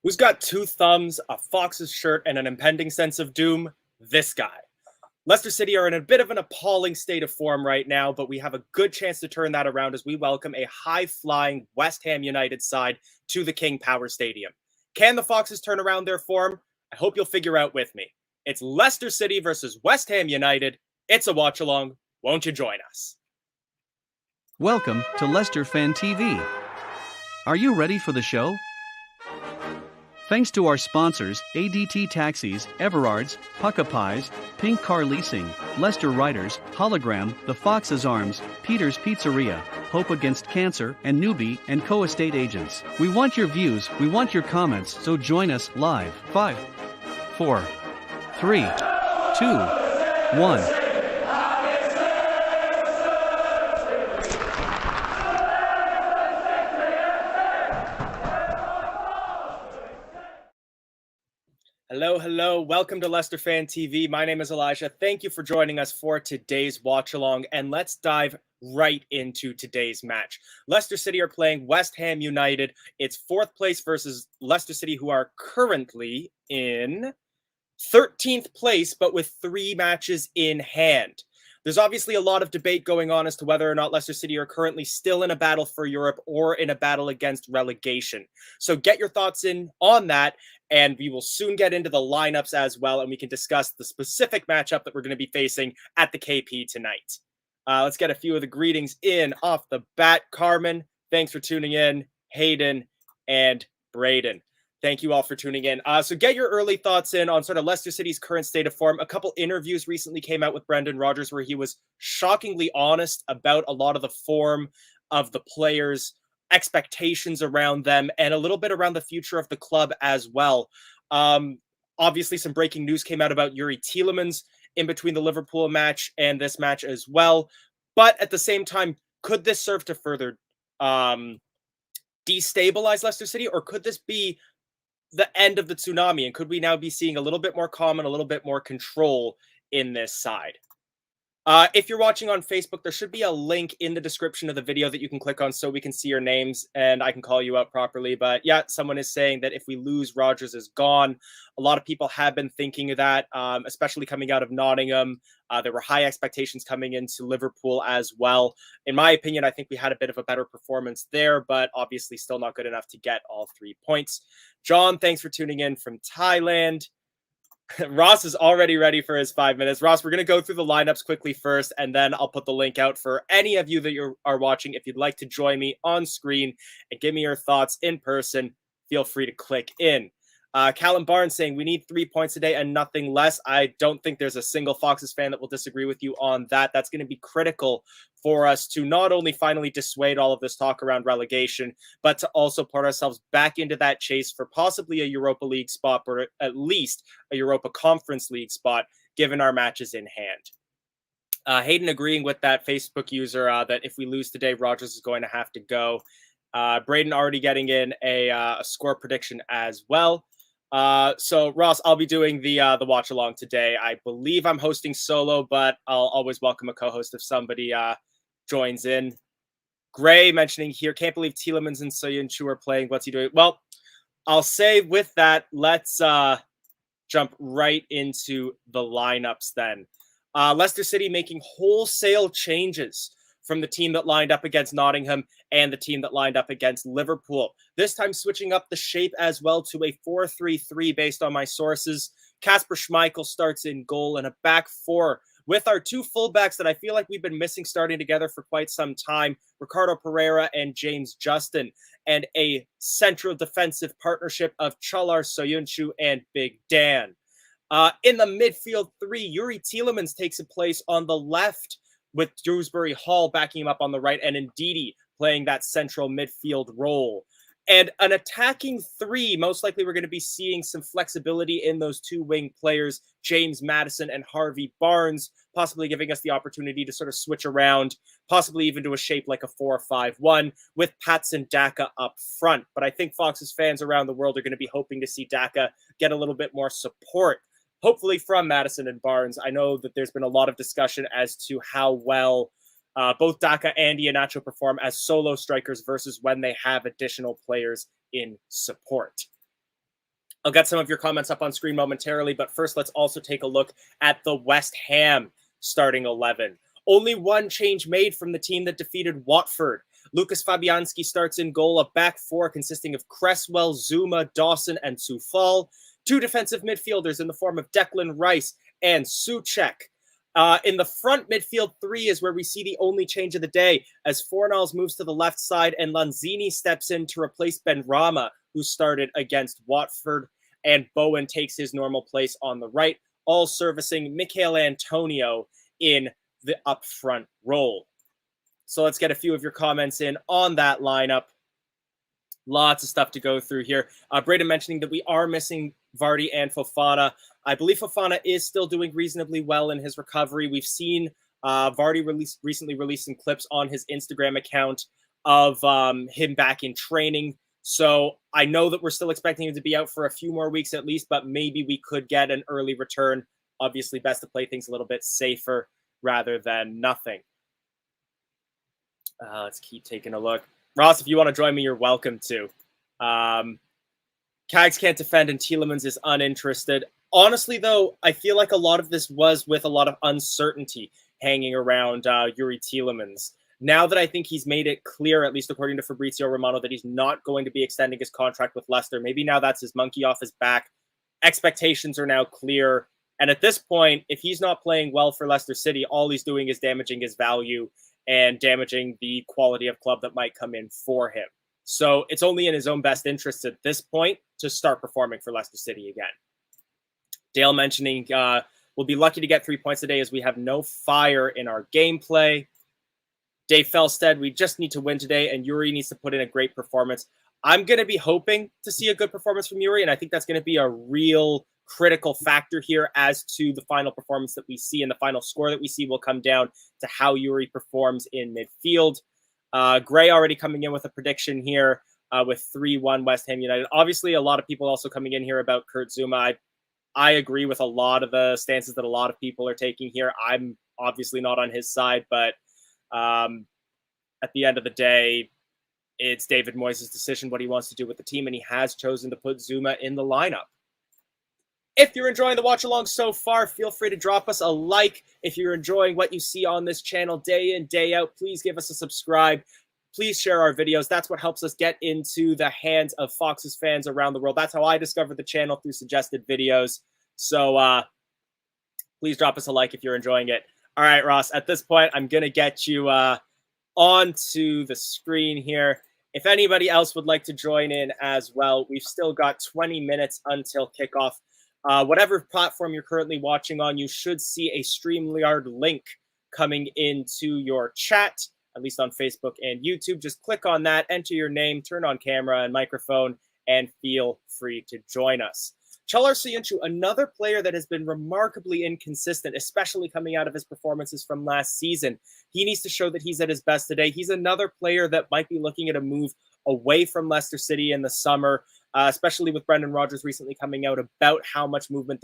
Who's got two thumbs, a fox's shirt, and an impending sense of doom? This guy. Leicester City are in a bit of an appalling state of form right now, but we have a good chance to turn that around as we welcome a high-flying West Ham United side to the King Power Stadium. Can the Foxes turn around their form? I hope you'll figure out with me. It's Leicester City versus West Ham United. It's a watch-along. Won't you join us? Welcome to Leicester Fan TV. Are you ready for the show? Thanks to our sponsors, ADT Taxis, Everards, Pucka Pies, Pink Car Leasing, Leicester Riders, Hologram, The Fox's Arms, Peter's Pizzeria, Hope Against Cancer, and Newbie & Co. Estate Agents. We want your views, we want your comments, so join us live. 5, 4, 3, 2, 1. Hello. Welcome to Leicester Fan TV. My name is Elijah. Thank you for joining us for today's watch-along, and let's dive right into today's match. Leicester City are playing West Ham United. It's fourth place versus Leicester City, who are currently in 13th place, but with 3 matches in hand. There's obviously a lot of debate going on as to whether or not Leicester City are currently still in a battle for Europe or in a battle against relegation. So get your thoughts in on that, and we will soon get into the lineups as well, and we can discuss the specific matchup that we're going to be facing at the KP tonight. Let's get a few of the greetings in off the bat. Carmen, thanks for tuning in. Hayden and Braden, thank you all for tuning in. So get your early thoughts in on sort of Leicester City's current state of form. A couple interviews recently came out with Brendan Rodgers where he was shockingly honest about a lot of the form of the players, expectations around them, and a little bit around the future of the club as well. Obviously, some breaking news came out about Youri Tielemans in between the Liverpool match and this match as well. But at the same time, could this serve to further destabilize Leicester City, or could this be the end of the tsunami? And could we now be seeing a little bit more calm and a little bit more control in this side? If you're watching on Facebook, there should be a link in the description of the video that you can click on so we can see your names and I can call you out properly. But yeah, someone is saying that if we lose, Rodgers is gone. A lot of people have been thinking of that, especially coming out of Nottingham. There were high expectations coming into Liverpool as well. In my opinion, I think we had a bit of a better performance there, but obviously still not good enough to get all 3 points. John, thanks for tuning in from Thailand. Ross is already ready for his 5 minutes. Ross, we're going to go through the lineups quickly first, and then I'll put the link out for any of you that are watching. If you'd like to join me on screen and give me your thoughts in person, feel free to click in. Callum Barnes saying we need 3 points today and nothing less. I don't think there's a single Foxes fan that will disagree with you on that. That's going to be critical for us to not only finally dissuade all of this talk around relegation, but to also put ourselves back into that chase for possibly a Europa League spot, or at least a Europa Conference League spot, given our matches in hand. Hayden agreeing with that Facebook user that if we lose today, Rodgers is going to have to go. Braden already getting in a score prediction as well. So Ross, I'll be doing the watch along today. I believe I'm hosting solo, but I'll always welcome a co-host if somebody joins in. Gray mentioning here, can't believe Tielemans and Soyuncu are playing. What's he doing? Well, I'll say with that, let's jump right into the lineups then. Leicester City making wholesale changes from the team that lined up against Nottingham and the team that lined up against Liverpool. This time switching up the shape as well to a 4-3-3 based on my sources. Kasper Schmeichel starts in goal and a back 4 with our 2 fullbacks that I feel like we've been missing starting together for quite some time, Ricardo Pereira and James Justin, and a central defensive partnership of Çağlar Soyuncu and Big Dan. In the midfield 3, Youri Tielemans takes a place on the left, with Dewsbury Hall backing him up on the right, and Ndidi playing that central midfield role. And an attacking 3, most likely we're going to be seeing some flexibility in those 2 wing players, James Maddison and Harvey Barnes, possibly giving us the opportunity to sort of switch around, possibly even to a shape like a 4-5-1, with Patson Daka up front. But I think Fox's fans around the world are going to be hoping to see Daka get a little bit more support, hopefully from Maddison and Barnes. I know that there's been a lot of discussion as to how well both Daka and Iheanacho perform as solo strikers versus when they have additional players in support. I'll get some of your comments up on screen momentarily, but first let's also take a look at the West Ham starting 11. Only one change made from the team that defeated Watford. Lucas Fabianski starts in goal, a back four consisting of Cresswell, Zouma, Dawson, and Soufal. Two defensive midfielders in the form of Declan Rice and Souček. In the front midfield three is where we see the only change of the day, as Fornals moves to the left side and Lanzini steps in to replace Benrahma, who started against Watford, and Bowen takes his normal place on the right, all servicing Michail Antonio in the up front role. So let's get a few of your comments in on that lineup. Lots of stuff to go through here. Brendan mentioning that we are missing Vardy and Fofana. I believe Fofana is still doing reasonably well in his recovery. We've seen Vardy recently release some clips on his Instagram account of him back in training. So I know that we're still expecting him to be out for a few more weeks at least, but maybe we could get an early return. Obviously, best to play things a little bit safer rather than nothing. Let's keep taking a look. Ross, if you want to join me, you're welcome to. Cags can't defend and Tielemans is uninterested. Honestly, though, I feel like a lot of this was with a lot of uncertainty hanging around Youri Tielemans. Now that I think he's made it clear, at least according to Fabrizio Romano, that he's not going to be extending his contract with Leicester, maybe now that's his monkey off his back. Expectations are now clear. And at this point, if he's not playing well for Leicester City, all he's doing is damaging his value and damaging the quality of club that might come in for him. So it's only in his own best interest at this point to start performing for Leicester City again. Dale mentioning we'll be lucky to get 3 points today as we have no fire in our gameplay. Dave Felstead, we just need to win today, and Youri needs to put in a great performance. I'm going to be hoping to see a good performance from Youri, and I think that's going to be a real critical factor here as to the final performance that we see, and the final score that we see will come down to how Youri performs in midfield. Gray already coming in with a prediction here with 3-1 West Ham United. Obviously, a lot of people also coming in here about Kurt Zouma. I agree with a lot of the stances that a lot of people are taking here. I'm obviously not on his side, but at the end of the day, it's David Moyes' decision what he wants to do with the team, and he has chosen to put Zouma in the lineup. If you're enjoying the watch along so far, feel free to drop us a like. If you're enjoying what you see on this channel day in, day out, please give us a subscribe. Please share our videos. That's what helps us get into the hands of Fox's fans around the world. That's how I discovered the channel, through suggested videos. So please drop us a like if you're enjoying it. All right, Ross, at this point, I'm going to get you onto the screen here. If anybody else would like to join in as well, we've still got 20 minutes until kickoff. Whatever platform you're currently watching on, you should see a StreamYard link coming into your chat, at least on Facebook and YouTube. Just click on that, enter your name, turn on camera and microphone, and feel free to join us. Chalar Soyuncu, another player that has been remarkably inconsistent, especially coming out of his performances from last season. He needs to show that he's at his best today. He's another player that might be looking at a move away from Leicester City in the summer, especially with Brendan Rodgers recently coming out about how much movement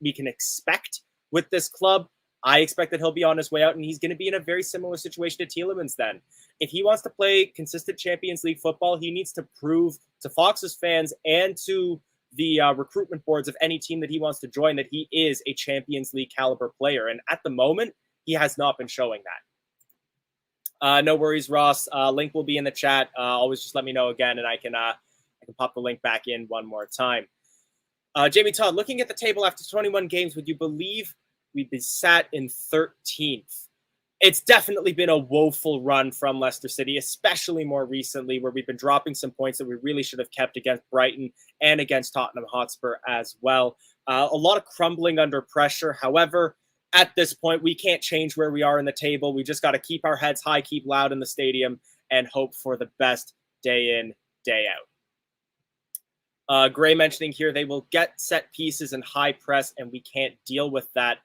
we can expect with this club. I expect that he'll be on his way out, and he's going to be in a very similar situation to Tielemans then. If he wants to play consistent Champions League football, he needs to prove to Fox's fans and to the recruitment boards of any team that he wants to join that he is a Champions League caliber player. And at the moment, he has not been showing that. No worries, Ross. Link will be in the chat. Always just let me know again, and I can pop the link back in one more time. Jamie Todd, looking at the table after 21 games, would you believe we'd be sat in 13th? It's definitely been a woeful run from Leicester City, especially more recently, where we've been dropping some points that we really should have kept against Brighton and against Tottenham Hotspur as well. A lot of crumbling under pressure. However, at this point, we can't change where we are in the table. We just got to keep our heads high, keep loud in the stadium, and hope for the best day in, day out. Gray mentioning here they will get set pieces and high press, and we can't deal with that.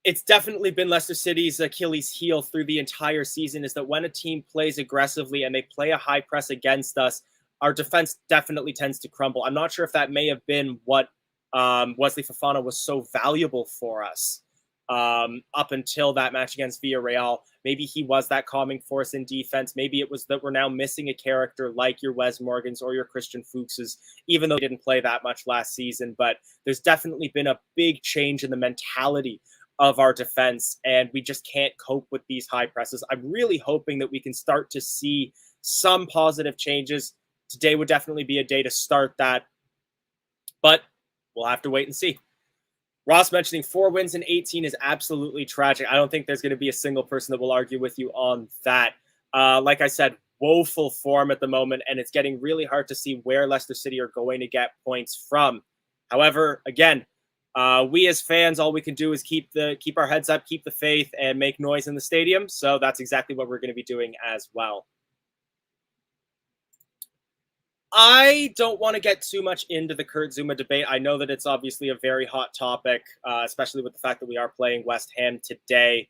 It's definitely been Leicester City's Achilles heel through the entire season, is that when a team plays aggressively and they play a high press against us, our defense definitely tends to crumble. I'm not sure if that may have been what Wesley Fofana was so valuable for us. up until that match against Villarreal. Maybe he was that calming force in defense. Maybe it was that we're now missing a character like your Wes Morgans or your Christian Fuchses, even though they didn't play that much last season. But there's definitely been a big change in the mentality of our defense, and we just can't cope with these high presses. I'm really hoping that we can start to see some positive changes. Today would definitely be a day to start that, but we'll have to wait and see. Ross mentioning 4 wins in 18 is absolutely tragic. I don't think there's going to be a single person that will argue with you on that. Like I said, woeful form at the moment, and it's getting really hard to see where Leicester City are going to get points from. However, again, we as fans, all we can do is keep our heads up, keep the faith, and make noise in the stadium. So that's exactly what we're going to be doing as well. I don't want to get too much into the Kurt Zouma debate. I know that it's obviously a very hot topic, especially with the fact that we are playing West Ham today.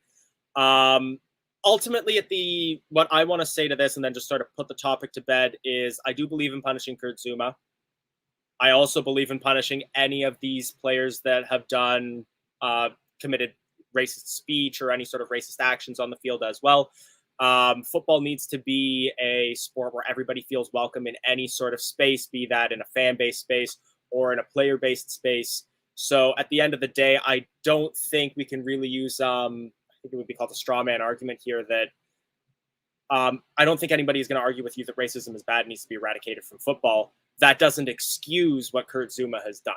Ultimately, what I want to say to this, and then just sort of put the topic to bed, is I do believe in punishing Kurt Zouma. I also believe in punishing any of these players that have committed racist speech or any sort of racist actions on the field as well. Football needs to be a sport where everybody feels welcome in any sort of space, be that in a fan-based space or in a player-based space. So at the end of the day, I don't think we can really use, I think it would be called a straw man argument here, that I don't think anybody is going to argue with you that racism is bad and needs to be eradicated from football. That doesn't excuse what Kurt Zouma has done.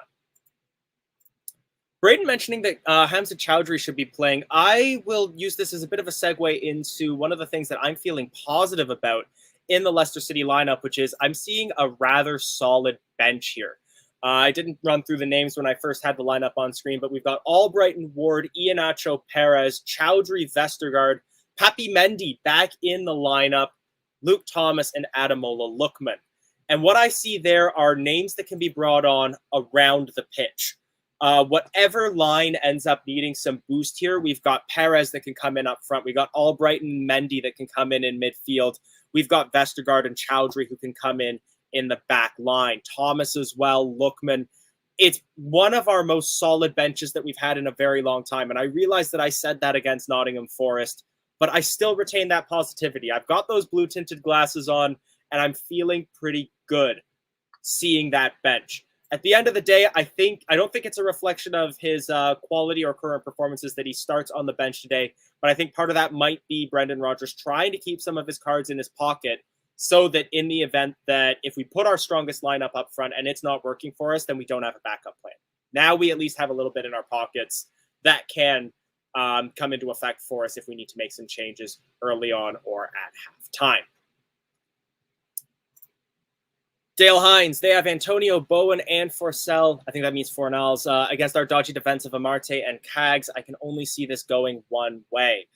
Braden mentioning that Hamza Chowdhury should be playing. I will use this as a bit of a segue into one of the things that I'm feeling positive about in the Leicester City lineup, which is I'm seeing a rather solid bench here. I didn't run through the names when I first had the lineup on screen, but we've got Albrighton, Ward, Iheanacho, Perez, Chowdhury, Vestergaard, Papi Mendy back in the lineup, Luke Thomas, and Ademola Lookman. And what I see there are names that can be brought on around the pitch. Whatever line ends up needing some boost here, we've got Perez that can come in up front. We've got Albrighton, Mendy that can come in midfield. We've got Vestergaard and Chowdhury who can come in the back line. Thomas as well, Lookman. It's one of our most solid benches that we've had in a very long time. And I realized that I said that against Nottingham Forest, but I still retain that positivity. I've got those blue tinted glasses on, and I'm feeling pretty good seeing that bench. At the end of the day, I don't think it's a reflection of his quality or current performances that he starts on the bench today, but I think part of that might be Brendan Rodgers trying to keep some of his cards in his pocket so that in the event that if we put our strongest lineup up front and it's not working for us, then we don't have a backup plan. Now we at least have a little bit in our pockets that can come into effect for us if we need to make some changes early on or at halftime. Dale Hines, they have Antonio Bowen and Forcell. I think that means Fornals against our dodgy defensive Amarte and Cags. I can only see this going one way.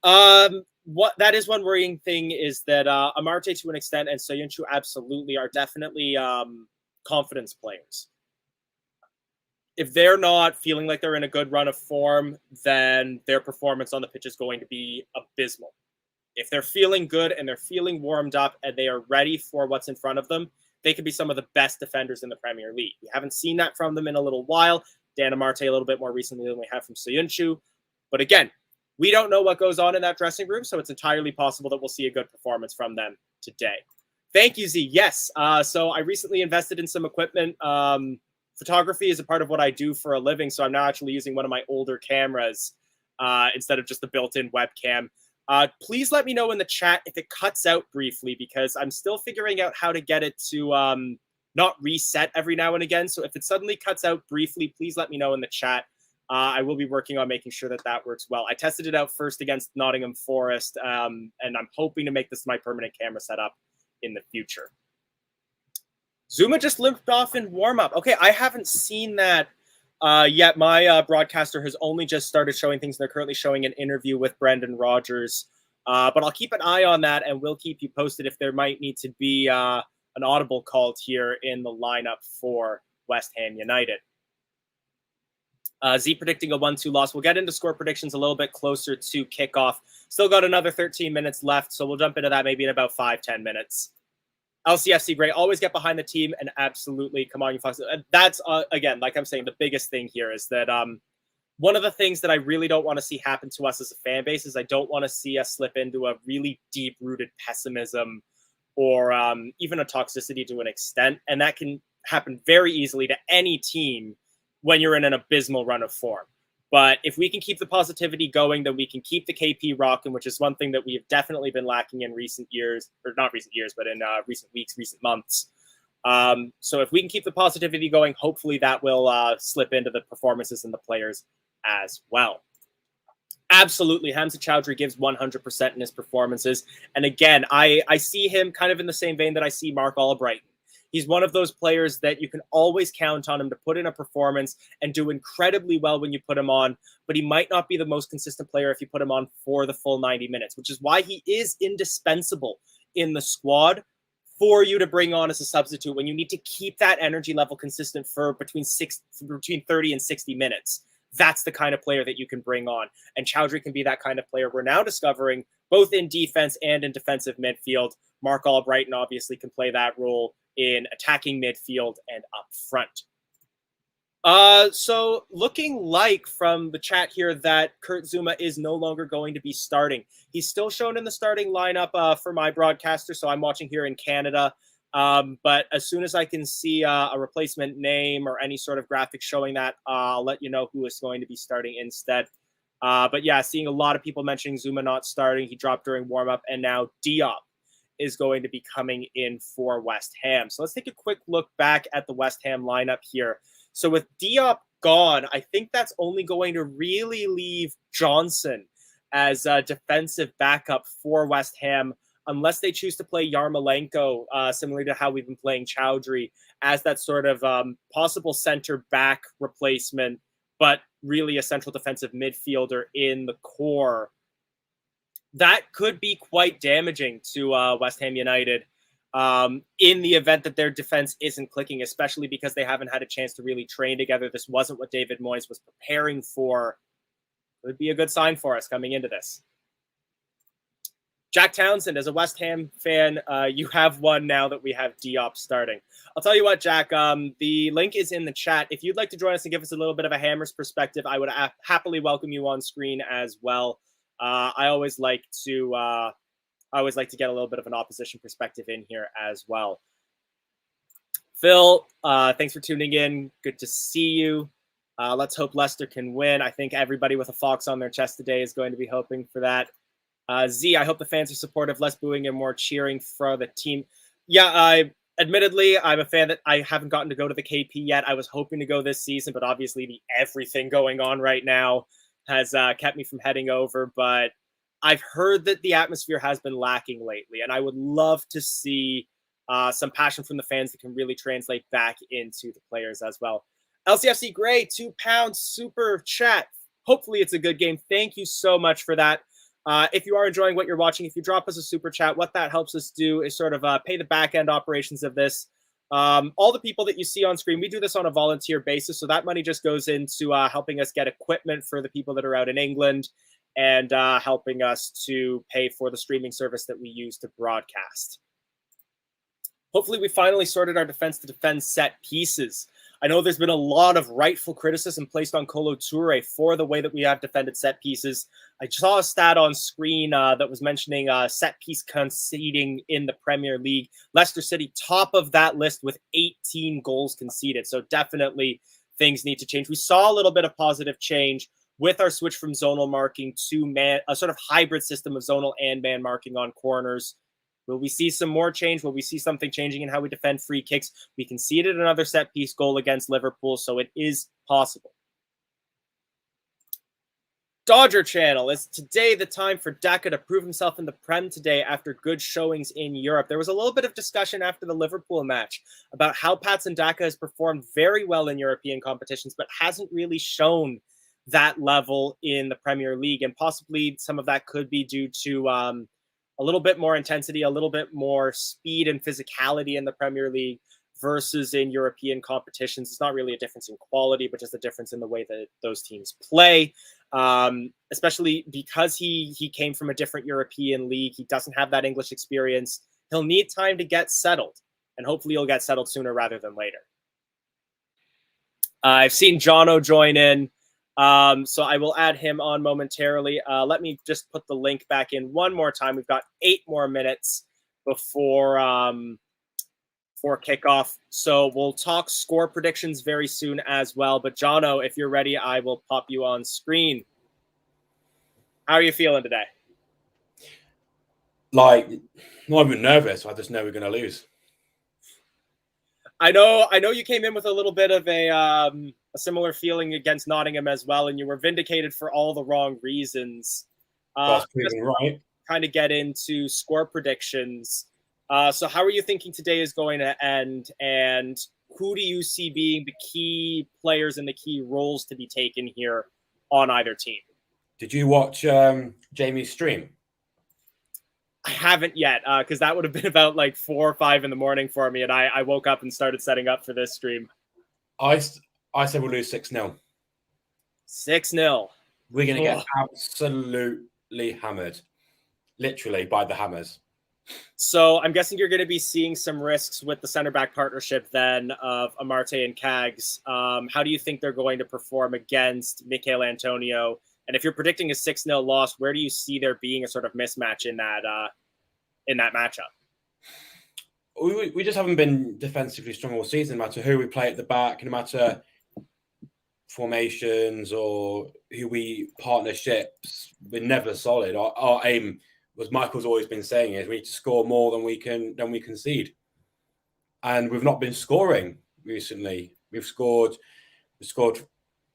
That is one worrying thing is that Amarte to an extent and Soyuncu absolutely are definitely confidence players. If they're not feeling like they're in a good run of form, then their performance on the pitch is going to be abysmal. If they're feeling good and they're feeling warmed up and they are ready for what's in front of them, they could be some of the best defenders in the Premier League. We haven't seen that from them in a little while. Dan Amarte a little bit more recently than we have from Soyuncu. But again, we don't know what goes on in that dressing room, so it's entirely possible that we'll see a good performance from them today. Thank you, Z. Yes, so I recently invested in some equipment. Photography is a part of what I do for a living, so I'm now actually using one of my older cameras instead of just the built-in webcam. Please let me know in the chat if it cuts out briefly, because I'm still figuring out how to get it to not reset every now and again. So if it suddenly cuts out briefly, please let me know in the chat. I will be working on making sure that that works well. I tested it out first against Nottingham Forest, and I'm hoping to make this my permanent camera setup in the future. Zouma just limped off in warm-up. Okay, I haven't seen that yet. My broadcaster has only just started showing things. They're currently showing an interview with Brendan Rodgers. But I'll keep an eye on that, and we'll keep you posted if there might need to be an audible called here in the lineup for West Ham United. Z predicting a 1-2 loss. We'll get into score predictions a little bit closer to kickoff. Still got another 13 minutes left, so we'll jump into that maybe in about 5-10 minutes. LCFC, great. Always get behind the team, and absolutely, come on, you fucks. That's, again, like I'm saying, the biggest thing here is that one of the things that I really don't want to see happen to us as a fan base is I don't want to see us slip into a really deep-rooted pessimism or even a toxicity to an extent. And that can happen very easily to any team when you're in an abysmal run of form. But if we can keep the positivity going, then we can keep the KP rocking, which is one thing that we have definitely been lacking in recent years, or not recent years, but in recent weeks, recent months. So if we can keep the positivity going, hopefully that will slip into the performances and the players as well. Absolutely, Hamza Chowdhury gives 100% in his performances. And again, I see him kind of in the same vein that I see Mark Albrighton. He's one of those players that you can always count on him to put in a performance and do incredibly well when you put him on, but he might not be the most consistent player if you put him on for the full 90 minutes, which is why he is indispensable in the squad for you to bring on as a substitute when you need to keep that energy level consistent for between 30 and 60 minutes. That's the kind of player that you can bring on. And Chowdhury can be that kind of player we're now discovering, both in defense and in defensive midfield. Mark Albrighton obviously can play that role in attacking midfield and up front. So looking like from the chat here that Kurt Zouma is no longer going to be starting. He's still shown in the starting lineup for my broadcaster, so I'm watching here in Canada. But as soon as I can see a replacement name or any sort of graphic showing that, I'll let you know who is going to be starting instead. But yeah, seeing a lot of people mentioning Zouma not starting. He dropped during warm-up, and now Diop is going to be coming in for West Ham. So let's take a quick look back at the West Ham lineup here. So with Diop gone, I think that's only going to really leave Johnson as a defensive backup for West Ham, unless they choose to play Yarmolenko, similar to how we've been playing Chowdhury, as that sort of possible center back replacement, but really a central defensive midfielder in the core. That could be quite damaging to West Ham United in the event that their defense isn't clicking, especially because they haven't had a chance to really train together. This wasn't what David Moyes was preparing for. It would be a good sign for us coming into this. Jack Townsend, as a West Ham fan, you have one now that we have Diop starting. I'll tell you what, Jack, the link is in the chat. If you'd like to join us and give us a little bit of a Hammers perspective, I would happily welcome you on screen as well. I always like to get a little bit of an opposition perspective in here as well. Phil, thanks for tuning in. Good to see you. Let's hope Leicester can win. I think everybody with a fox on their chest today is going to be hoping for that. Z, I hope the fans are supportive, less booing and more cheering for the team. Yeah, admittedly, I'm a fan that I haven't gotten to go to the KP yet. I was hoping to go this season, but obviously the everything going on right now has kept me from heading over. But I've heard that the atmosphere has been lacking lately, and I would love to see some passion from the fans that can really translate back into the players as well. LCFC Gray, £2 super chat. Hopefully it's a good game. Thank you so much for that. If you are enjoying what you're watching, if you drop us a super chat, what that helps us do is sort of pay the back end operations of this. All the people that you see on screen, we do this on a volunteer basis, so that money just goes into helping us get equipment for the people that are out in England and helping us to pay for the streaming service that we use to broadcast. Hopefully we finally sorted our defense to defend set pieces. I know there's been a lot of rightful criticism placed on Kolo Toure for the way that we have defended set pieces. I saw a stat on screen that was mentioning set piece conceding in the Premier League. Leicester City, top of that list with 18 goals conceded. So definitely things need to change. We saw a little bit of positive change with our switch from zonal marking to man, a sort of hybrid system of zonal and man marking on corners. Will we see some more change? Will we see something changing in how we defend free kicks? We conceded another set-piece goal against Liverpool, so it is possible. Dodger Channel, is today the time for Daka to prove himself in the Prem today after good showings in Europe? There was a little bit of discussion after the Liverpool match about how Patson Daka has performed very well in European competitions, but hasn't really shown that level in the Premier League, and possibly some of that could be due to a little bit more intensity, a little bit more speed and physicality in the Premier League versus in European competitions. It's not really a difference in quality, but just a difference in the way that those teams play, especially because he came from a different European league. He doesn't have that English experience. He'll need time to get settled, and hopefully he'll get settled sooner rather than later. I've seen Jono join in. So I will add him on momentarily. Let me just put the link back in one more time. We've got 8 more minutes before for kickoff. So we'll talk score predictions very soon as well. But Jono, if you're ready, I will pop you on screen. How are you feeling today? Like, not even nervous. I just know we're going to lose. I know you came in with a little bit of a similar feeling against Nottingham as well, and you were vindicated for all the wrong reasons. That's proven right. Kind of get into score predictions. So how are you thinking today is going to end, and who do you see being the key players and the key roles to be taken here on either team? Did you watch Jamie's stream? I haven't yet, because that would have been about like 4 or 5 in the morning for me, and I woke up and started setting up for this stream. I said we'll lose 6-0. 6-0. We're going to get absolutely hammered, literally by the hammers. So I'm guessing you're going to be seeing some risks with the center back partnership then of Amarte and Cags. How do you think they're going to perform against Michail Antonio? And if you're predicting a 6-0 loss, where do you see there being a sort of mismatch in that matchup? We just haven't been defensively strong all season, no matter who we play at the back, no matter formations or who we partnerships. We're never solid. Our aim, as Michael's always been saying, is we need to score more than we concede. And we've not been scoring recently. We've scored,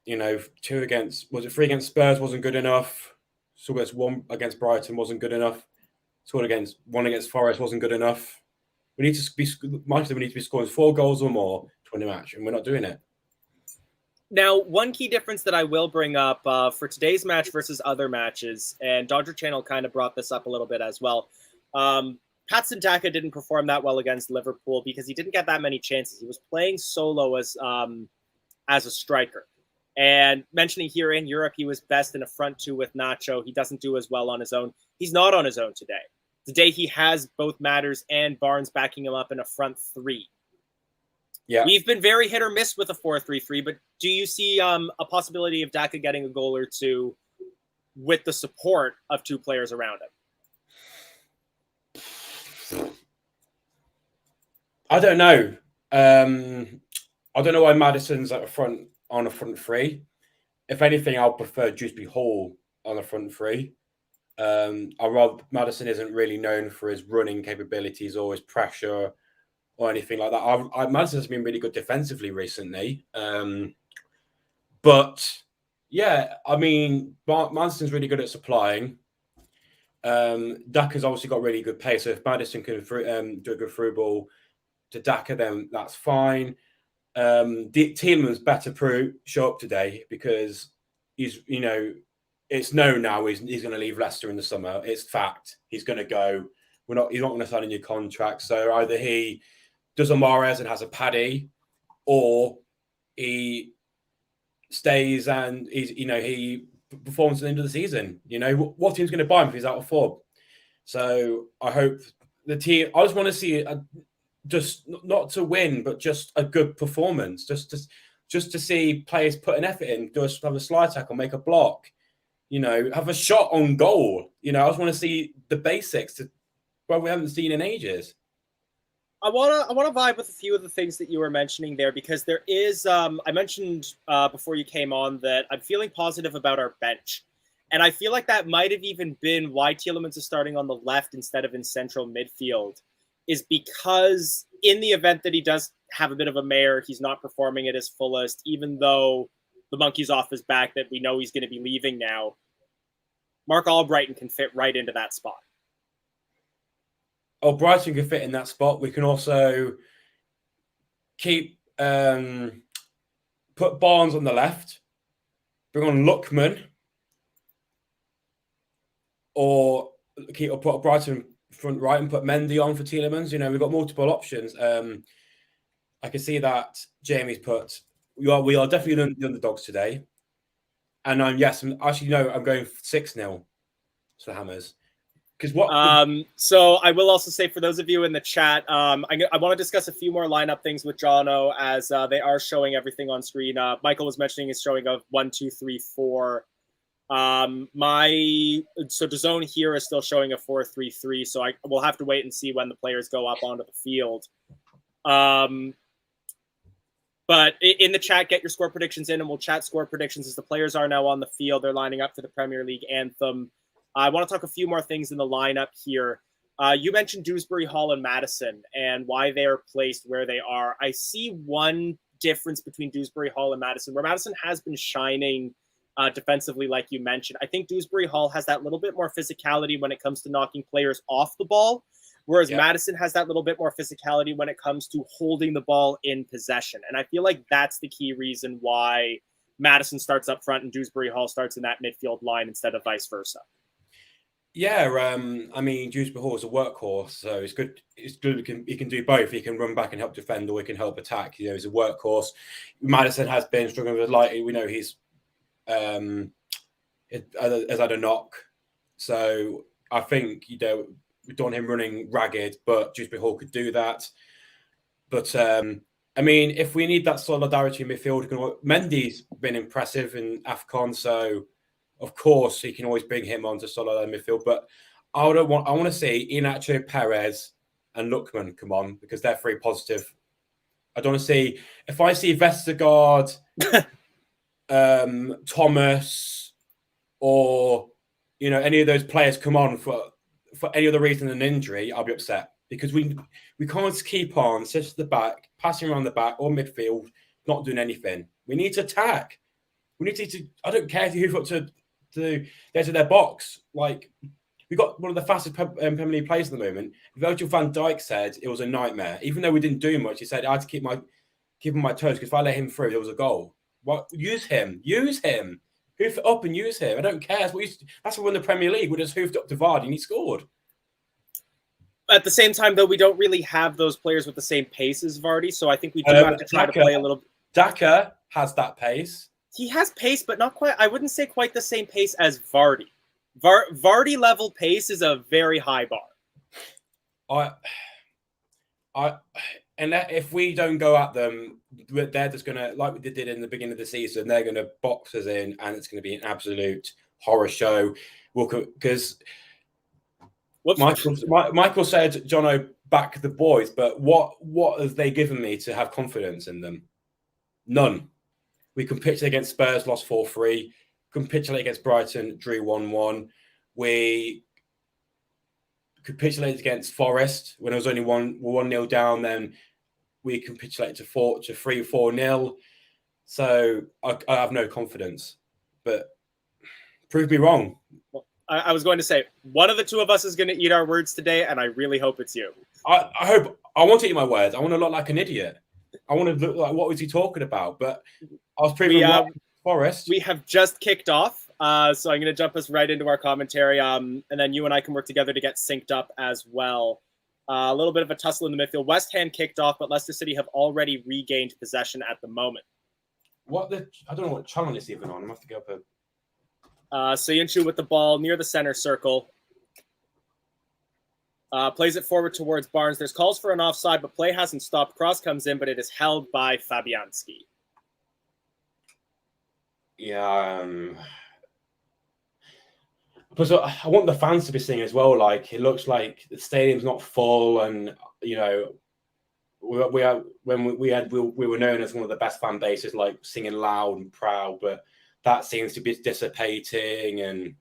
you know, 2 against, was it 3 against Spurs wasn't good enough. So it's 1 against Brighton wasn't good enough. Scored 1 against Forest wasn't good enough. We need to be scoring 4 goals or more to win a match, and we're not doing it. Now, one key difference that I will bring up for today's match versus other matches, and Dodger Channel kind of brought this up a little bit as well. Patson Daka didn't perform that well against Liverpool because he didn't get that many chances. He was playing solo as a striker. And mentioning here in Europe, he was best in a front 2 with Nacho. He doesn't do as well on his own. He's not on his own today. Today he has both Matters and Barnes backing him up in a front 3. Yeah, we've been very hit or miss with a 4-3-3, but do you see a possibility of Daka getting a goal or 2 with the support of 2 players around him? I don't know. I don't know why Maddison's on a front 3. If anything, I'll prefer Dewsbury Hall on a front 3. Maddison isn't really known for his running capabilities or his pressure or anything like that. Maddison's been really good defensively recently. But yeah, I mean, Maddison's really good at supplying. Daka's obviously got really good pace. So if Maddison can do a good through ball to Daka, then that's fine. Tielemans better show up today because he's, you know, it's known now he's going to leave Leicester in the summer. It's fact. He's going to go. He's not going to sign a new contract. So either he does a Mahrez and has a Paddy, or he stays and he performs at the end of the season. You know, what team's going to buy him if he's out of form? So I hope the team. I just want to see just not to win, but just a good performance. Just to see players put an effort in, have a slide tackle, make a block. You know, have a shot on goal. You know, I just want to see the basics we haven't seen in ages. I wanna vibe with a few of the things that you were mentioning there, because there is I mentioned before you came on that I'm feeling positive about our bench. And I feel like that might have even been why Tielemans is starting on the left instead of in central midfield, is because in the event that he does have a bit of a mare, he's not performing at his fullest, even though the monkey's off his back that we know he's going to be leaving now. Mark Albrighton can fit right into that spot. Oh, Brighton can fit in that spot. We can also keep put Barnes on the left, bring on Lookman, or put Brighton front right and put Mendy on for Tielemans. You know, we've got multiple options. I can see that Jamie's put. We are definitely the underdogs today, and I'm going 6-0 to the Hammers. Because what? So I will also say for those of you in the chat, I want to discuss a few more lineup things with Jono as they are showing everything on screen. Michael was mentioning his showing of 1, 2, 3, 4. So the zone here is still showing a 4-3-3. So I will have to wait and see when the players go up onto the field. But in the chat, get your score predictions in, and we'll chat score predictions as the players are now on the field. They're lining up for the Premier League anthem. I want to talk a few more things in the lineup here. You mentioned Dewsbury Hall and Madison and why they are placed where they are. I see one difference between Dewsbury Hall and Madison, where Madison has been shining defensively, like you mentioned. I think Dewsbury Hall has that little bit more physicality when it comes to knocking players off the ball, whereas Madison has that little bit more physicality when it comes to holding the ball in possession. And I feel like that's the key reason why Madison starts up front and Dewsbury Hall starts in that midfield line instead of vice versa. Yeah, I mean, Dewsbury Hall is a workhorse, so it's good. It's good. He can do both. He can run back and help defend, or he can help attack. You know, he's a workhorse. Madison has been struggling with light. We know he's has had a knock, so I think we don't want him running ragged, but Dewsbury Hall could do that. But I mean, if we need that solidarity in midfield, Mendy's been impressive in AFCON, so. Of course, he can always bring him on to solid midfield, but I want to see Inacho, Perez, and Lookman come on because they're very positive. I don't want to see if I see Vestergaard, Thomas, or any of those players come on for any other reason than injury. I'll be upset because we can't keep on sitting at the back, passing around the back or midfield, not doing anything. We need to attack. We need to. I don't care if you hoof up to get to their box. Like, we got one of the fastest Premier League players at the moment. Virgil van Dijk said it was a nightmare. Even though we didn't do much, he said I had to keep him on my toes because if I let him through, there was a goal. What? Use him. Hoof it up and use him. I don't care. That's what we won the Premier League. We just hoofed up to Vardy and he scored. At the same time, though, we don't really have those players with the same pace as Vardy, so I think we do have to try to play a little. Daka has that pace. He has pace, but not quite. I wouldn't say quite the same pace as Vardy. Vardy level pace is a very high bar. And if we don't go at them, they're just gonna, like we did in the beginning of the season, they're gonna box us in, and it's gonna be an absolute horror show. Because Michael said, "Jono, back the boys," but what have they given me to have confidence in them? None. We capitulated against Spurs, lost 4-3. Capitulated against Brighton, drew 1-1. We capitulated against Forest when it was only 1-0 down. Then we capitulated to 3-4-0. So I have no confidence. But prove me wrong. Well, I was going to say one of the two of us is going to eat our words today, and I really hope it's you. I want to eat my words. I want to look like an idiot. I want to look like, what was he talking about? But I was proven wrong. Forest. We have just kicked off, so I'm going to jump us right into our commentary, and then you and I can work together to get synced up as well. A little bit of a tussle in the midfield. West Ham kicked off, but Leicester City have already regained possession at the moment. I don't know what channel it's even on. I'm going to have to go up Soyuncu with the ball near the center circle. Plays it forward towards Barnes. There's calls for an offside, but play hasn't stopped. Cross comes in, but it is held by Fabianski. Yeah. Plus, I want the fans to be singing as well. Like, it looks like the stadium's not full, and we were known as one of the best fan bases, like singing loud and proud. But that seems to be dissipating, and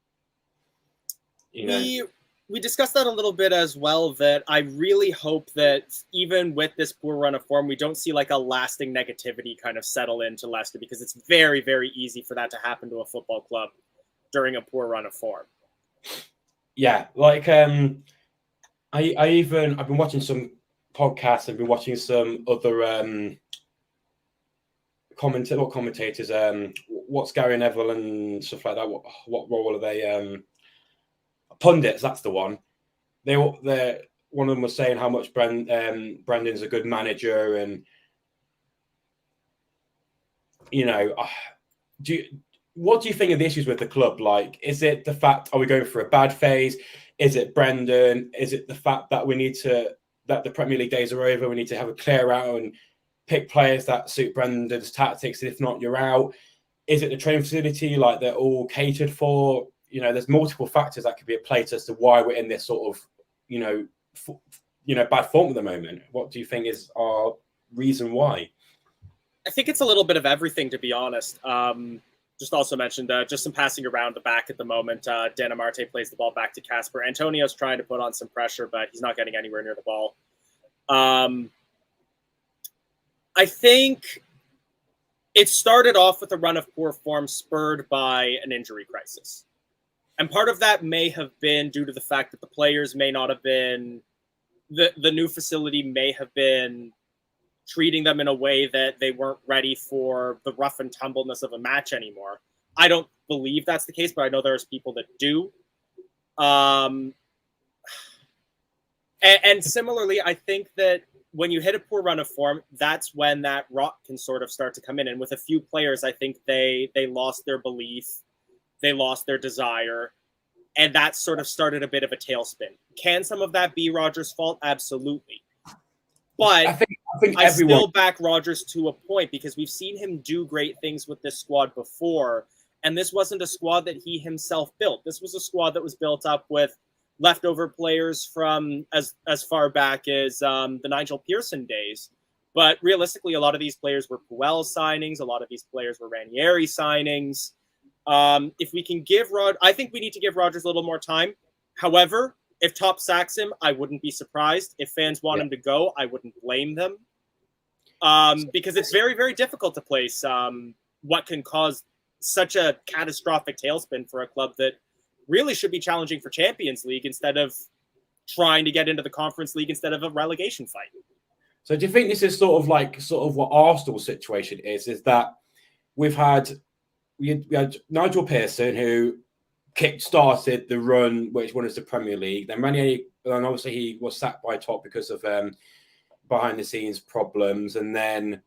We discussed that a little bit as well, that I really hope that even with this poor run of form, we don't see like a lasting negativity kind of settle into Leicester, because it's very, very easy for that to happen to a football club during a poor run of form. Yeah, like I've been watching some podcasts, I've been watching some other commentators, what's Gary Neville and stuff like that. What role are they? Pundits, that's the one. One of them was saying how much Brendan's a good manager, and what do you think of the issues with the club? Like, is it the fact, are we going through a bad phase? Is it Brendan? Is it the fact that that the Premier League days are over? We need to have a clear out and pick players that suit Brendan's tactics. If not, you're out. Is it the training facility? Like, they're all catered for? There's multiple factors that could be at play as to why we're in this sort of, bad form at the moment. What do you think is our reason why? I think it's a little bit of everything, to be honest. Just also mentioned just some passing around the back at the moment. Dan Amarte plays the ball back to Casper. Antonio's trying to put on some pressure, but he's not getting anywhere near the ball. I think it started off with a run of poor form spurred by an injury crisis. And part of that may have been due to the fact that the players may not have been, the new facility may have been treating them in a way that they weren't ready for the rough and tumbleness of a match anymore. I don't believe that's the case, but I know there's people that do. And similarly, I think that when you hit a poor run of form, that's when that rot can sort of start to come in. And with a few players, I think they lost their belief, they lost their desire, and that sort of started a bit of a tailspin. Can some of that be Rodgers' fault? Absolutely. But I think I still back Rodgers to a point, because we've seen him do great things with this squad before. And this wasn't a squad that he himself built. This was a squad that was built up with leftover players from as far back as the Nigel Pearson days. But realistically, a lot of these players were Puel signings. A lot of these players were Ranieri signings. If we can give I think we need to give Rodgers a little more time. However, if Top sacks him, I wouldn't be surprised. If fans want him to go, I wouldn't blame them. Because it's very, very difficult to place what can cause such a catastrophic tailspin for a club that really should be challenging for Champions League instead of trying to get into the Conference League instead of a relegation fight. So do you think this is sort of what Arsenal's situation is that we had Nigel Pearson, who kick-started the run which won us the Premier League. Then Ranieri, and obviously he was sacked by Top because of behind-the-scenes problems. And then,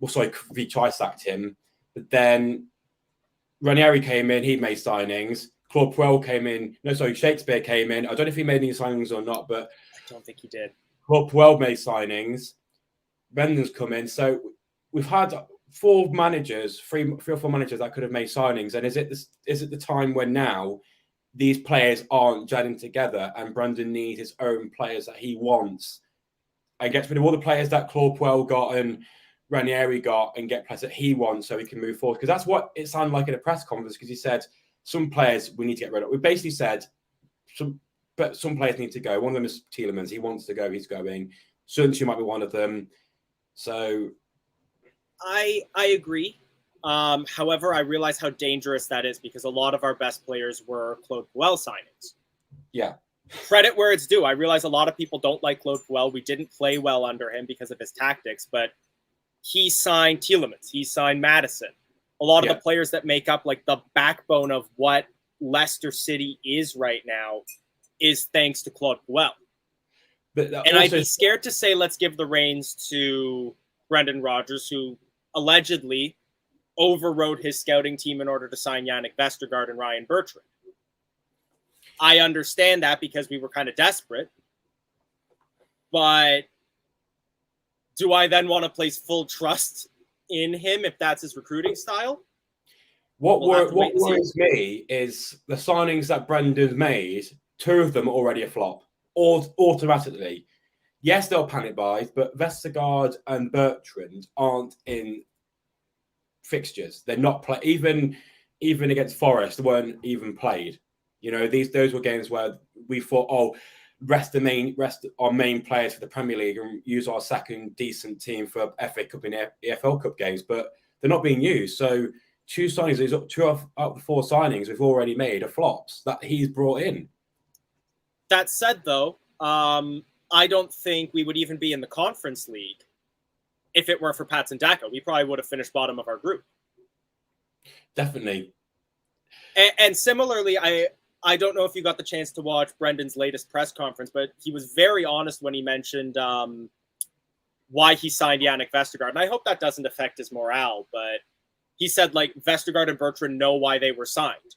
Vichai sacked him. But then Ranieri came in, he made signings. Claude Puel came in. Shakespeare came in. I don't know if he made any signings or not, but I don't think he did. Claude Puel made signings. Brendan's come in. So we've had three or four managers that could have made signings. And is it the time when now these players aren't gelling together and Brendan needs his own players that he wants and gets rid of all the players that Claude Puel got and Ranieri got and get players that he wants so he can move forward? Because that's what it sounded like in a press conference, because he said some players we need to get rid of. We basically said some players need to go. One of them is Tielemans. He wants to go. He's going. Sunchu might be one of them. So I agree. However, I realize how dangerous that is, because a lot of our best players were Claude Puel signings. Yeah. Credit where it's due. I realize a lot of people don't like Claude Puel. We didn't play well under him because of his tactics, but he signed Tielemans. He signed Madison. A lot of the players that make up like the backbone of what Leicester City is right now is thanks to Claude Puel. And I'd be scared to say let's give the reins to Brendan Rodgers, who allegedly overrode his scouting team in order to sign Yannick Vestergaard and Ryan Bertrand. I understand that because we were kind of desperate. But do I then want to place full trust in him if that's his recruiting style? What worries me is the signings that Brendan's made, two of them are already a flop, automatically. Yes, they'll panic buys, but Vestergaard and Bertrand aren't in fixtures. They're not even against Forest, they weren't even played. Those were games where we thought, rest our main players for the Premier League and use our second decent team for FA Cup and EFL Cup games, but they're not being used. So two out of the four signings we've already made are flops that he's brought in. That said, though, I don't think we would even be in the Conference League if it were for Pats and Daka. We probably would have finished bottom of our group. Definitely. And similarly, I don't know if you got the chance to watch Brendan's latest press conference, but he was very honest when he mentioned why he signed Yannick Vestergaard. And I hope that doesn't affect his morale, but he said, Vestergaard and Bertrand know why they were signed.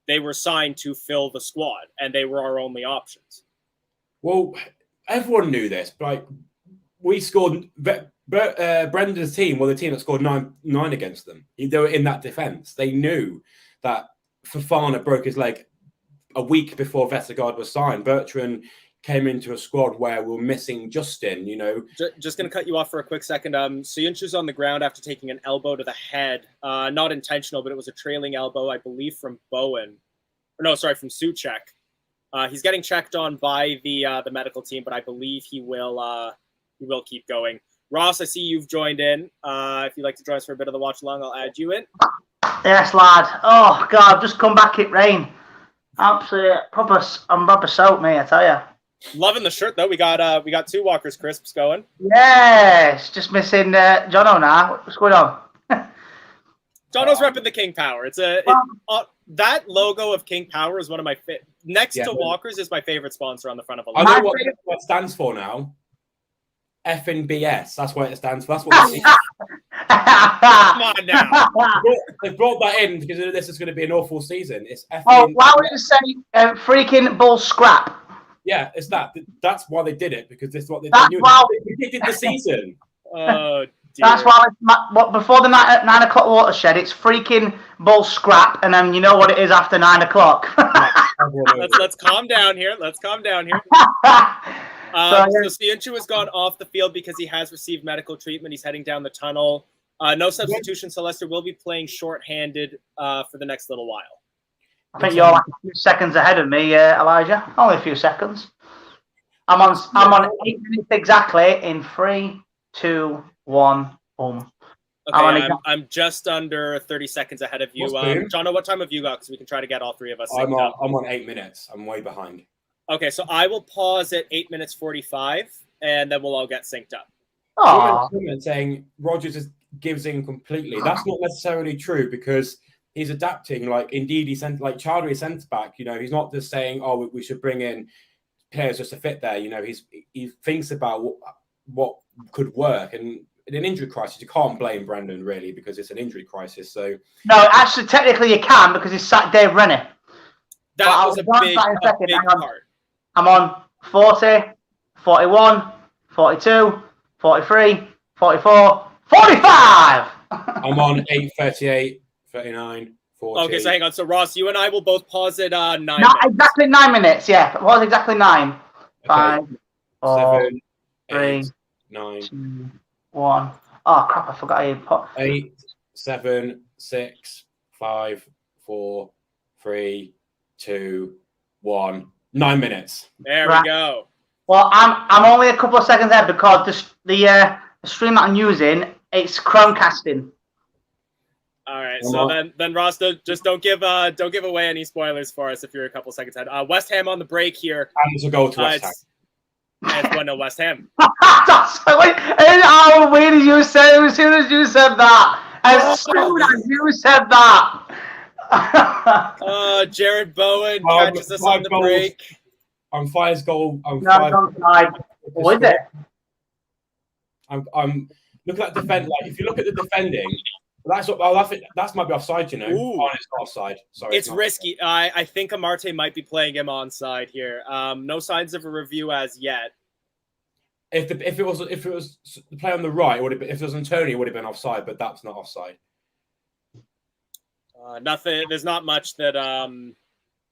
they were signed to fill the squad, and they were our only options. Well, everyone knew this. Like, we scored. Brendan's team were the team that scored 9 against them. They were in that defence. They knew that Fofana broke his leg a week before Vestergaard was signed. Bertrand came into a squad where we were missing Justin, you know. Just going to cut you off for a quick second. Soyuncu's on the ground after taking an elbow to the head. Not intentional, but it was a trailing elbow, I believe, from Bowen. Or no, sorry, from Souček. He's getting checked on by the medical team, but I believe he will keep going. Ross, I see you've joined in. If you'd like to join us for a bit of the watch along, I'll add you in. Yes, lad. Oh, God, I've just come back. It rain. Absolutely I'm proper soaked, mate, I tell you. Loving the shirt, though. We got 2 Walker's Crisps going. Yes, just missing Jono now. What's going on? Jono's repping the King Power. That logo of King Power is one of my next to Walker's is my favorite sponsor on the front of a logo. I know what it stands for now. FNBS. That's what it stands for. That's what we see. Come on now. They brought that in because this is going to be an awful season. It's FNBS. Oh, why would you say freaking bull scrap? Yeah, it's that. That's why they did it, because this is what they knew. They predicted the season. Oh, dear. That's why before the 9 o'clock watershed, it's freaking bull scrap, and then you know what it is after 9 o'clock. Let's calm down here. So Soyuncu has gone off the field because he has received medical treatment. He's heading down the tunnel. No substitution, so Leicester will be playing short-handed for the next little while. I think you're like a few seconds ahead of me, Elijah. Only a few seconds. I'm on 8 minutes exactly in 3, 2, 1, boom. Okay, I'm just under 30 seconds ahead of you. Jono, what time have you got? Because we can try to get all 3 of us. I'm on 8 minutes. I'm way behind. Okay, so I will pause at 8 minutes 45, and then we'll all get synced up. Someone saying Rodgers gives in completely. That's not necessarily true, because he's adapting. Like, indeed, Chadri is centre back. You know, he's not just saying, "Oh, we should bring in players just to fit there." You know, he thinks about what could work. And in an injury crisis, you can't blame Brendan really, because it's an injury crisis. So no, actually, technically you can, because he sacked Dave Rennie. That was a big part. I'm on 40, 41, 42, 43, 44, 45. I'm on 8, 38, 39, 40. Okay, so hang on. So Ross, you and I will both pause at 9 Not minutes. Exactly 9 minutes, yeah. It was exactly 9. Okay. 5, 4, 7, 3, 8, 9, 2, 1. Oh, crap, I forgot I put 8, 7, 6, 5, 4, 3, 2, 1. 9 minutes. There we go. Well, I'm only a couple of seconds ahead because the stream that I'm using, it's Chromecasting. All right, so then Ross, just don't give away any spoilers for us if you're a couple seconds ahead. West Ham on the break here. And it's a goal to West Ham. It's 1-0 West Ham. How weird did you say as soon as you said that? As soon as you said that. Jared Bowen catches us on the break. On Fire's goal. I'm with it. I'm looking at defend. Like, if you look at the defending, that might be offside. You know, it's not offside. Sorry, it's risky. I think Amarte might be playing him onside here. No signs of a review as yet. If it was the play on the right, it would have been, if it was Antonio, it would have been offside. But that's not offside. Nothing. There's not much that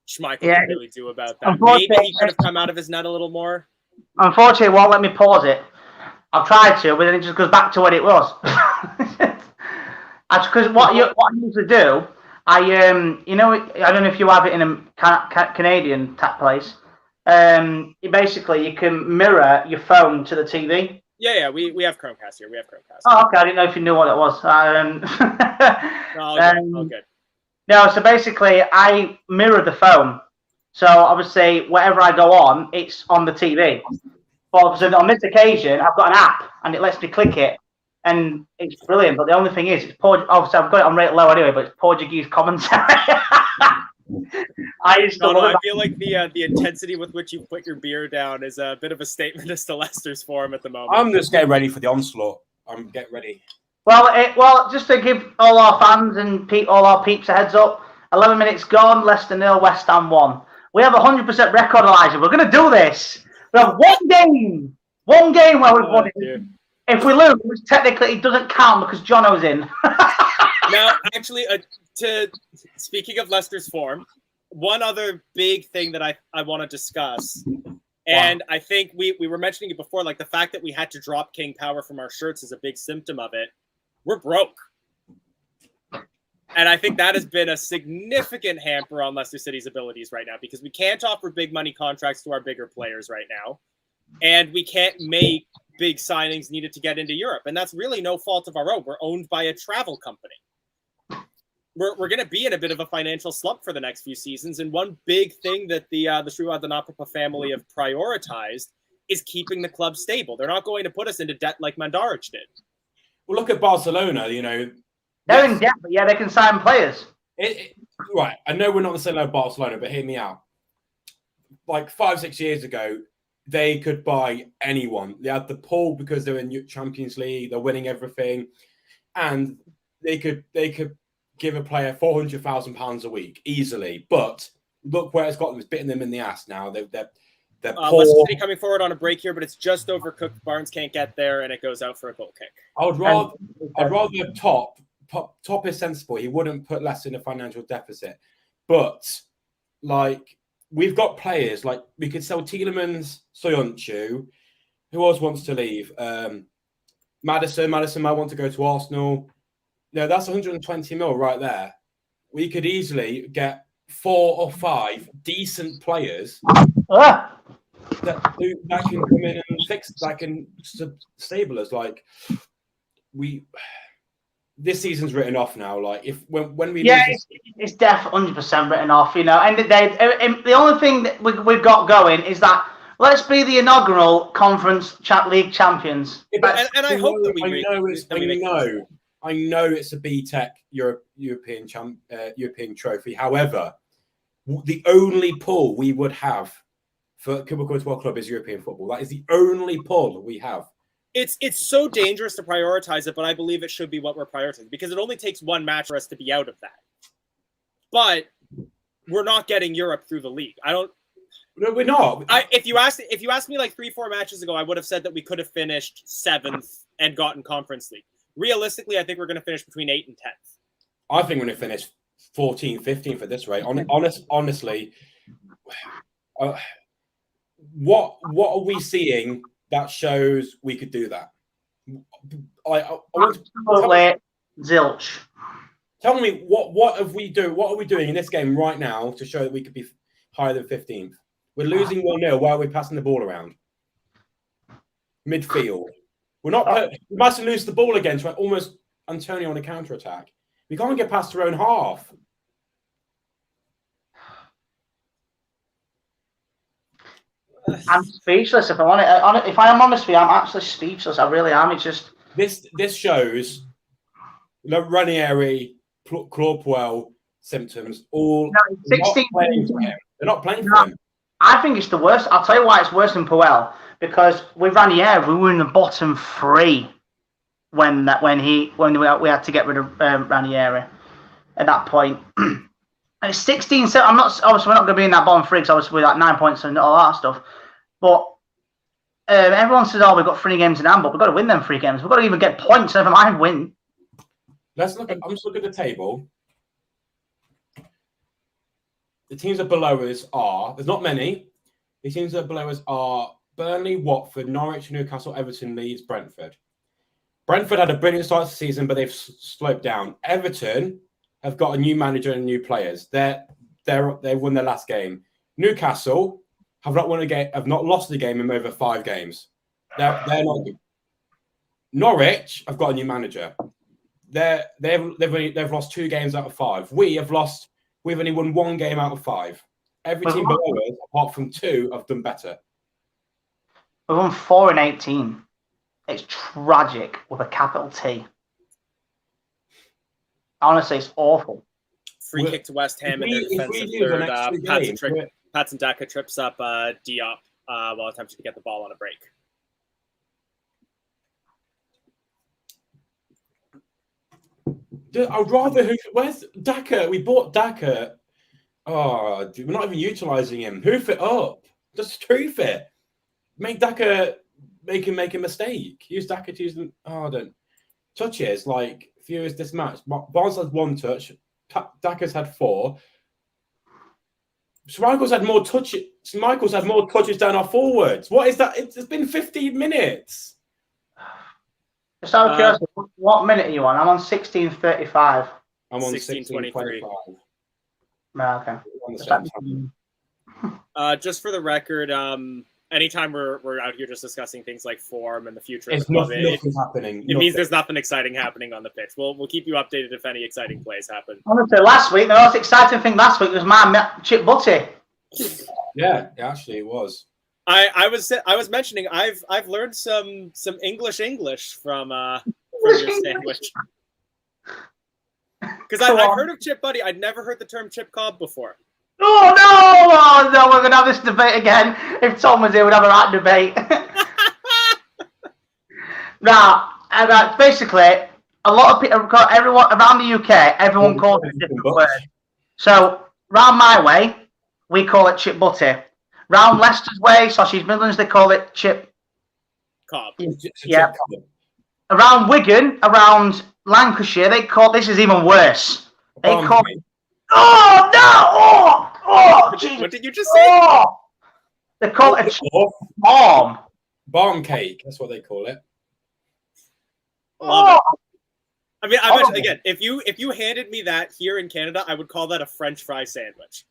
Schmeichel can really do about that. Maybe he could have come out of his net a little more. Unfortunately, it won't let me pause it. I've tried to, but then it just goes back to what it was. Because what I usually do, I don't know if you have it in a Canadian tap place. Basically, you can mirror your phone to the TV. Yeah, we have Chromecast here. Oh, okay. I didn't know if you knew what it was. All good. No, so basically, I mirror the phone. So obviously, whatever I go on, it's on the TV. But obviously, on this occasion, I've got an app, and it lets me click it, and it's brilliant. But the only thing is, it's obviously I've got it on rate low anyway, but it's Portuguese commentary. I feel like the intensity with which you put your beer down is a bit of a statement as to Leicester's form at the moment. I'm just getting ready for the onslaught. I'm getting ready. Well, just to give all our fans and all our peeps a heads up, 11 minutes gone. Leicester 0, West Ham 1. We have a 100% record, Elijah. We're going to do this. We have one game where we've won it. If we lose, technically it doesn't count because Jono's in. Now, actually, speaking of Leicester's form, one other big thing that I want to discuss, and I think we were mentioning it before, like the fact that we had to drop King Power from our shirts is a big symptom of it. We're broke. And I think that has been a significant hamper on Leicester City's abilities right now because we can't offer big money contracts to our bigger players right now. And we can't make big signings needed to get into Europe. And that's really no fault of our own. We're owned by a travel company. We're going to be in a bit of a financial slump for the next few seasons. And one big thing that the Sriwadhanapapa family have prioritized is keeping the club stable. They're not going to put us into debt like Mandaric did. Well, look at Barcelona, you know. They're in debt, but yeah, they can sign players. Right. I know we're not the same level of Barcelona, but hear me out. Like 5-6 years ago, they could buy anyone. They had the pull because they're in Champions League, they're winning everything, and they could give a player £400,000 a week easily. But look where it's got them; it's bitten them in the ass now. They're poor. Leicester City coming forward on a break here, but it's just overcooked. Barnes can't get there, and it goes out for a goal kick. I'd rather have Top is sensible. He wouldn't put Leicester in a financial deficit, but like. We've got players like we could sell Tielemans, Soyuncu. Who else wants to leave? Maddison might want to go to Arsenal. No, that's 120 mil right there. We could easily get 4 or 5 decent players that can come in and fix, that can stable us. Like this season's written off now. Like when we it's definitely 100% written off. You know, and the only thing that we've got going is that let's be the inaugural Conference League champions. Yeah, and I hope that I know it's a BTEC European trophy. However, the only pull we would have for Kubako 12 Club is European football. That is the only pull we have. It's so dangerous to prioritize it, but I believe it should be what we're prioritizing because it only takes one match for us to be out of that. But we're not getting Europe through the league. No, we're not. If you asked me like 3-4 matches ago, I would have said that we could have finished 7th and gotten Conference League. Realistically, I think we're going to finish between 8th and 10th. I think we're going to finish 14th, 15th at this rate. Honestly, what are we seeing that shows we could do that? Absolutely zilch. Tell me what are we doing in this game right now to show that we could be higher than 15th? We're losing 1-0 while we're passing the ball around midfield. We must lose the ball again to almost Antonio on a counter attack. We can't get past our own half. I'm speechless. If I am honest with you, I'm actually speechless. I really am. It's just this shows Ranieri, Claude Puel symptoms. All 16 playing for him. They're not playing for him. I think it's the worst. I'll tell you why it's worse than Puel. Because with Ranieri, we were in the bottom 3 when we had to get rid of Ranieri at that point. And it's 16. So I'm not obviously we're not going to be in that bottom 3 because obviously we're like 9 points and all that stuff. But everyone says, "Oh, we've got 3 games in hand, but we've got to win them 3 games. We've got to even get points. Never mind win." I'm just looking at the table. The teams that below us are there's not many. The teams that below us are Burnley, Watford, Norwich, Newcastle, Everton, Leeds, Brentford. Brentford had a brilliant start to the season, but they've sloped down. Everton have got a new manager and new players. They've won their last game. Newcastle have not won a game, have not lost a game in over 5 games. They're not good. Norwich have got a new manager. They've lost 2 games out of 5. We've only won 1 game out of 5. Every team below us, apart from 2, have done better. We've won 4 in 18. It's tragic with a capital T. Honestly, it's awful. Free kick to West Ham in their defensive third. Patson Daka trips up Diop while attempting to get the ball on a break. I'd rather where's Daka? We bought Daka. Oh, we're not even utilising him. Hoof it up. Just hoof it. Make Daka make a mistake. Use Daka to use them. Oh, don't touches like Furious this match. Barnes had 1 touch. Daka's had 4. Schmeichel's had more touches. Schmeichel's had more touches down our forwards. What is that? It's been 15 minutes. Just out of curiosity, what minute are you on? I'm on 16:35. I'm on 16:23. 16:25. Right, okay. On the same time. Just for the record, anytime we're out here just discussing things like form and the future of It's the club, nothing's happening. it means there's nothing exciting happening on the pitch. We'll keep you updated if any exciting plays happen. Honestly, last week, the most exciting thing last week was my Chip Butty. Yeah, actually, it was. I was mentioning I've learned some English from your sandwich. Because I've heard of Chip Buddy. I'd never heard the term Chip Cobb before. Oh no! Oh no! We're gonna have this debate again. If Tom was here, we'd have a right debate. Now, basically, a lot of people, everyone around the UK, everyone calls it a different word. So, round my way, we call it Chip Butty. Round Leicester's way, Sausage Midlands, they call it Chip Cobb. Yeah. Around Wigan, around Lancashire, they call this is even worse. They call it. Oh no! Oh, Jesus. What did you just say? Oh! They call it a bomb. Bomb cake. That's what they call it. Love it. I mean, I mentioned again, if you handed me that here in Canada, I would call that a French fry sandwich.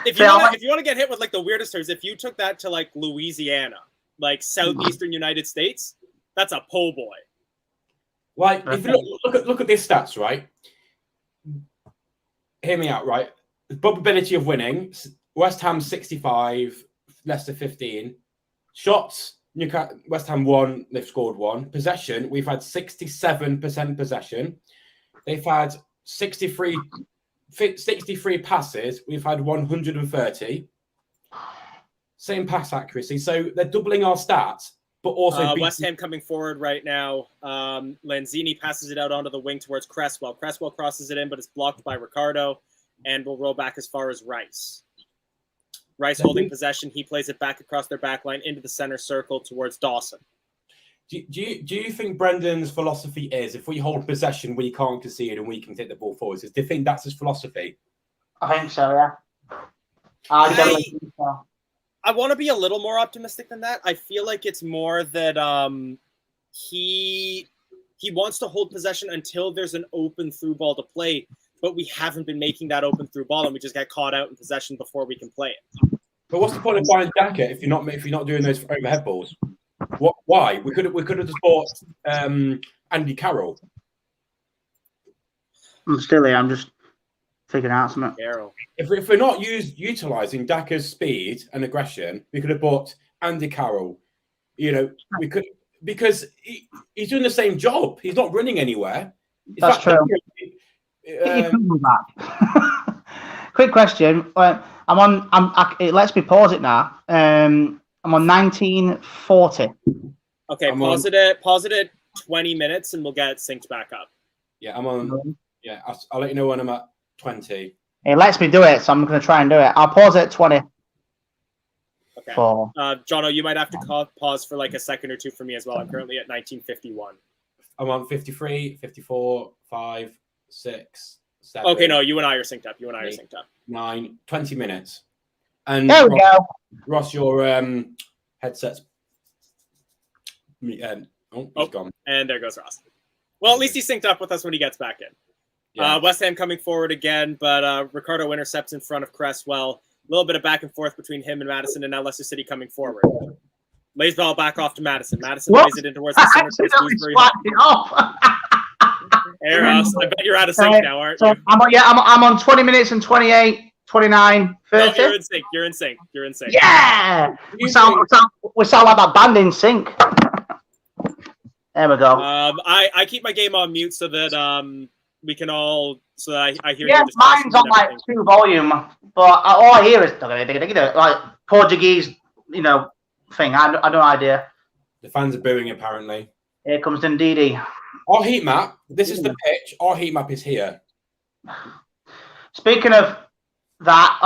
If you want to get hit with like the weirdest terms, if you took that to like Louisiana, like southeastern United States, that's a po' boy. Like, if you look at these stats, right? Hear me out, right? The probability of winning: West Ham 65, Leicester 15. Shots: West Ham 1, they've scored 1. Possession: we've had 67% possession. They've had 63 passes. We've had 130. Same pass accuracy. So they're doubling our stats. But also West Ham coming forward right now. Lanzini passes it out onto the wing towards Cresswell. Cresswell crosses it in, but it's blocked by Ricardo and will roll back as far as Rice. Rice holding possession. He plays it back across their back line into the center circle towards Dawson. Do you think Brendan's philosophy is if we hold possession, we can't concede and we can take the ball forwards? Do you think that's his philosophy? I think so, yeah. I definitely think so. I want to be a little more optimistic than that. I feel like it's more that he wants to hold possession until there's an open through ball to play, but we haven't been making that open through ball, and we just get caught out in possession before we can play it. But what's the point of buying Daka if you're not doing those overhead balls? Why? We could have just bought Andy Carroll. I'm still here. I'm just figuring out something. Carroll. If we're not utilising Daka's speed and aggression, we could have bought Andy Carroll. You know, we could, because he's doing the same job. He's not running anywhere. That's true. Quick question. Let's me pause it now. I'm on 1940. Okay, pause it at 20 minutes and we'll get synced back up. Yeah, I'm on. Yeah, I'll let you know when I'm at 20. It lets me do it, so I'm going to try and do it. I'll pause it at 20. Okay. Jono, you might have to pause for like a second or two for me as well. I'm currently at 1951. I'm on 53, 54, 5, 6, 7. Okay, no, you and I are synced up. 9, 20 minutes. And there we go. Ross, your headset's he's gone. And there goes Ross. Well, at least he's synced up with us when he gets back in. Yeah. West Ham coming forward again, but Ricardo intercepts in front of Cresswell. A little bit of back and forth between him and Madison, and now Leicester City coming forward. Lays ball back off to Madison. Madison lays it in towards the center. Hey, Ross, I bet you're out of sync now, aren't you? I'm on 20 minutes and 28, 29, 30. No, you're in sync. Yeah! We sound like that band in sync. There we go. I keep my game on mute so that we can all, so that I hear. Yeah, mine's on like 2 volume, but all I hear is like Portuguese, thing. I have no idea. The fans are booing apparently. Here comes Ndidi. Our heat map. This is the pitch. Our heat map is here. Speaking of that,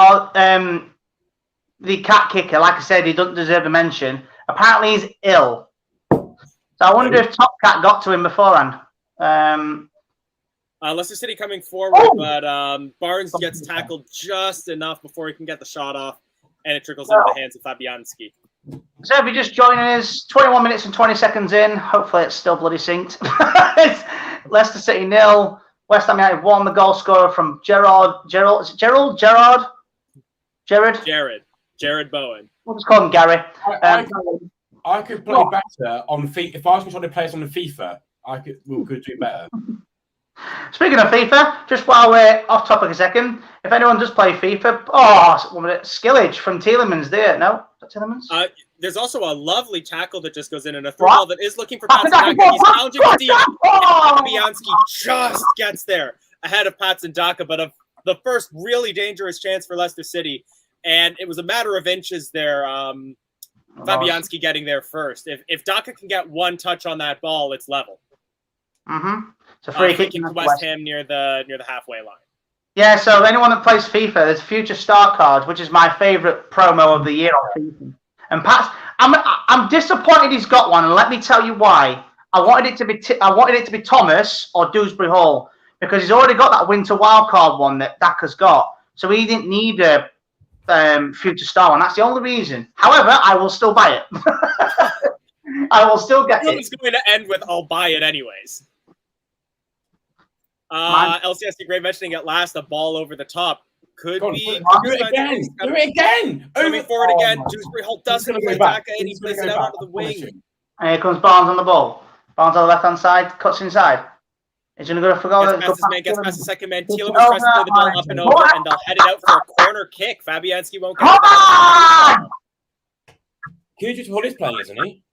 the cat kicker, like I said, he doesn't deserve a mention. Apparently, he's ill. So I wonder if Top Cat got to him beforehand. Leicester City coming forward, but Barnes gets tackled just enough before he can get the shot off, and it trickles into the hands of Fabianski. So if you're just joining us, 21 minutes and 20 seconds in, hopefully it's still bloody synced. It's Leicester City 0, West Ham United 1. The goal scorer from Jared Bowen. We'll just call him Gary. I could play better on FIFA. If I was trying to play us on the FIFA, we could do better. Speaking of FIFA, just while we're off topic a second, if anyone does play FIFA, Skillage from Tielemans there. No? Is that Tielemans? There's also a lovely tackle that just goes in and a through ball that is looking for Patson Daka. He's challenging Steve. Fabianski just gets there ahead of Patson Daka, but the first really dangerous chance for Leicester City. And it was a matter of inches there. Fabianski getting there first. If Daka can get one touch on that ball, it's level. Mm-hmm. It's a free kick to West Ham near the halfway line. Yeah, so anyone that plays FIFA, there's Future Star Cards, which is my favourite promo of the year on FIFA. And Pat's, I'm disappointed he's got one, and let me tell you why. I wanted it to be Thomas or Dewsbury Hall because he's already got that Winter Wildcard one that Daka's got, so he didn't need a Future Star one. That's the only reason. However, I will still buy it. I will still get it. It's going to end with "I'll buy it anyways." LCSD Great mentioning at last a ball over the top. Could be. Do it again. Do it again. Coming forward again. Dewsbury Hall doesn't play back, and he plays it out onto the wing. And here comes Barnes on the ball. Barnes on the left-hand side, cuts inside. He's going to go for goal. Gets past the second man. Tielemans tries to play the ball up and over, and they'll head it out for a corner kick. Fabianski won't get it. Dewsbury Hall is playing, isn't he?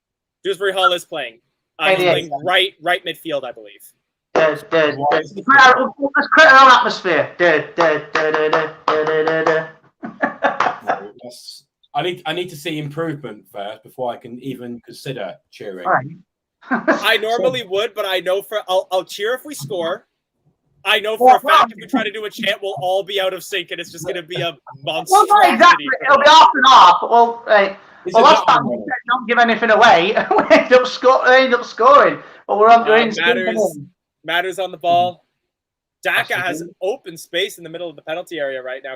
Dewsbury Hall is playing. He's playing right midfield, I believe. Let's create our own atmosphere. I need to see improvement first before I can even consider cheering. Right. I normally would, but I know I'll cheer if we score. I know for a fact if we try to do a chant, we'll all be out of sync, and it's just going to be a monstrosity. Well, not exactly. It'll be half and half. Well, last time we don't give anything away. We end up scoring. But we're on Matters on the ball. Daka has open space in the middle of the penalty area right now.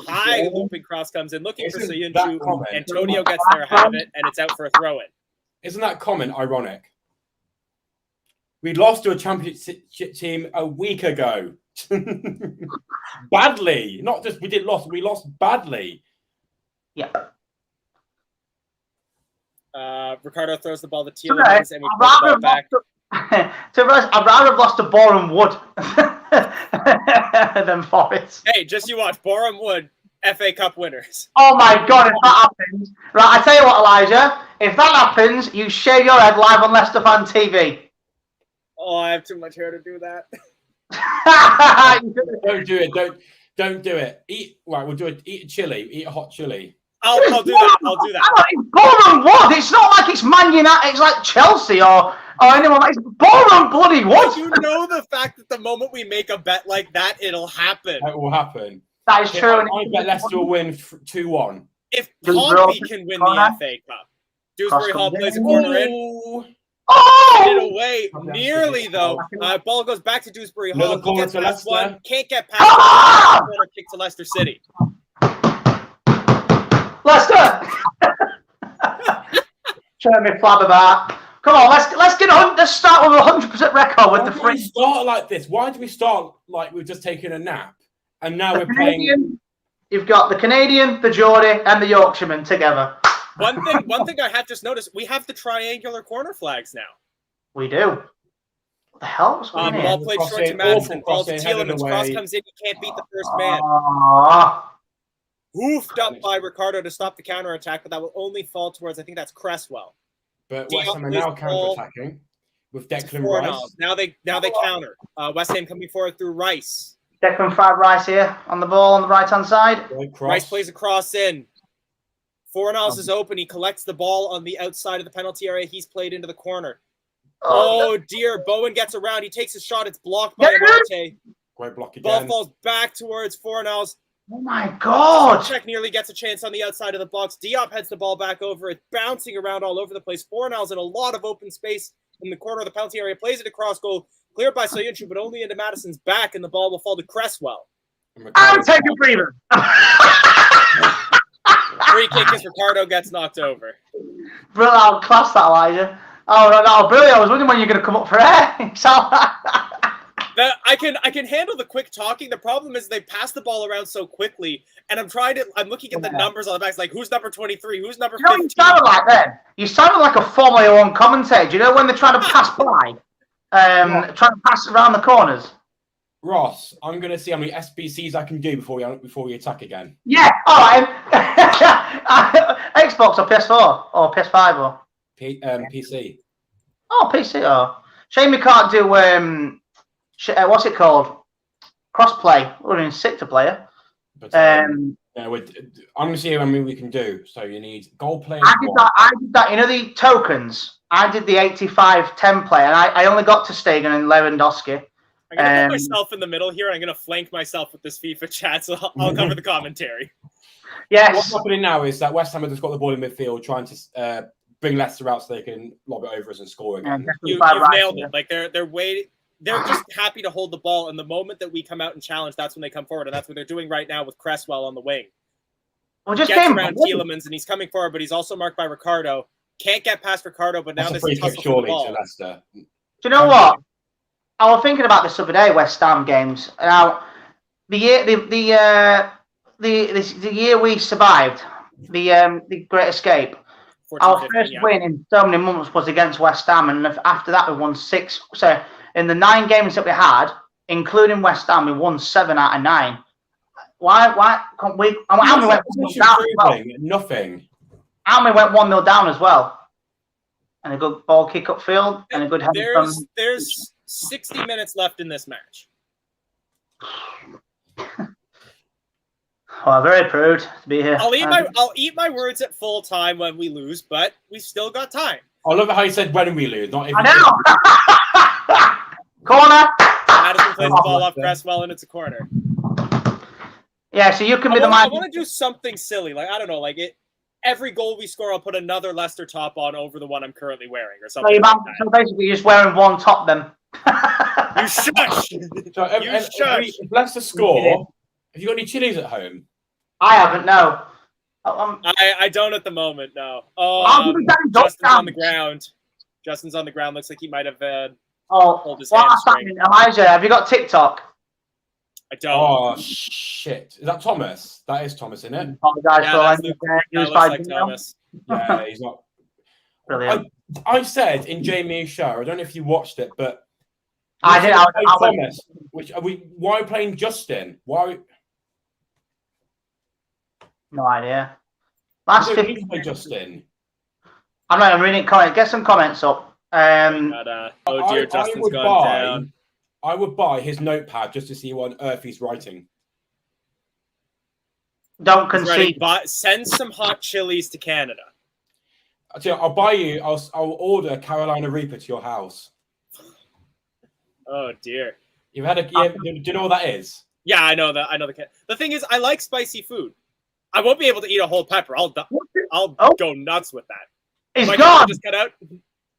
High looping cross comes in, looking for Soyuncu. Antonio gets there ahead of it, and it's out for a throw-in. Isn't that comment ironic? We lost to a championship team a week ago. Badly. Not just we did lost, we lost badly. Yeah. Ricardo throws the ball to Tielemans, and we put the ball back. I'd rather have lost to Boreham Wood than Forest. Hey, just you watch. Boreham Wood, FA Cup winners. Oh my God, if that happens. Right, I tell you what, Elijah. If that happens, you shave your head live on Leicester Fan TV. Oh, I have too much hair to do that. Don't do it. Don't do it. We'll do it. Eat a chili. Eat a hot chili. I'll do that. I'll do that. It's Boreham Wood. It's not like it's Man United. It's like Chelsea or anyone. It's Boreham bloody Wood. You know the fact that the moment we make a bet like that, it'll happen. It will happen. That is true. I bet Leicester will win 2-1. If Pompey can win the FA Cup, Dewsbury Hall plays a corner in. Oh! Get it away. Nearly, though. Ball goes back to Dewsbury Hall. He gets past one. Can't get past corner kick to Leicester City. Leicester! Turn me flab about. Come on, let's start with a 100% record with the free. Start like this. Why do we start like we've just taken a nap and now we're playing? You've got the Canadian, the Geordie, and the Yorkshireman together. One thing I have just noticed: we have the triangular corner flags now. We do. What the hell? What's going on? Ball played short to Madison. Ball to Tielemans. Cross comes in. He can't beat the first man. Hoofed up by Ricardo to stop the counter attack, but that will only fall towards, I think that's Cresswell. But West Ham are now counter-attacking with Declan Rice. Now they counter. West Ham coming forward through Rice. Declan Fried Rice here on the ball on the right-hand side. Rice plays a cross in. Fornals is open. He collects the ball on the outside of the penalty area. He's played into the corner. Oh dear, Bowen gets around. He takes a shot. It's blocked by Amate. Great block again. Ball falls back towards Fornals. Oh my God! Check nearly gets a chance on the outside of the box. Diop heads the ball back over. It's bouncing around all over the place. Fornals in a lot of open space in the corner of the penalty area. Plays it across goal. Cleared by Soyuncu, but only into Madison's back, and the ball will fall to Cresswell. I'll take a breather. Free kick as Ricardo gets knocked over. Brilliant, I'll class that, Elijah. Oh, no, brilliant. I was wondering when you're going to come up for air. I can handle the quick talking. The problem is they pass the ball around so quickly, and I'm looking at the numbers on the back. Like, who's number 23? Who's number 15? You know what you sounded like then? You sounded like a Formula 1 commentator. Do you know when they're trying to pass by? Trying to pass around the corners? Ross, I'm going to see how many SBCs I can do before we attack again. Yeah, all right. Xbox or PS4 or PS5 or PC. Oh, PC. Oh, shame we can't do what's it called? Crossplay. We're in sick to player. But yeah, I'm going to see how many we can do. So you need goal players. I did that. You know the tokens. I did the 85-10 play, and I only got to Stegen and Lewandowski. I'm going to put myself in the middle here. I'm going to flank myself with this FIFA chat, so I'll cover the commentary. Yes. What's happening now is that West Ham have just got the ball in midfield, trying to bring Leicester out so they can lob it over us and score again. You've nailed it. Like they're waiting. They're just happy to hold the ball, and the moment that we come out and challenge, that's when they come forward, and that's what they're doing right now with Cresswell on the wing. Well, just gets around Tielemans, and he's coming forward, but he's also marked by Ricardo. Can't get past Ricardo, but now that's this is tussle for the ball. To Leicester. Do you know what? I was thinking about this other day, West Ham games. Now, the year we survived, the Great Escape, 14, our first win in so many months was against West Ham, and after that we won 6. So in the 9 games that we had, including West Ham, we won 7 out of 9. Why can't we? How many went 1-0 down as well? Nothing. How many went 1-0 down as well? And a good ball kick upfield, and a good header from. There's 60 minutes left in this match. Oh, very proud to be here. I'll eat my words at full time when we lose, but we still got time. I love how you said when we lose, not if. I know. Corner. Madison plays the ball off Cresswell, and it's a corner. Yeah, so you can be the man. I want to do something silly, like I don't know, like it. Every goal we score, I'll put another Leicester top on over the one I'm currently wearing, or something. So basically, you're just wearing one top, then. You shush. If Leicester score, have you got any chilies at home? I haven't. No. I don't at the moment. No. Oh, Justin's on the ground. Justin's on the ground. Looks like he might have pulled his hamstring. Elijah, have you got TikTok? I don't. Oh shit! Is that Thomas? That is Thomas, isn't it? That looks like Thomas. Yeah, he's not. Brilliant. I said in Jamie's show. I don't know if you watched it, but I did. Thomas. Why are we playing Justin? Why? No idea. Last 50 play Justin. I'm reading comments. Get some comments up. Oh dear, Justin's gone down. I would buy his notepad just to see what on earth he's writing. Don't concede. Send some hot chilies to Canada. I'll buy you. I'll order Carolina Reaper to your house. Oh dear. You've had do you know what that is? Yeah, I know that. I know the thing is, I like spicy food. I won't be able to eat a whole pepper. I'll go nuts with that. He's gone. Just cut out.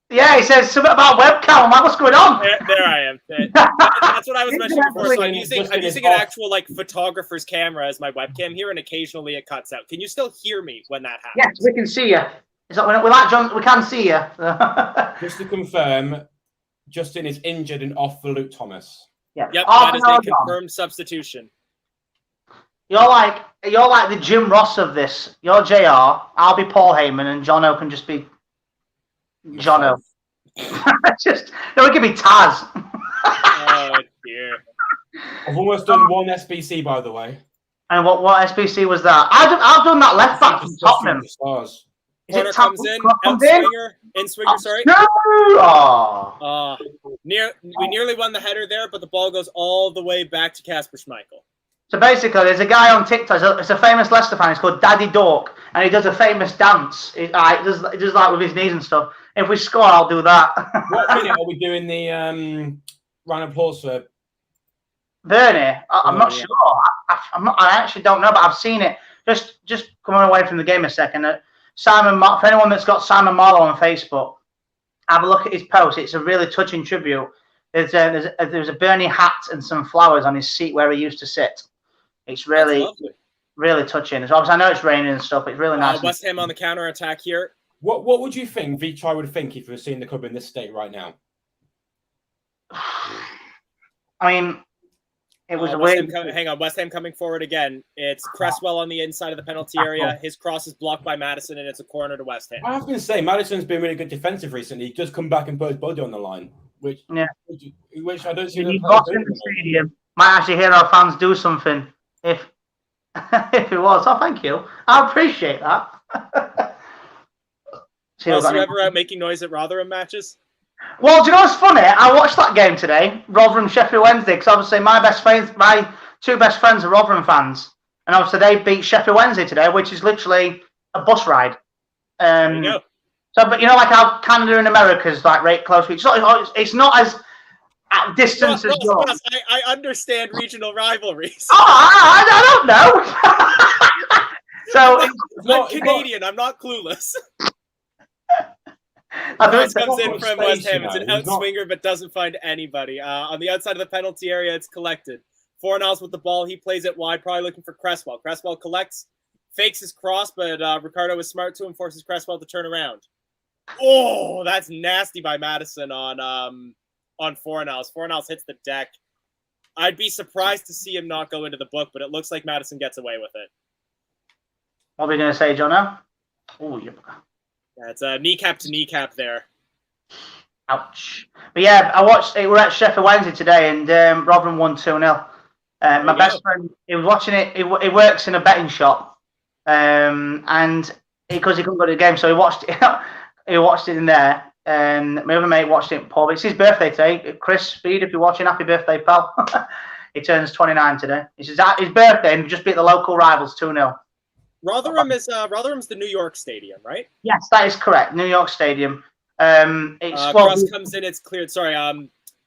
Yeah, he says something about webcam. I'm like, what's going on? There I am. That's what I was mentioning before. So I'm using an actual photographer's camera as my webcam here, and occasionally it cuts out. Can you still hear me when that happens? Yes, we can see you. Is that we're like John? We can see you. Just to confirm, Justin is injured and off for Luke Thomas. Yeah. Yep, that is a confirmed substitution. You're like the Jim Ross of this. You're JR. I'll be Paul Heyman, and Jono can just be Jono. No, it could be Taz. Oh dear. I've almost done one SBC, by the way. And what SBC was that? I've done that left back from Tottenham. Corner comes in swinger, sorry. No! Oh. We nearly won the header there, but the ball goes all the way back to Kasper Schmeichel. So basically, there's a guy on TikTok. It's a famous Leicester fan. He's called Daddy Dork, and he does a famous dance. He does like with his knees and stuff. If we score, I'll do that. What minute are we doing the round of applause for? Bernie, I'm not yeah. sure. I actually don't know, but I've seen it. Just coming away from the game a second. Simon, for anyone that's got Simon Marlowe on Facebook, have a look at his post. It's a really touching tribute. There's a Bernie hat and some flowers on his seat where he used to sit. It's really, really touching. Obviously, I know it's raining and stuff. It's really nice. West Ham on the counter attack here. What would you think Vichai would think if you were seeing the club in this state right now? I mean, it was a West weird. Hang on, West Ham coming forward again. It's Cresswell on the inside of the penalty area. His cross is blocked by Maddison, and it's a corner to West Ham. I was going to say Maddison's been really good defensive recently. He just come back and put his body on the line, which I don't see. You got in the stadium. Might actually hear our fans do something if it was. Oh, thank you. I appreciate that. So you ever out making noise at Rotherham matches? Well, do you know what's funny? I watched that game today, Rotherham Sheffield Wednesday, because obviously my two best friends are Rotherham fans, and obviously they beat Sheffield Wednesday today, which is literally a bus ride. There you go. So, but you know, like how Canada and America is like right close to each other. It's not as at distance as yours. I understand regional rivalries. Oh, I don't know. So I'm Canadian. I'm not clueless. Cross comes in from West Ham. It's an outswinger, but doesn't find anybody. On the outside of the penalty area, it's collected. Fornals with the ball. He plays it wide, probably looking for Cresswell. Cresswell collects, fakes his cross, but Ricardo is smart to him, forces Cresswell to turn around. Oh, that's nasty by Maddison on Fornals. Fornals hits the deck. I'd be surprised to see him not go into the book, but it looks like Maddison gets away with it. What are we going to say, Jono? Oh, yeah. Yeah, it's a kneecap to kneecap there. Ouch. But yeah, I watched it. We're at Sheffield Wednesday today, and Rotherham won 2-0. My best friend, he was watching it. He works in a betting shop, and because he couldn't go to the game, so he watched it. He watched it in there. And my other mate watched it in pub. It's his birthday today. Chris Speed, if you're watching, happy birthday, pal. He turns 29 today. It's his birthday, and just beat the local rivals 2-0. Rotherham's the New York Stadium, right? Yes, that is correct. New York Stadium. Cross comes in, it's cleared. Sorry,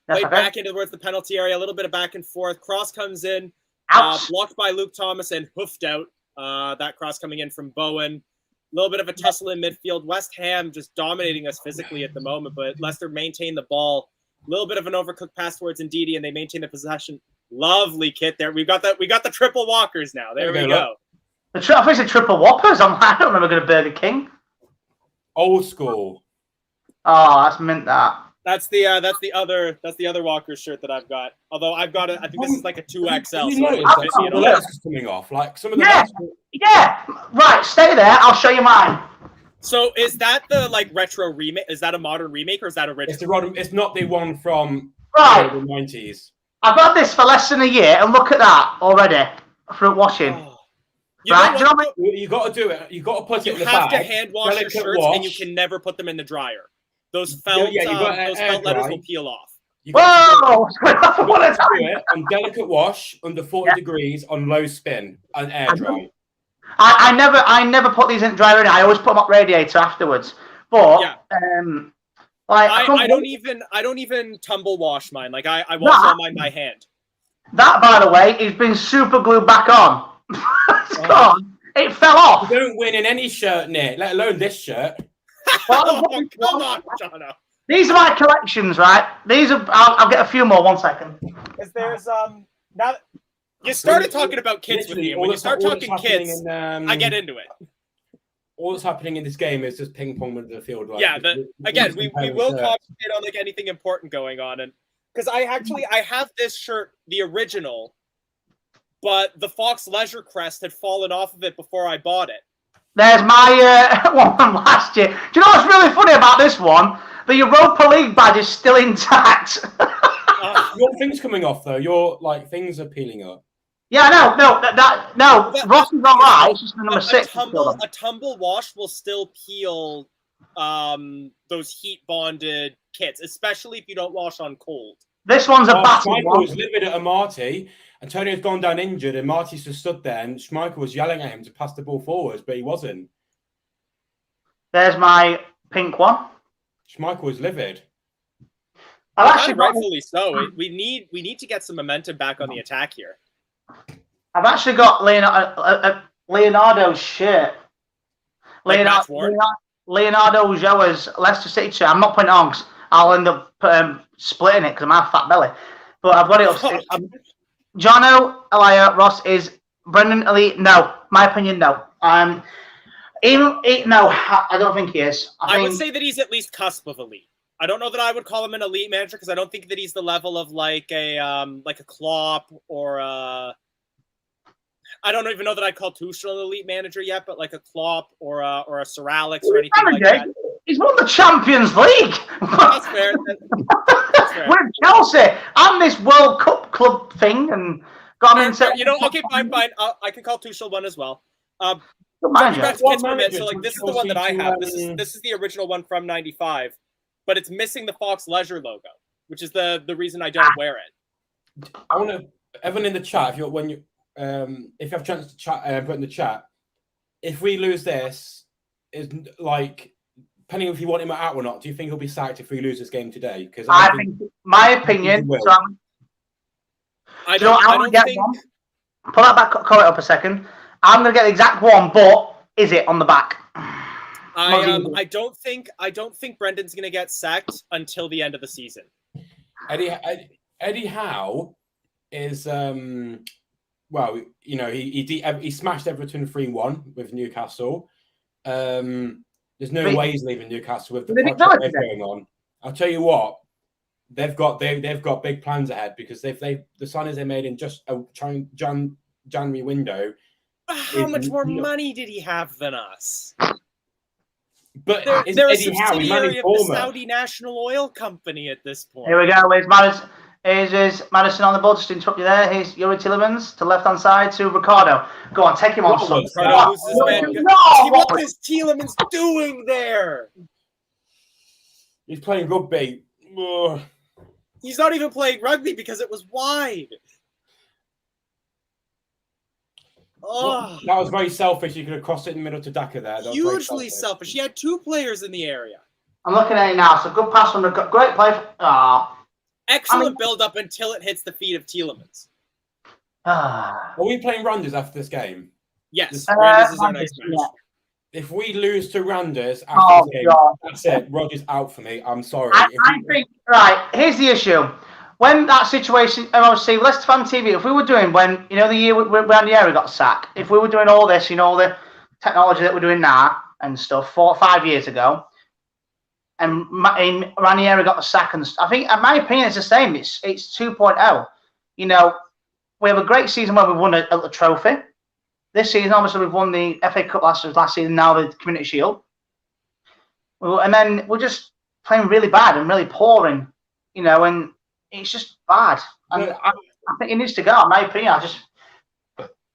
played okay. back into towards the penalty area, a little bit of back and forth. Cross comes in, blocked by Luke Thomas and hoofed out. That cross coming in from Bowen. A little bit of a tussle in midfield. West Ham just dominating us physically at the moment, but Leicester maintained the ball. A little bit of an overcooked pass towards Ndidi, and they maintain the possession. Lovely kit there. We got the triple walkers now. There we go. I think it's a triple whoppers. I don't remember going to Burger King. Old school. Oh, that's mint that. That's the other Walker's shirt that I've got. Although I've got it, I think this is like a 2XL. The letters coming off, like some of the. Yeah. Right. Stay there. I'll show you mine. So is that the like retro remake? Is that a modern remake or is that original? It's not the one from the 90s. I've had this for less than a year, and look at that already for washing. Oh. You got to do it. You got to put it in the bag. You have to hand wash your shirts, and you can never put them in the dryer. Those felt letters will peel off. Whoa! You got to do it on delicate wash, under 40 degrees, on low spin, and air dry. I never put these in the dryer. I always put them up radiator afterwards. But I don't even tumble wash mine. Like I wash all mine by hand. That, by the way, is been super glued back on. It's gone. It fell off. You don't win in any shirt, Nick, let alone this shirt. Come on, Jono. These are my collections, right? These are. I'll get a few more. 1 second. Because there's now you started talking about kids with me. And when you start talking kids, I get into it. All that's happening in this game is just ping pong with the field. Like, yeah, we will concentrate on like anything important going on, and because I have this shirt, the original, but the Fox Leisure crest had fallen off of it before I bought it. There's my one from last year. Do you know what's really funny about this one? The Europa League badge is still intact. Your thing's coming off though. Your things are peeling up. Yeah, no. Ross is all right. It's just the number 6. A tumble wash will still peel those heat bonded kits, especially if you don't wash on cold. This one's a battered one. Schmeichel was livid at Marty. Antonio's gone down injured, and Marty's just stood there, and Schmeichel was yelling at him to pass the ball forwards, but he wasn't. There's my pink one. Schmeichel is livid. I've actually got, rightfully so. We need to get some momentum back on the attack here. I've actually got Leonardo's shirt. Like Matt's worn? Leonardo Joa's Leicester City shirt. I'm not putting it on because I'll end up splitting it because I'm half fat belly. But I've got it up. Jono, Elia, Ross is Brendan elite. No, my opinion, no. No, I don't think he is. I would say that he's at least cusp of elite. I don't know that I would call him an elite manager because I don't think that he's the level of like a Klopp or a. I don't even know that I'd call Tuchel an elite manager yet, but like a Klopp or a Sir Alex or anything like that. He's won the Champions League. That's fair. That's fair. We're Chelsea. I'm this World Cup club thing and got him into. You know, okay, fine. I can call Tuchel one as well. Back to Pittsburgh, so like this is the one that I have. This is the original one from '95, but it's missing the Fox Leisure logo, which is the reason I don't wear it. I want to everyone in the chat if you have a chance to chat, put in the chat. If we lose this, is like depending if you want him out or not. Do you think he'll be sacked if we lose this game today? Because I think my opinion. So I don't think. Pull that back. Call it up a second. I'm gonna get the exact one, but is it on the back? I don't think Brendan's gonna get sacked until the end of the season. Eddie Howe is well, you know, he smashed Everton 3-1 with Newcastle. There's no way he's leaving Newcastle with the project they're going on. I'll tell you what, they've got big plans ahead because the signings they made in just a January window. How much more money did he have than us? But they're a subsidiary of the Saudi National Oil Company at this point. Here we go. Is Madison on the ball? Just to interrupt you there. Here's Yuri Tielemans to left-hand side to Ricardo. Go on, take him on. What is Tielemans doing there? He's playing rugby. Ugh. He's not even playing rugby because it was wide. Oh. That was very selfish. You could have crossed it in the middle to Daka there. Hugely selfish. He had two players in the area. I'm looking at it now. So good pass from the great play. Excellent build-up until it hits the feet of Tielemans. Are we playing Randers after this game? Yes, Randers is our next match. Yeah. If we lose to Randers after this game, that's it. Rodgers out for me. I'm sorry. I think, right, here's the issue. When that situation, obviously, Leicester Fan TV, if we were doing when, you know, the year Ranieri got sacked, if we were doing all this, you know, all the technology that we're doing now and stuff 4 or 5 years ago, and Ranieri got the sack, and I think, in my opinion, it's the same. It's 2.0. You know, we have a great season where we won a trophy. This season, obviously, we've won the FA Cup last season, now the Community Shield. And then we're just playing really bad and really poor, and, you know, and it's just bad. And I think it needs to go, in my opinion.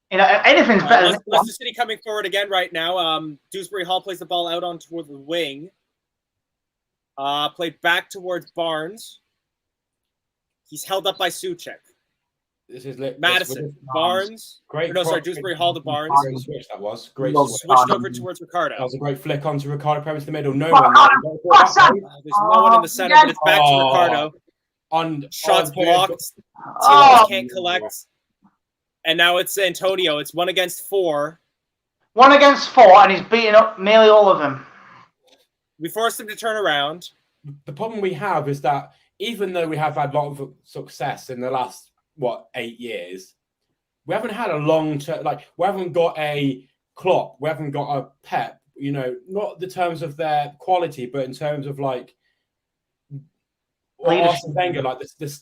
You know, anything's better. Leicester City coming forward again right now. Dewsbury Hall plays the ball out on towards the wing. Played back towards Barnes. He's held up by Souček. This is Madison. Barnes. Great. No, sorry, Dewsbury Hall to Barnes. Great switch that was. Great switched over towards Ricardo. That was a great flick onto Ricardo, Premise the middle. No one. There's no one in the center, but it's back to Ricardo. Shots blocked. Tielemans can't collect. And now it's Antonio. It's 1 against 4. 1 against 4, and he's beating up nearly all of them. We forced him to turn around. The problem we have is that even though we have had a lot of success in the last, 8 years, we haven't had a long-term, we haven't got a Klopp, we haven't got a Pep, you know, not in terms of their quality, but in terms of Arsene Wenger,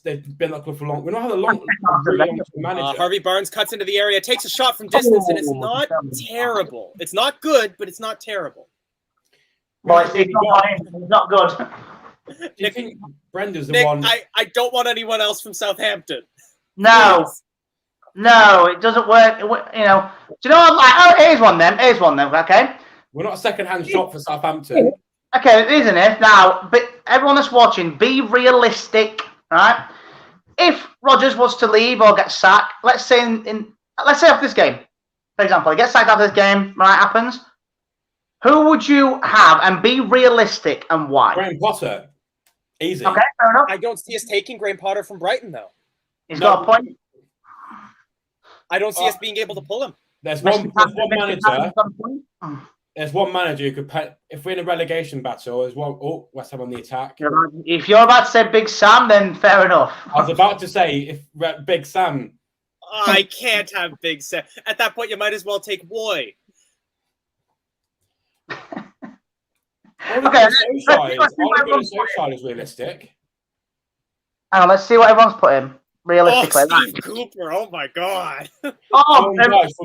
they've been that club for long. We don't have a long manager. Harvey Barnes cuts into the area, takes a shot from distance, and it's not terrible. It's not good, but it's not terrible. Well, it's not good. Do you think Brendan's the Nick, one? I don't want anyone else from Southampton. No, it doesn't work. You know. Do you know what? Here's one then. Okay. We're not a second-hand shot for Southampton. Okay, isn't it? Now, but everyone that's watching, be realistic, right? If Rodgers was to leave or get sacked, let's say let's say after this game, for example, he gets sacked after this game, right? Happens. Who would you have, and be realistic, and why? Graham Potter. Easy. Okay, fair enough. I don't see us taking Graham Potter from Brighton, though. He's got a point. I don't see us being able to pull him. There's one manager. There's one manager who could pay, if we're in a relegation battle. There's one. Oh, West Ham on the attack. If you're about to say Big Sam, then fair enough. I was about to say if Big Sam. I can't have Big Sam. At that point, you might as well take Woy. Okay, Solskjaer is realistic. Let's see what everyone's put in. Realistically, Steve Cooper. Oh my God. From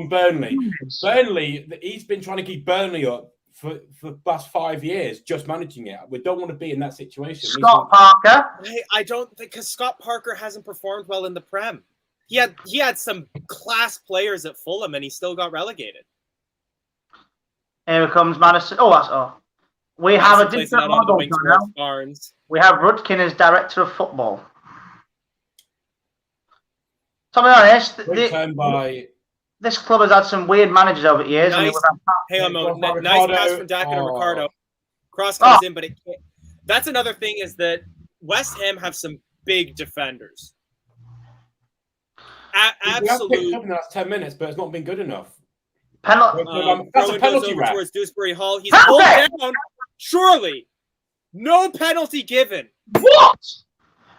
Burnley. Burnley. He's been trying to keep Burnley up for the past 5 years, just managing it. We don't want to be in that situation. Scott Parker. I don't think, because Scott Parker hasn't performed well in the Prem. He had some class players at Fulham, and he still got relegated. Here comes Madison. Oh, that's all. We have a different model now. Barnes. We have Rudkin as director of football. To be honest, this club has had some weird managers over the years. Nice, nice pass from Dakin and Ricardo. Cross comes in, but it can't. That's another thing, is that West Ham have some big defenders. Absolutely. In the last 10 minutes, but it's not been good enough. Penalty. That's a penalty wrap. Towards Dewsbury Hall. He's pulled down. Surely, no penalty given. What?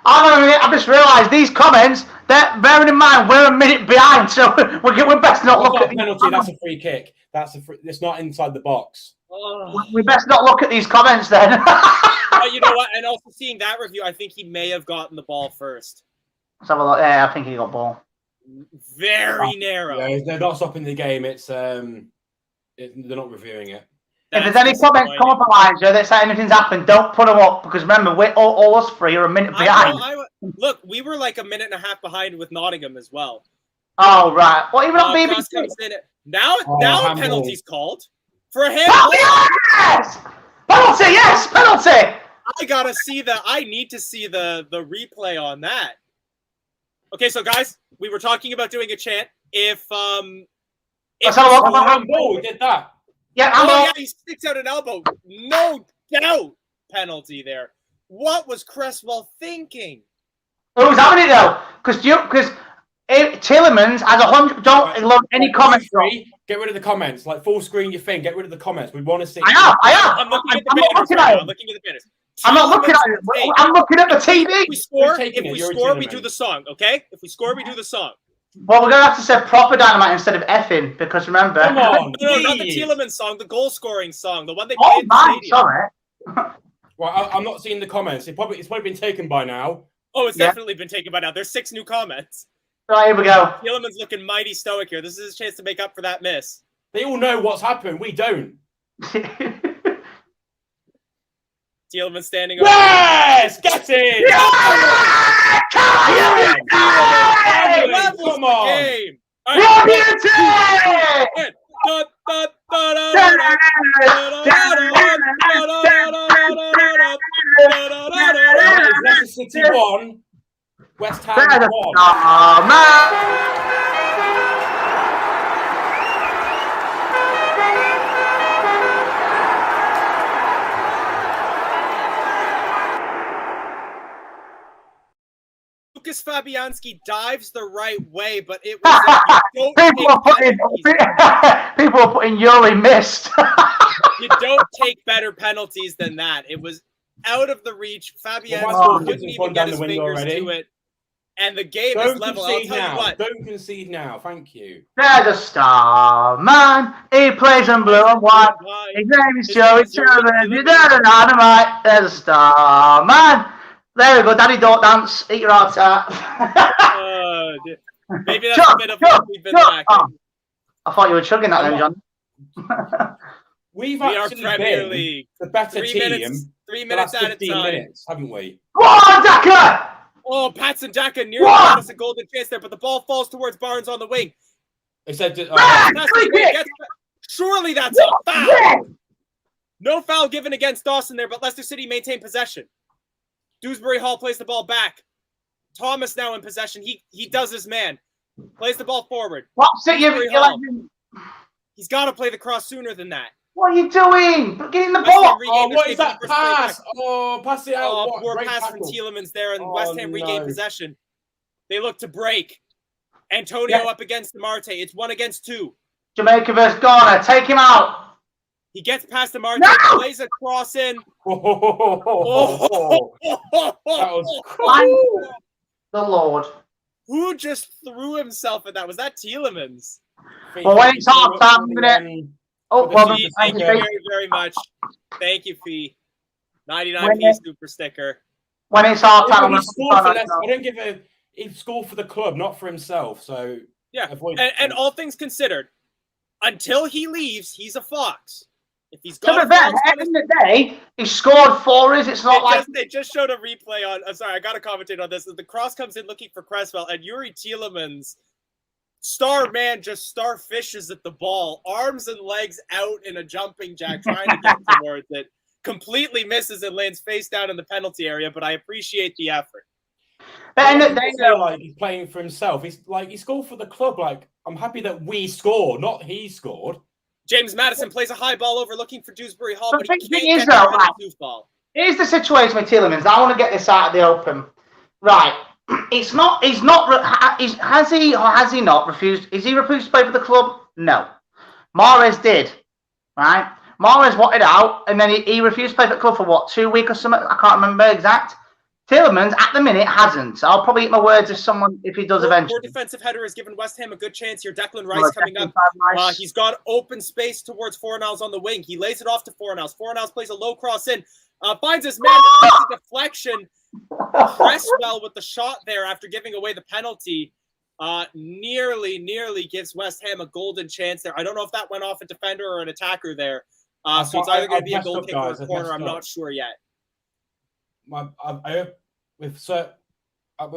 I just realised these comments. That, bearing in mind we're a minute behind, so we're best not look at the penalty. That's a free kick. It's not inside the box. We best not look at these comments then. You know what? And also seeing that review, I think he may have gotten the ball first. Let's have a look. Yeah, I think he got ball. Very narrow. Yeah, they're not stopping the game. They're not reviewing it. If there's any comments come up, Elijah, that say anything's happened, don't put them up, because remember, we're all us three are a minute behind. Look, we were like a minute and a half behind with Nottingham as well. Oh, right. Well, even on BBC. Now a penalty's called for a handball. Yes! Penalty, yes! Penalty! I need to see the replay on that. Okay, so guys, we were talking about doing a chant. We did that. Yeah, he sticks out an elbow. No doubt penalty there. What was Cresswell thinking? Who's having it though? Because Tillemans has 100. Don't love any comments. Get rid of the comments. Like full screen your thing. Get rid of the comments. We want to see. I am. I'm looking at the banners. I'm not looking at it. I'm looking at the TV. If we score, we do the song. Okay? If we score, we do the song. Well, we're going to have to say proper Dynamite instead of effing, because remember... Come on, no, not the Tielemans song, the goal-scoring song, the one they played in the stadium. Sorry. Well, I'm not seeing the comments. It's probably been taken by now. Oh, it's definitely been taken by now. There's 6 new comments. Right, here we go. Tielemans looking mighty stoic here. This is his chance to make up for that miss. They all know what's happened. We don't. Tielemans standing over. Yes! Get it! Yeah! Come on! Game. Leicester City 1, West Ham 1. Lucas Fabianski dives the right way, but it was people are putting Yuri missed. You don't take better penalties than that. It was out of the reach. Fabianski couldn't even get his fingers to it. And the game is level. I'll tell you what. Don't concede now. Thank you. There's a star man. He plays in blue and white. His name is Joey Turner. There's a star man. There we go. Daddy, don't dance. Eat your heart out. Maybe that's a bit of what we've been lacking. Oh. I thought you were chugging that then, John. We are Premier League. The better 3 minutes at a time. Minutes, haven't we? Go on, Daka! Oh, Patson Daka nearly got us a golden chance there, but the ball falls towards Barnes on the wing. They said, surely that's a foul. No foul given against Dawson there, but Leicester City maintain possession. Dewsbury Hall plays the ball back. Thomas now in possession. He does his man. Plays the ball forward. He's He's got to play the cross sooner than that. What are you doing? Get in the West Ham ball. regained what their is that first break pass? back. Oh, pass it out. Oh, What? poor Great pass from tackle. Tielemans there, and Oh, West Ham regained no. possession. They look to break. Antonio up against Marte. It's 1 against 2. Jamaica versus Ghana. Take him out. He gets past the Marte, No! plays a cross in. Oh, that was Thank the Lord. Who just threw himself at that? Was that Tielemans? Well, when it's half time, I'm gonna. Oh, well, Fee, thank you very, very much. Thank you, Fee. 99p super sticker. When it's half time, He scored for Leicester. I don't give a. He scored for the club, not for himself. So yeah, and all things considered, until he leaves, he's a Fox. If he's got at the end of the day, he scored for us. It's not they just showed a replay on. I'm sorry, I got to commentate on this. The cross comes in looking for Cresswell, and Yuri Tielemans, star man, just starfishes at the ball, arms and legs out in a jumping jack, trying to get towards it. Completely misses and lands face down in the penalty area. But I appreciate the effort. But like he's playing for himself. He's like he scored for the club. Like I'm happy that we scored, not he scored. James Maddison plays a high ball over looking for Dewsbury Hall, but he Here's can't the situation with Tielemans. I want to get this out of the open. Right. It's not. Has he or has he not refused? Is he refused to play for the club? No. Mahrez did. Right. Mahrez wanted out, and then he refused to play for the club for what, 2 weeks or something? I can't remember exact. Tielemans, at the minute, hasn't. So I'll probably get my words if he does eventually. More defensive header has given West Ham a good chance here. Declan Rice coming up. Nice. He's got open space towards Fornals on the wing. He lays it off to Fornals. Fornals plays a low cross in. Finds his man. Takes a deflection. Cresswell with the shot there after giving away the penalty. Nearly gives West Ham a golden chance there. I don't know if that went off a defender or an attacker there. So it's either going to be a goal kick or a corner. I'm not sure yet. With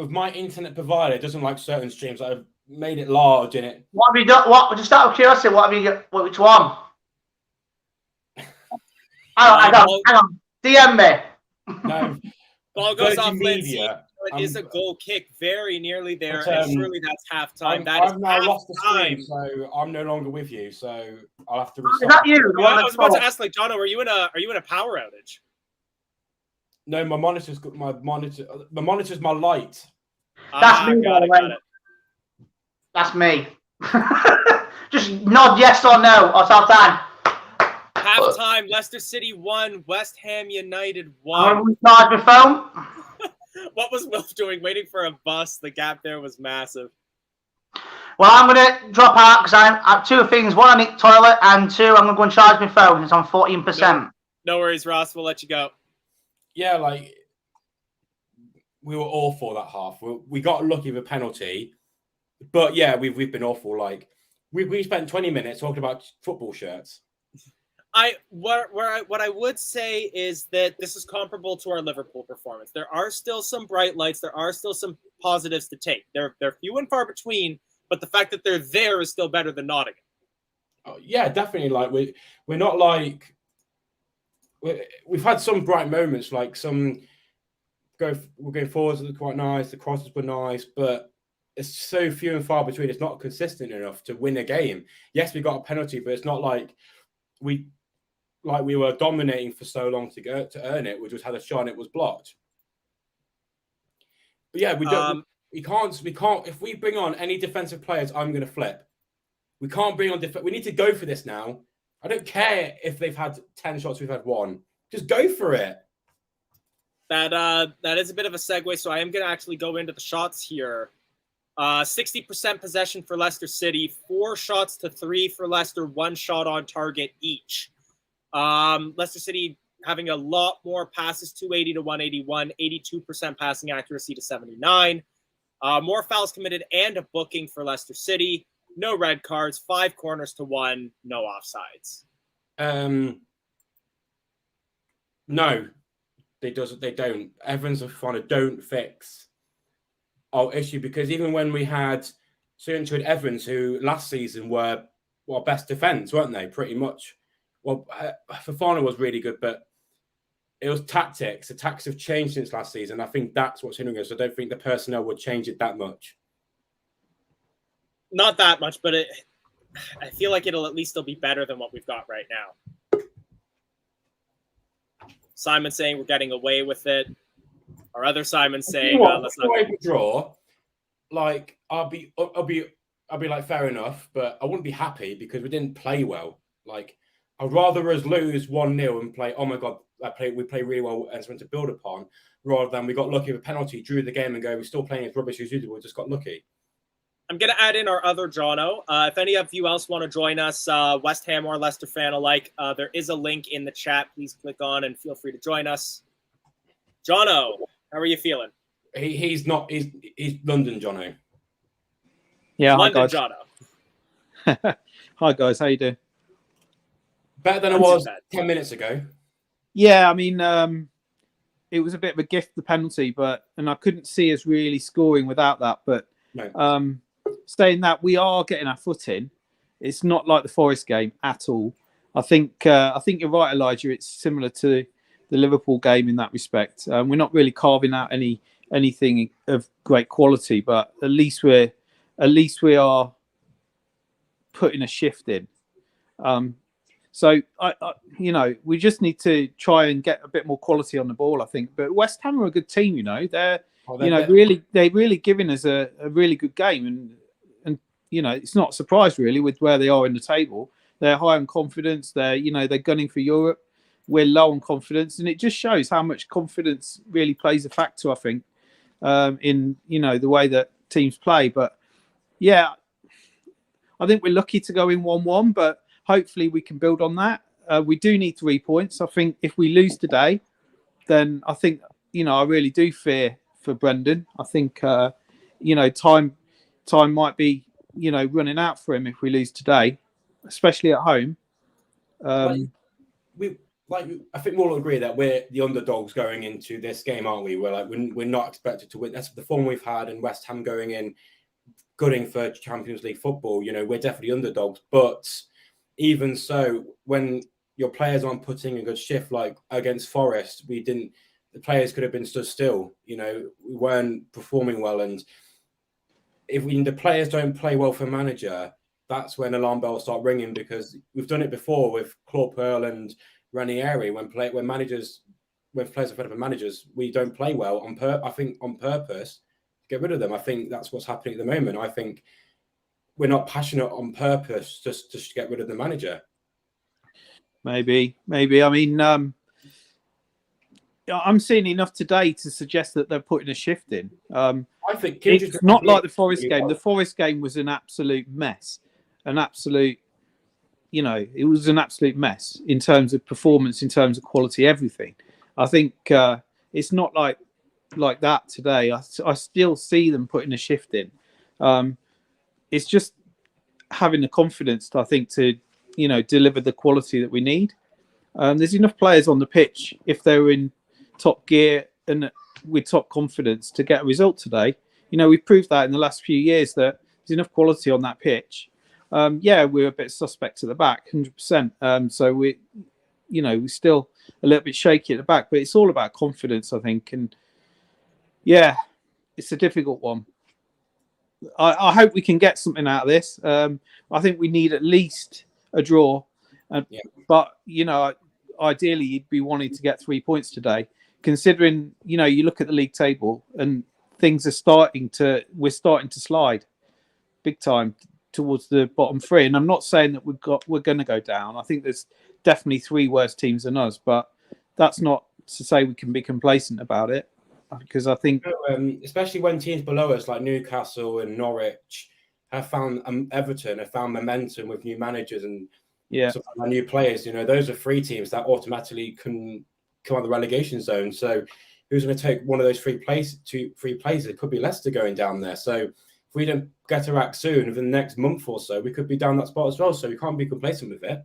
my internet provider, it doesn't like certain streams. I've made it large in it. What have you done? What? Just out of curiosity, what have you got? Which one? Hang on. DM me. No. Ball goes off Lindsay. It is a goal kick very nearly there, and surely that's halftime. I've now lost the stream, so I'm no longer with you. So I'll have to restart. Is that you? I was about to ask, like, Jono, are you in a power outage? No, my monitor's my light. That's me, by the way. That's me. Just nod yes or no. Or half time. Halftime. Leicester City 1. West Ham United 1. I'm going to charge my phone. What was Wilf doing? Waiting for a bus. The gap there was massive. Well, I'm going to drop out because I have 2 things. 1, I need toilet, and 2, I'm going to go and charge my phone. It's on 14%. No worries, Ross. We'll let you go. Yeah, like we were awful that half. We got lucky with a penalty, but yeah, we've been awful. Like we spent 20 minutes talking about football shirts. What I would say is that this is comparable to our Liverpool performance. There are still some bright lights. There are still some positives to take. They're few and far between, but the fact that they're there is still better than Nottingham. Oh, yeah, definitely. Like we're not like. We've had some bright moments, like we're going forwards look quite nice, the crosses were nice, but it's so few and far between. It's not consistent enough to win a game. Yes, we got a penalty, but it's not like we were dominating for so long to earn it. We just had a shot and it was blocked. But yeah, we can't. If we bring on any defensive players, I'm going to flip. We can't bring on we need to go for this now. I don't care if they've had 10 shots, we've had 1. Just go for it. That is a bit of a segue, so I am going to actually go into the shots here. 60% possession for Leicester City, 4 shots to 3 for Leicester, 1 shot on target each. Leicester City having a lot more passes, 280 to 181, 82% passing accuracy to 79. More fouls committed and a booking for Leicester City. No red cards, 5 corners to 1, no offsides. No, they don't. Evans and Fofana don't fix our issue, because even when we had Soyuncu and Evans, who last season were best defense, weren't they? Pretty much. Well, Fofana was really good, but it was tactics. The tactics have changed since last season. I think that's what's hindering us. I don't think the personnel would change it that much. Not that much, but I feel like it'll at least still be better than what we've got right now. Simon saying we're getting away with it. Our other Simon saying, You know what, let's not before I draw. Like, I'll be like, fair enough, but I wouldn't be happy because we didn't play well. Like, I'd rather us lose 1-0 and play, oh my God, we play really well and something to build upon, rather than we got lucky with a penalty, drew the game and go, we're still playing as rubbish as usual, we just got lucky. I'm going to add in our other Jono. If any of you else want to join us, West Ham or Leicester fan alike, there is a link in the chat. Please click on and feel free to join us. Jono, how are you feeling? He's London Jono. Yeah, London hi guys. Jono. Hi guys, how you doing? Better than it was 10 minutes ago. Yeah, I mean, it was a bit of a gift, the penalty, and I couldn't see us really scoring without that. But no. Saying that, we are getting our foot in. It's not like the Forest game at all. I think you're right, Elijah. It's similar to the Liverpool game in that respect. We're not really carving out anything of great quality, but at least we are putting a shift in. So we just need to try and get a bit more quality on the ball, I think. But West Ham are a good team, you know. They're really giving us a really good game, and it's not a surprise really with where they are in the table. They're high on confidence. They're gunning for Europe. We're low on confidence, and it just shows how much confidence really plays a factor, I think, in the way that teams play. But yeah, I think we're lucky to go in 1-1, but hopefully we can build on that. We do need 3 points. I think if we lose today, then I think I really do fear for Brendan. I think time might be running out for him if we lose today, especially at home. I think we'll all agree that we're the underdogs going into this game, aren't we? We're not expected to win. That's the form we've had, and West Ham going in gunning for Champions League football. We're definitely underdogs. But even so, when your players aren't putting a good shift, like against Forest, the players could have been stood still. We weren't performing well, and if the players don't play well for manager, that's when alarm bells start ringing, because we've done it before with Claude Pearl and Ranieri. When players are fed up with managers, we don't play well on purpose to get rid of them. I think that's what's happening at the moment. I think we're not passionate on purpose just to get rid of the manager. Maybe. I mean, I'm seeing enough today to suggest that they're putting a shift in. I think it's not like the Forest game. The Forest game was an absolute mess. It was an absolute mess in terms of performance, in terms of quality, everything. I think it's not like that today. I still see them putting a shift in. It's just having the confidence, I think, to deliver the quality that we need. There's enough players on the pitch, if they're in top gear and with top confidence, to get a result today. We've proved that in the last few years that there's enough quality on that pitch. We're a bit suspect at the back, 100%. So we're still a little bit shaky at the back, but it's all about confidence, I think. And yeah, it's a difficult one. I hope we can get something out of this. I think we need at least a draw. But, ideally, you'd be wanting to get 3 points today, considering, you look at the league table and things are we're starting to slide big time towards the bottom 3. And I'm not saying that we're going to go down. I think there's definitely 3 worse teams than us, but that's not to say we can be complacent about it, because I think especially when teams below us like Newcastle and Norwich have found Everton have found momentum with new managers and new players. Those are 3 teams that automatically can come out of the relegation zone. So who's going to take one of those 3 places? It could be Leicester going down there. So if we don't get a rack soon, within the next month or so, we could be down that spot as well. So we can't be complacent with it.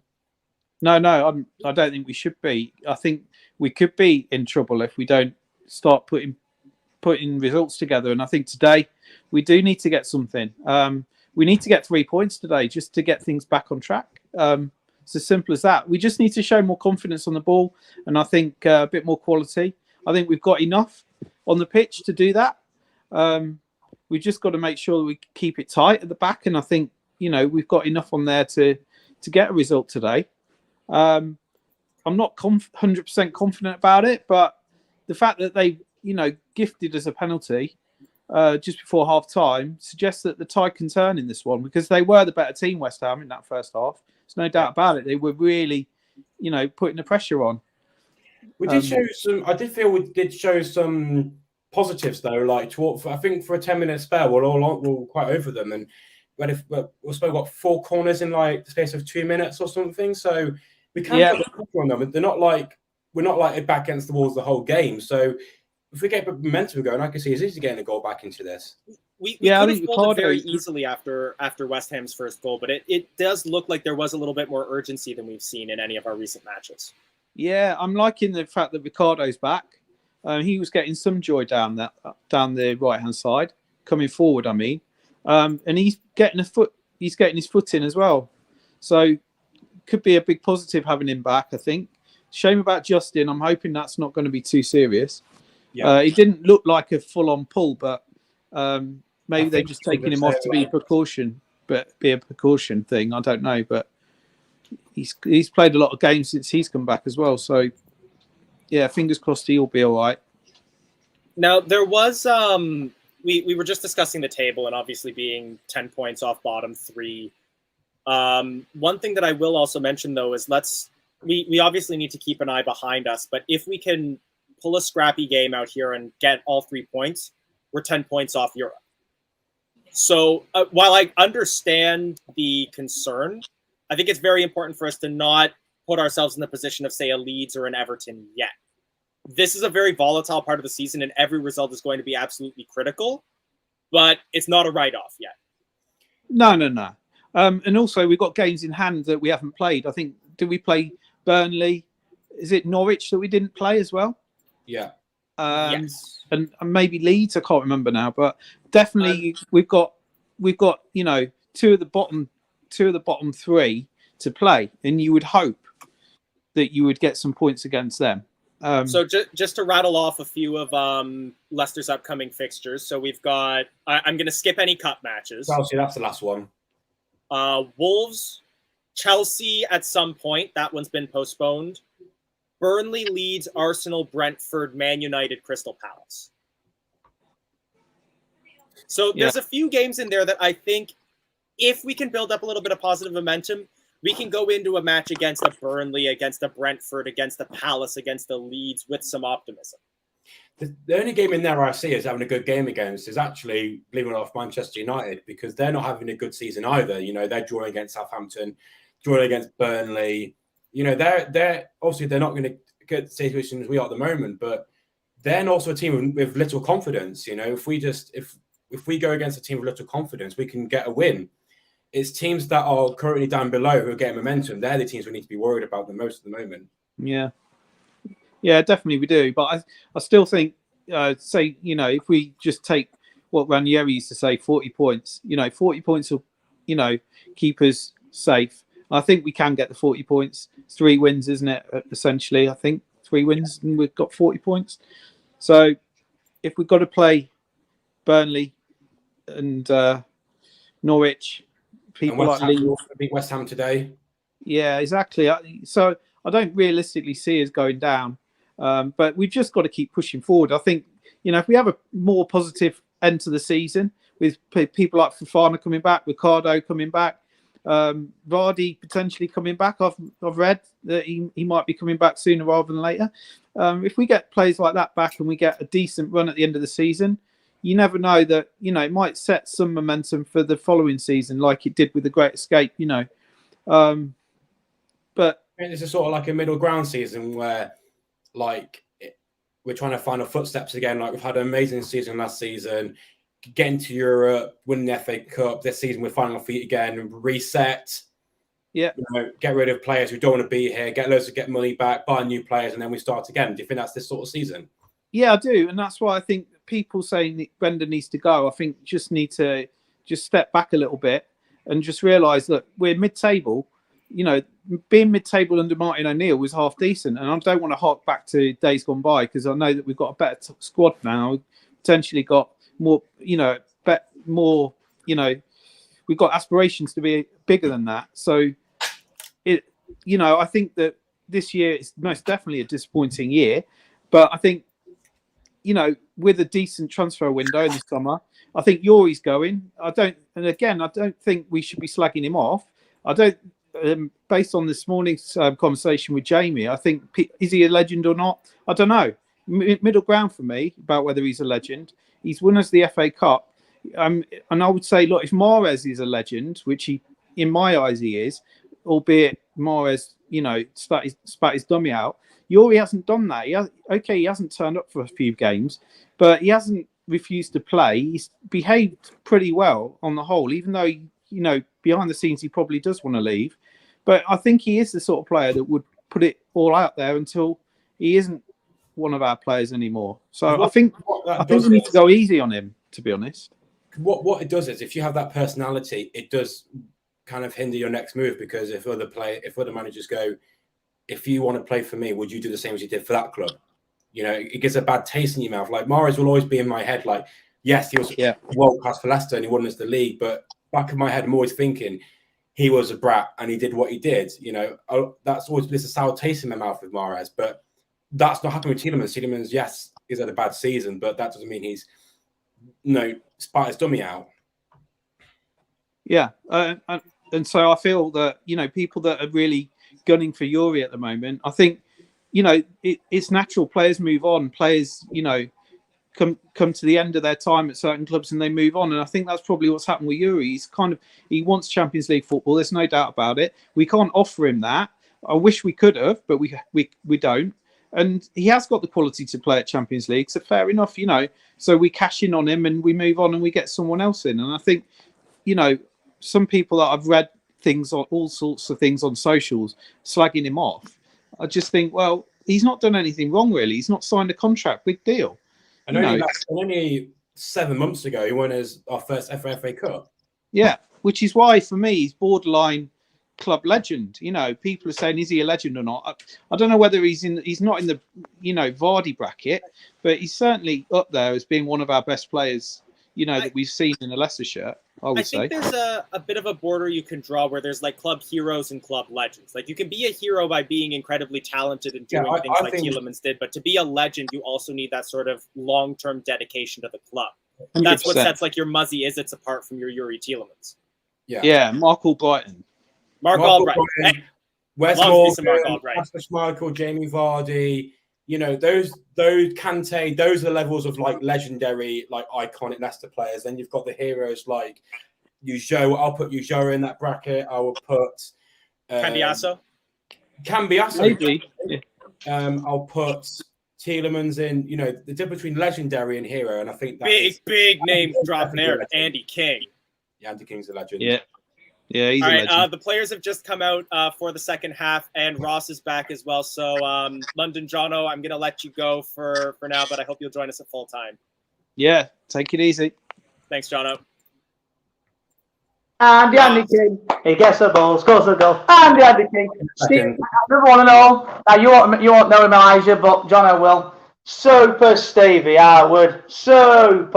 No, I don't think we should be. I think we could be in trouble if we don't start putting results together. And I think today we do need to get something. We need to get 3 points today just to get things back on track. It's as simple as that. We just need to show more confidence on the ball, and I think a bit more quality. I think we've got enough on the pitch to do that. We've just got to make sure that we keep it tight at the back, and I think we've got enough on there to get a result today. I'm not 100% confident about it, but the fact that they, gifted us a penalty just before half time suggests that the tide can turn in this one, because they were the better team, West Ham, in that first half. There's no doubt about it. They were really, putting the pressure on. We did show some. I did feel we did show some positives though. Like I think for a 10-minute spell, we're quite over them, and we spoke got 4 corners in like the space of 2 minutes or something. So we can put the pressure on them. They're not like we're not like back against the walls the whole game. So if we get momentum going, I can see it's easy getting a goal back into this. We could have pulled it very easily after West Ham's first goal, but it does look like there was a little bit more urgency than we've seen in any of our recent matches. Yeah, I'm liking the fact that Ricardo's back. He was getting some joy down the right hand side, coming forward. I mean, and he's getting his foot in as well. So could be a big positive having him back. I think. Shame about Justin. I'm hoping that's not going to be too serious. Yeah. He didn't look like a full-on pull, but maybe they're just taking him off to be a precaution thing. I don't know, but he's played a lot of games since he's come back as well. So, yeah, fingers crossed he'll be all right. Now, there was we were just discussing the table and obviously being 10 points off bottom 3. One thing that I will also mention, though, is we obviously need to keep an eye behind us, but if we can pull a scrappy game out here and get all 3 points, we're 10 points off Europe. So while I understand the concern, I think it's very important for us to not put ourselves in the position of, say, a Leeds or an Everton yet. This is a very volatile part of the season, and every result is going to be absolutely critical, but it's not a write-off yet. No. And also, we've got games in hand that we haven't played. I think, did we play Burnley? Is it Norwich that we didn't play as well? Yeah. Yes. And maybe Leeds, I can't remember now, but definitely we've got two of the bottom 3 to play, and you would hope that you would get some points against them. So just to rattle off a few of Leicester's upcoming fixtures. So we've got I'm going to skip any cup matches. Chelsea, that's the last one. Wolves, Chelsea at some point. That one's been postponed. Burnley, Leeds, Arsenal, Brentford, Man United, Crystal Palace. So there's a few games in there that I think if we can build up a little bit of positive momentum, we can go into a match against a Burnley, against a Brentford, against a Palace, against the Leeds with some optimism. The only game in there I see is having a good game against is actually, believe it or not, Manchester United, because they're not having a good season either. They're drawing against Southampton, drawing against Burnley. They're obviously they're not going to get the situation as we are at the moment, but they're also a team with little confidence. If we go against a team with little confidence, we can get a win. It's teams that are currently down below who are getting momentum. They're the teams we need to be worried about the most at the moment. Yeah, definitely we do. But I still think, if we just take what Ranieri used to say, 40 points. 40 points will, keep us safe. I think we can get the 40 points. It's 3 wins, isn't it? Essentially, I think 3 wins and we've got 40 points. So if we've got to play Burnley and Norwich, people like Leeds, beat West Ham today. Yeah, exactly. So I don't realistically see us going down, but we've just got to keep pushing forward. I think if we have a more positive end to the season with people like Fofana coming back, Ricardo coming back, Vardy potentially coming back. I've read that he might be coming back sooner rather than later. If we get players like that back and we get a decent run at the end of the season, you never know that it might set some momentum for the following season, like it did with the Great Escape. But this is sort of like a middle ground season where, we're trying to find our footsteps again. Like we've had an amazing season last season. Getting to Europe, winning the FA Cup. This season, we're finding our feet again, reset. Yeah. Get rid of players who don't want to be here, get money back, buy new players, and then we start again. Do you think that's this sort of season? Yeah, I do. And that's why I think people saying that Brendan needs to go, I think just need to just step back a little bit and just realise that we're mid-table. Being mid-table under Martin O'Neill was half decent. And I don't want to hark back to days gone by because I know that we've got a better squad now. We've potentially got more, we've got aspirations to be bigger than that. So I think that this year is most definitely a disappointing year. But I think, with a decent transfer window in the summer, I think Yuri's going. I don't think we should be slagging him off. I don't. Based on this morning's conversation with Jamie, I think, is he a legend or not? I don't know. Middle ground for me about whether he's a legend. He's won us the FA Cup. And I would say, look, if Mahrez is a legend, which he, in my eyes, he is, albeit Mahrez, spat his dummy out, Yuri hasn't done that. He hasn't turned up for a few games, but he hasn't refused to play. He's behaved pretty well on the whole, even though, behind the scenes, he probably does want to leave. But I think he is the sort of player that would put it all out there until he isn't one of our players anymore. So I think we need to go easy on him, to be honest. What it does is, if you have that personality, it does kind of hinder your next move, because if other managers go, if you want to play for me, would you do the same as you did for that club? It gives a bad taste in your mouth. Like, Mahrez will always be in my head. Like, yes, he was world class for Leicester and he won us the league, but back in my head, I'm always thinking he was a brat and he did what he did. That's always there's a sour taste in my mouth with Mahrez, but that's not happening with Tielemans. Tielemans, yes, he's had a bad season, but that doesn't mean he's spat his dummy out. Yeah, and so I feel that people that are really gunning for Yuri at the moment, I think it's natural. Players move on. Players come to the end of their time at certain clubs and they move on. And I think that's probably what's happened with Yuri. He wants Champions League football. There's no doubt about it. We can't offer him that. I wish we could have, but we don't. And he has got the quality to play at Champions League. So fair enough, So we cash in on him and we move on and we get someone else in. And I think, some people that I've read things on all sorts of things on socials slagging him off. I just think, well, he's not done anything wrong, really. He's not signed a contract. Big deal. And only 7 months ago, he won our first FA Cup. Yeah, which is why, for me, he's borderline club legend. People are saying, is he a legend or not? I don't know whether he's not in the, Vardy bracket, but he's certainly up there as being one of our best players, that we've seen in a Leicester shirt, I think there's a bit of a border you can draw where there's like club heroes and club legends. Like, you can be a hero by being incredibly talented and doing things like Tielemans did, but to be a legend, you also need that sort of long-term dedication to the club. And that's 100%. What sets like your Muzzy Isits apart from your Yuri Tielemans. Yeah, Mark Albrighton. Mark Albright. Hey, Wes Morgan, Michael, Jamie Vardy, those Kante, those are the levels of like legendary, like iconic Leicester players. Then you've got the heroes like Ujo. I'll put Ujo in that bracket. I will put Cambiasso. Maybe. I'll put Tielemans in. The difference between legendary and hero, and I think that big name dropping there. Andy King. Yeah, Andy King's a legend. Yeah, he's all a legend. The players have just come out for the second half, and Ross is back as well. So, London Jono, I'm going to let you go for now, but I hope you'll join us at full time. Yeah, take it easy. Thanks, Jono. And Andy King, he gets the ball, scores the goal. And Andy King, Steve, number one and all. Now you won't know him, Elijah, but Jono will. Super Stevie Howard, super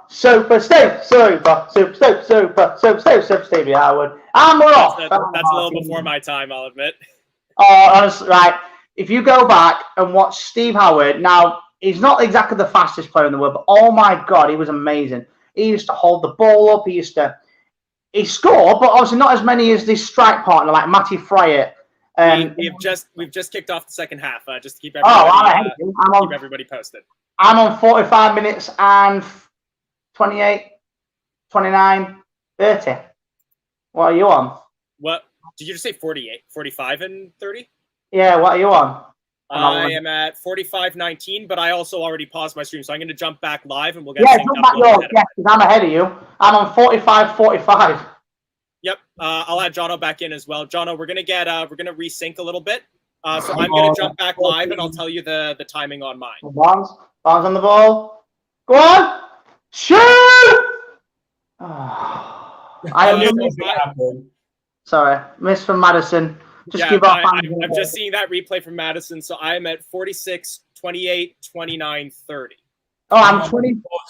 Stevie Howard. And we're off. That's a little before my time, I'll admit. Oh, honestly, right. If you go back and watch Steve Howard, now, he's not exactly the fastest player in the world, but oh my God, he was amazing. He used to hold the ball up. He scored, but obviously not as many as this strike partner like Matty Fryatt. We've just kicked off the second half, just to keep everybody posted. I'm on 45 minutes and 28, 29, 30. What are you on? What did you just say? 48, 45 and 30? Yeah, what are you on? I am at 45:19, but I also already paused my stream, so I'm going to jump back live and we'll get jump back yours, because I'm ahead of you. I'm on 45. Yep, I'll add Jono back in as well. Jono, we're gonna resync a little bit. So I'm gonna jump back live and I'll tell you the timing on mine. Barnes on the ball. Go on, shoot! Sorry, miss from Madison. I'm just seeing that replay from Madison. So I'm at 46, 28, 29, 30. Oh,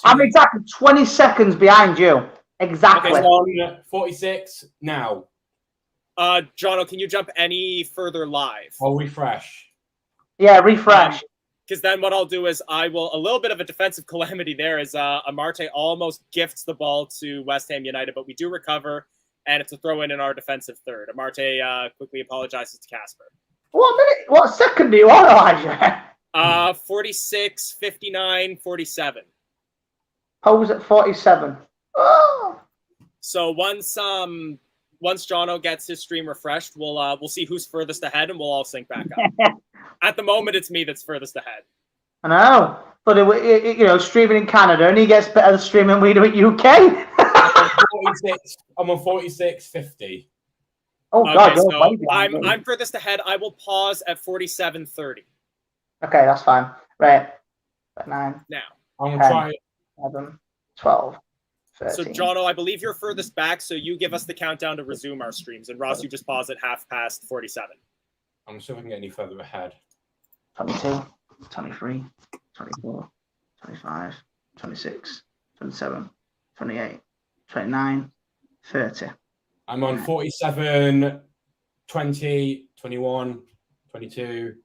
I'm exactly 20 seconds behind you. Exactly. Okay, so 46 now. Jono, can you jump any further live? I'll refresh. Yeah, refresh. Because then what I'll do is a little bit of a defensive calamity there is Amarte almost gifts the ball to West Ham United, but we do recover, and it's a throw in our defensive third. Amarte quickly apologizes to Casper. What second do you want, Elijah? 46, 59, 47. Pose at 47. Oh. So once Jono gets his stream refreshed, we'll see who's furthest ahead, and we'll all sync back up. At the moment, it's me that's furthest ahead. I know, but streaming in Canada, and he gets better streaming than we do at UK. I'm on 46.50. Oh God! So I'm furthest ahead. I will pause at 47:30. Okay, that's fine. Right, 9. Now I'm gonna try 11, 12, 13. So Jono, I believe you're furthest back, so you give us the countdown to resume our streams, and Ross, you just pause at 47:30. I'm sure I can get any further ahead. 22, 23, 24, 25, 26, 27, 28, 29, 30. I'm on 47, 20, 21, 22,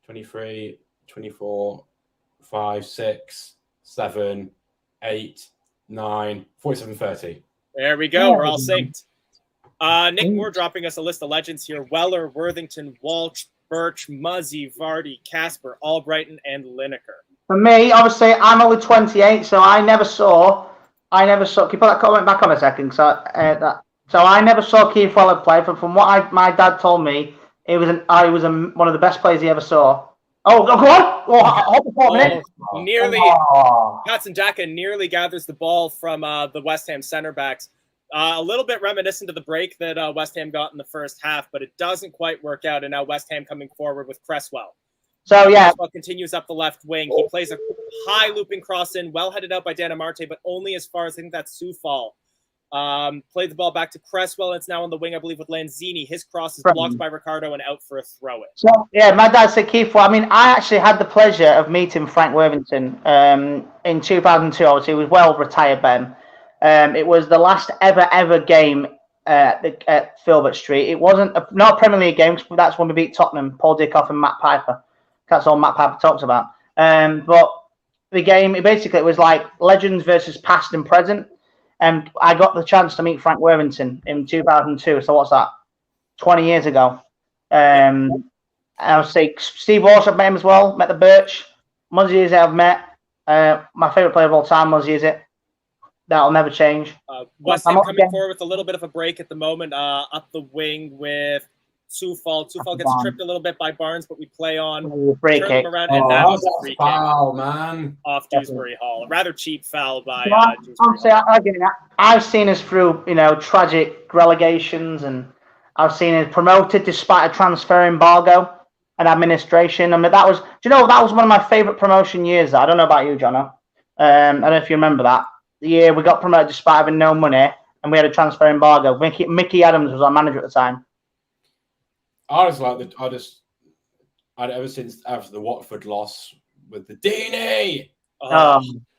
23, 24, 5, 6, 7, 8, 9, 47, 30. There we go. We're all synced. Nick Moore dropping us a list of legends here. Weller, Worthington, Walsh, Birch, Muzzy, Vardy, Casper, Albrighton, and Lineker. For me, obviously, I'm only 28, so I never saw. Can you put that comment back on a second? So I never saw Keith Weller play. From what my dad told me, it was one of the best players he ever saw. Oh, go on! Hold the 4 minutes. Nearly, Patson Daka nearly gathers the ball from the West Ham center backs. A little bit reminiscent of the break that West Ham got in the first half, but it doesn't quite work out. And now West Ham coming forward with Cresswell. So yeah, Cresswell continues up the left wing. He plays a high looping cross in, well headed out by Dan Amarte, but only as far as I think that's Soufal. Played the ball back to Cresswell. And it's now on the wing, I believe, with Lanzini. His cross is blocked by Ricardo and out for a throw-in. So yeah, my dad said Keith. Well, I mean, I actually had the pleasure of meeting Frank Worthington in 2002. Obviously, he was well retired then. It was the last ever game at Filbert Street. It wasn't not a Premier League game. That's when we beat Tottenham. Paul Dickoff and Matt Piper. That's all Matt Piper talks about. But the game, it was like legends versus past and present. And I got the chance to meet Frank Worthington in 2002. So what's that? 20 years ago. I'll say Steve Walsh, I've met him as well. Met the Birch. Muzzy is I've met. My favourite player of all time, Muzzy is it. That'll never change. West Ham coming forward with a little bit of a break at the moment. Up the wing with Soufal. Soufal gets tripped a little bit by Barnes, but we play on. Free kick. Around, and that was a free foul, kick man. Off Dewsbury Hall. A rather cheap foul by Dewsbury Hall. I've seen us through, tragic relegations, and I've seen us promoted despite a transfer embargo and administration. I mean, that was one of my favourite promotion years. I don't know about you, Jono. I don't know if you remember that. The year we got promoted despite having no money, and we had a transfer embargo. Mickey Adams was our manager at the time. Ever since after the Watford loss with the Deeney,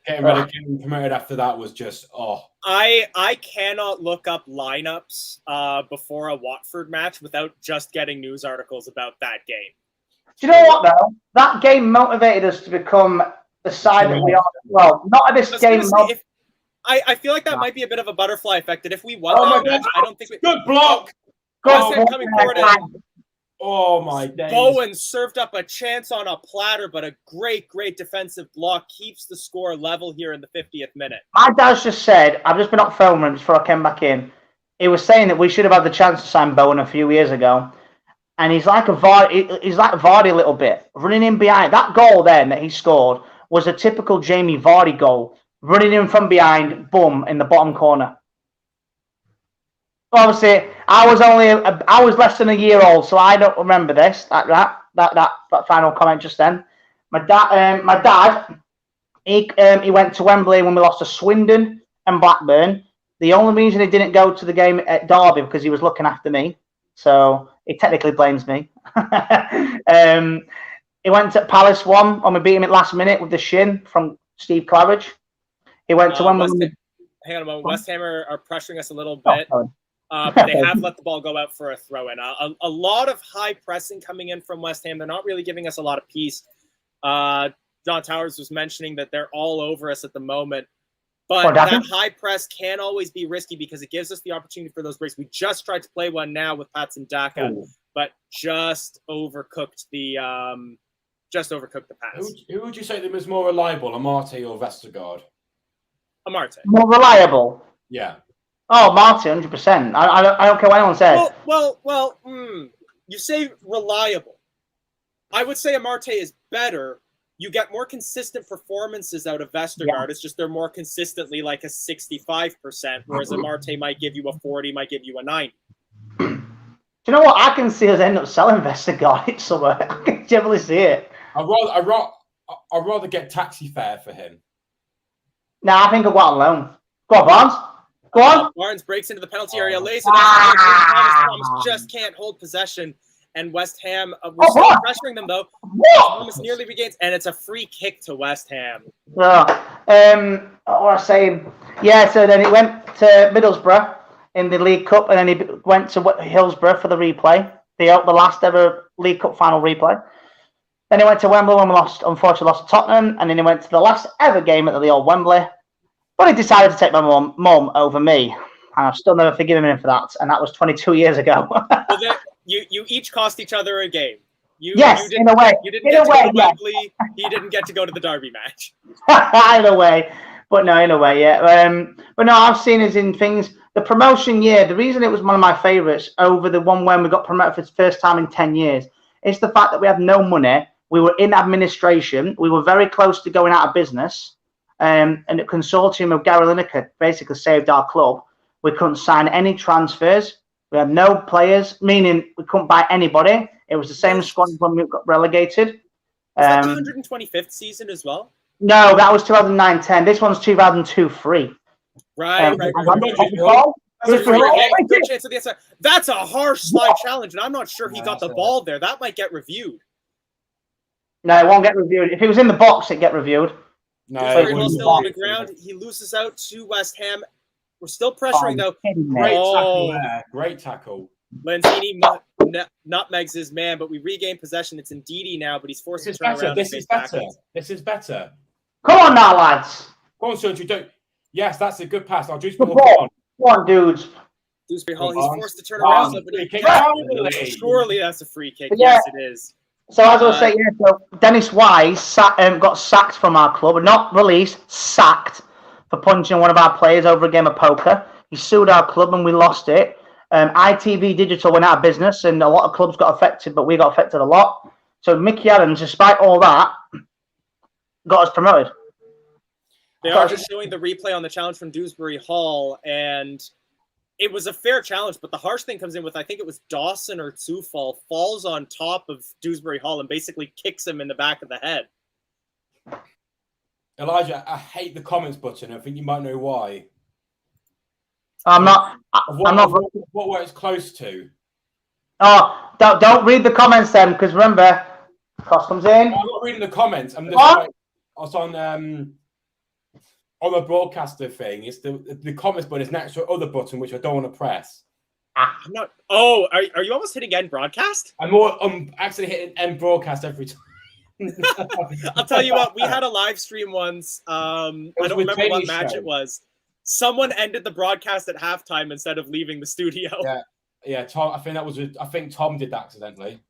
getting promoted after that was just I cannot look up lineups before a Watford match without just getting news articles about that game. Do you know what though? That game motivated us to become the side that we are. Well, not at this game. I feel like that might be a bit of a butterfly effect. That if we won that match, I don't think we. Good block. West Ham coming forward. Oh my days. Bowen served up a chance on a platter, but a great defensive block keeps the score level here in the 50th minute. My dad's just said, I've just been up filming before I came back in. He was saying that we should have had the chance to sign Bowen a few years ago. And he's like Vardy a little bit, running in behind. That goal then that he scored was a typical Jamie Vardy goal. Running in from behind, boom, in the bottom corner. Obviously, I was less than a year old, so I don't remember this. That final comment just then. My dad, he went to Wembley when we lost to Swindon and Blackburn. The only reason he didn't go to the game at Derby because he was looking after me, so he technically blames me. He went to Palace one when we beat him at last minute with the shin from Steve Claridge. He went to Wembley. Hang on a moment. West Ham are pressuring us a little bit. But they have let the ball go out for a throw-in. A lot of high pressing coming in from West Ham. They're not really giving us a lot of peace. John Towers was mentioning that they're all over us at the moment. But that high press can always be risky because it gives us the opportunity for those breaks. We just tried to play one now with Patson Daka, but just overcooked the pass. Who would you say them is more reliable, Amarte or Vestergaard? Amarte. More reliable? Yeah. Oh, Amarte, 100%. I don't care what anyone says. Well, you say reliable. I would say Amarte is better. You get more consistent performances out of Vestergaard. Yeah. It's just they're more consistently like a 65%, whereas Amarte might give you a 40, might give you a 90. Do you know what? I can see us end up selling Vestergaard somewhere. I can generally see it. I'd rather get taxi fare for him. Nah, I think I'll go out on loan. Go on, Barnes. Go on. Barnes breaks into the penalty area. Lays it Thomas just can't hold possession. And West Ham, we're still pressuring them, though. Thomas nearly regains, and it's a free kick to West Ham. What was I saying? Yeah, so then he went to Middlesbrough in the League Cup, and then he went to Hillsborough for the replay, the last ever League Cup final replay. Then he went to Wembley when we unfortunately lost to Tottenham, and then he went to the last ever game at the old Wembley. But he decided to take my mum over me, and I've still never forgiven him for that, and that was 22 years ago. Well, you each cost each other a game. Yes, in a way. You didn't get to go to Wembley. He didn't get to go to the Derby match. In a way. But no, in a way, yeah. But no, I've seen it in things. The promotion year, the reason it was one of my favourites over the one when we got promoted for the first time in 10 years, is the fact that we had no money. We were in administration. We were very close to going out of business. And the consortium of Gary Lineker basically saved our club. We couldn't sign any transfers. We had no players, meaning we couldn't buy anybody. It was the same squad when we got relegated. Was that the 125th season as well? No, that was 2009-10. This one's 2002-3. Right. Good chance of the inside. That's a harsh slide challenge, and I'm not sure he got the ball there. That might get reviewed. No, it won't get reviewed. If he was in the box, it'd get reviewed. No, he's still on the ground. He loses out to West Ham. We're still pressuring, though. Great tackle there. Great tackle. Lanzini nutmegs his man, but we regain possession. It's Ndidi now, but he's forced to turn around. This is better. This is better. Come on now, lads. Go on, Sergio. Don't. Yes, that's a good pass. I'll just go on, dudes. Dewsbury Hall, he's forced to turn around. Surely that's a free kick. Yes, it is. So as I was saying, so Dennis Wise got sacked from our club, not released, sacked for punching one of our players over a game of poker. He sued our club and we lost it. ITV Digital went out of business and a lot of clubs got affected, but we got affected a lot. So Mickey Adams, despite all that, got us promoted. They are just showing the replay on the challenge from Dewsbury Hall, and it was a fair challenge, but the harsh thing comes in with, I think it was Dawson or Zufall, falls on top of Dewsbury Hall and basically kicks him in the back of the head. Elijah, I hate the comments button. I think you might know why. I'm not. What it's close to. Oh, don't read the comments then, because remember, cost comes in. I'm not reading the comments. I'm just like, I was on the broadcaster thing. It's the comments button is next to other button which I don't want to press. I'm not. Oh, are you almost hitting end broadcast? I'm actually hitting end broadcast every time. I'll tell you what, we had a live stream once. I don't remember what match it was. Someone ended the broadcast at halftime instead of leaving the studio. Yeah. Tom. I think Tom did that accidentally.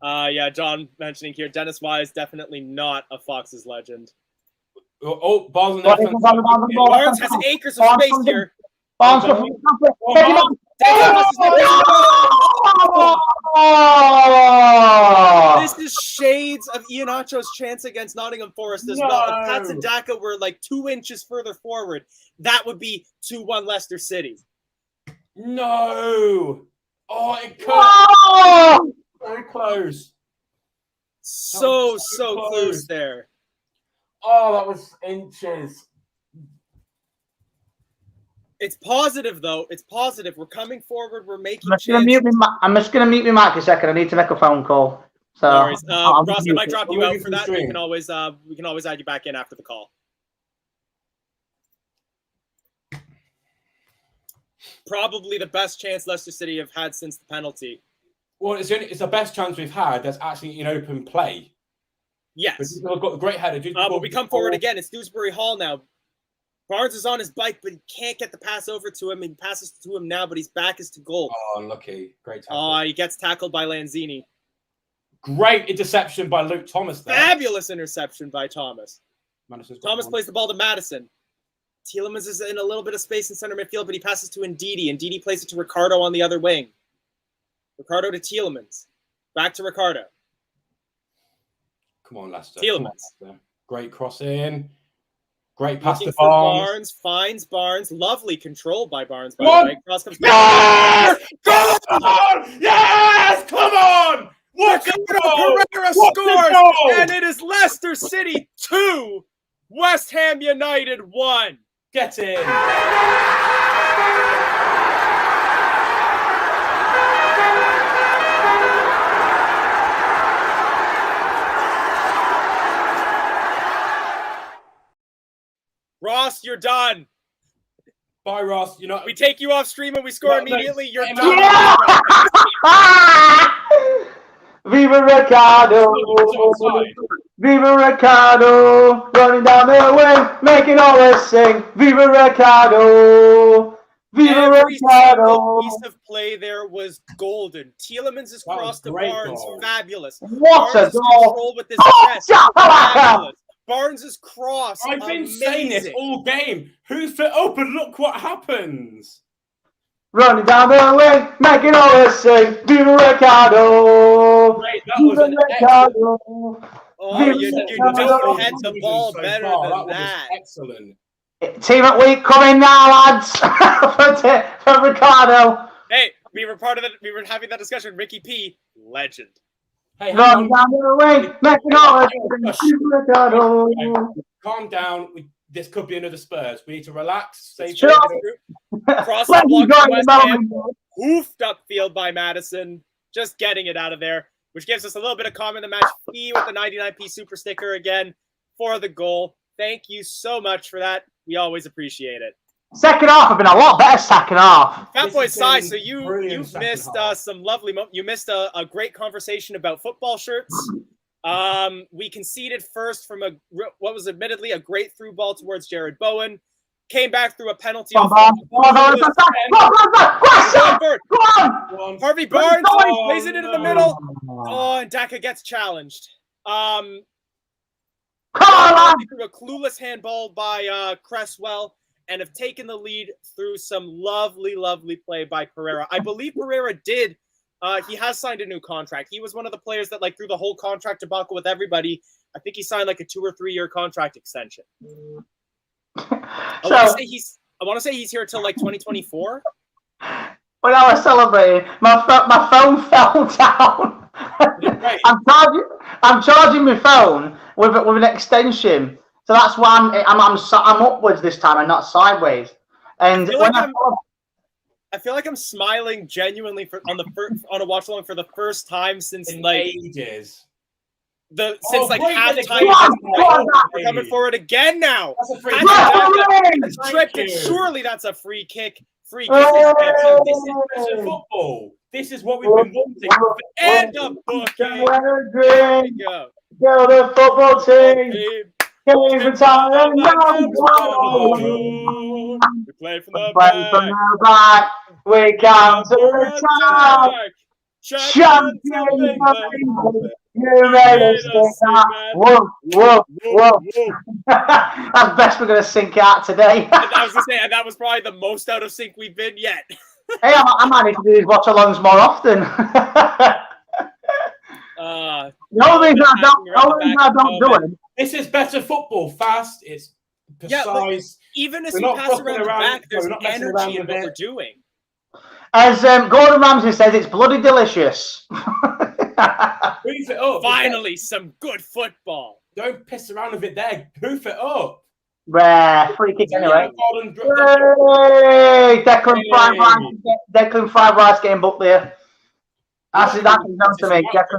Yeah, John mentioning here, Dennis Wise definitely not a Fox's legend. Oh, Barnes has acres of space here. This is shades of Iheanacho's chance against Nottingham Forest as well. If Pats and Daka were like 2 inches further forward, that would be 2-1 Leicester City. No. Oh, it could. Very close. So close there. Oh, that was inches. It's positive, though. It's positive. We're coming forward. We're making I'm just going to mute my mic a second. I need to make a phone call. So, no worries. Ross, I might drop you out for that. We can always add you back in after the call. probably the best chance Leicester City have had since the penalty. Well, it's the best chance we've had that's actually in open play. Yes. We've got a great header. But we come forward again. It's Dewsbury Hall now. Barnes is on his bike, but he can't get the pass over to him. He passes to him now, but his back is to goal. Oh, unlucky. Great tackle. He gets tackled by Lanzini. Great interception by Luke Thomas there. Fabulous interception by Thomas. Thomas plays the ball to Madison. Tielemans is in a little bit of space in center midfield, but he passes to Ndidi. Ndidi plays it to Ricardo on the other wing. Ricardo to Tielemans. Back to Ricardo. Come on, Leicester. Tielemans. Great cross in. Great pass to Barnes. Barnes. Finds Barnes. Lovely control by Barnes. By What? the way. Cross comes Yes! Come on! Yes! Come on! What a goal! Pereira What a scores! goal! And it is Leicester City 2, West Ham United 1. Get in! Ross, you're done. Bye, Ross. You're not. We take you off stream and we score No, immediately. You're no. done. Yeah! Viva Ricardo! Viva Ricardo! Running down the wing, making all us sing. Viva Ricardo! Viva Every single Ricardo! piece of play there was golden. Tielemans' That was cross to great Barnes, goal. Fabulous. What a Barnes' goal! control with his Oh, chest, Shakalaka! fabulous. Barnes' cross, I've been amazing. saying this all game. Who's fit open? Look what happens. Running down the wing, making all us sing. Viva Ricardo! Great. That was Viva an excellent. Ricardo! Oh, Viva you Ricardo. don't head the ball So better far. than was that. excellent. Team at week coming now, lads. for Ricardo. Hey, we were part of it. We were having that discussion. Ricky P, legend. Hey, hang Running on. down the wing, making all us sing. Viva Ricardo! Calm down. This could be another Spurs. We need to relax. Save Sure. Cross Let the me block go from in West the Ham. moment. Hoofed upfield by Madison. Just getting it out of there, which gives us a little bit of calm in the match. Fee with the 99p super sticker again for the goal. Thank you so much for that. We always appreciate it. Second half have been a lot better. Second half. Fat This Boy has Sai, been so you've brilliant second missed half. some lovely you missed a great conversation about football shirts. We conceded first from what was admittedly a great through ball towards Jared Bowen. Came back through a penalty. Come on, Go on. Harvey Barnes plays it into the middle. Oh, and Daka gets challenged. Come on, Through a clueless handball by Cresswell, and have taken the lead through some lovely, lovely play by Pereira. I believe Pereira did. He has signed a new contract. He was one of the players that, like, through the whole contract debacle with everybody, I think he signed like a 2 or 3 year contract extension. I want to say he's here till like 2024. When I was celebrating, my phone fell down. Right. I'm charging my phone with an extension, so that's why I'm upwards this time and not sideways. And I feel like I'm smiling genuinely on a watch along for the first time since In like ages. halftime. We're coming forward again now. That's a free That's kick. tripped, Thank and you. surely that's a free kick. Free kick. This is better football. This is what we've been wanting. And a booking. There Go we go. the football team. Team. Came for time. We play from the Play from back. the back. We come to the top. Champions of England. You made us sing that. Whoa, whoa, whoa. That's best we're going to sink out today. I was going to say, and that was probably the most out of sync we've been yet. Hey, I might need to do these watch-alongs more often. The only reason I don't do it. This is better football. Fast. It's precise. Yeah, like, even as We're we not pass fucking around the around. back, there's We're not messing around energy in with what it. we're doing. As Gordon Ramsay says, it's bloody delicious. Move it up. Finally, some good football. Don't piss around with it there. Hoof it up. Rare free kick anyway. Hey. Hey, Declan Fried Rice getting booked there. That's known to me. After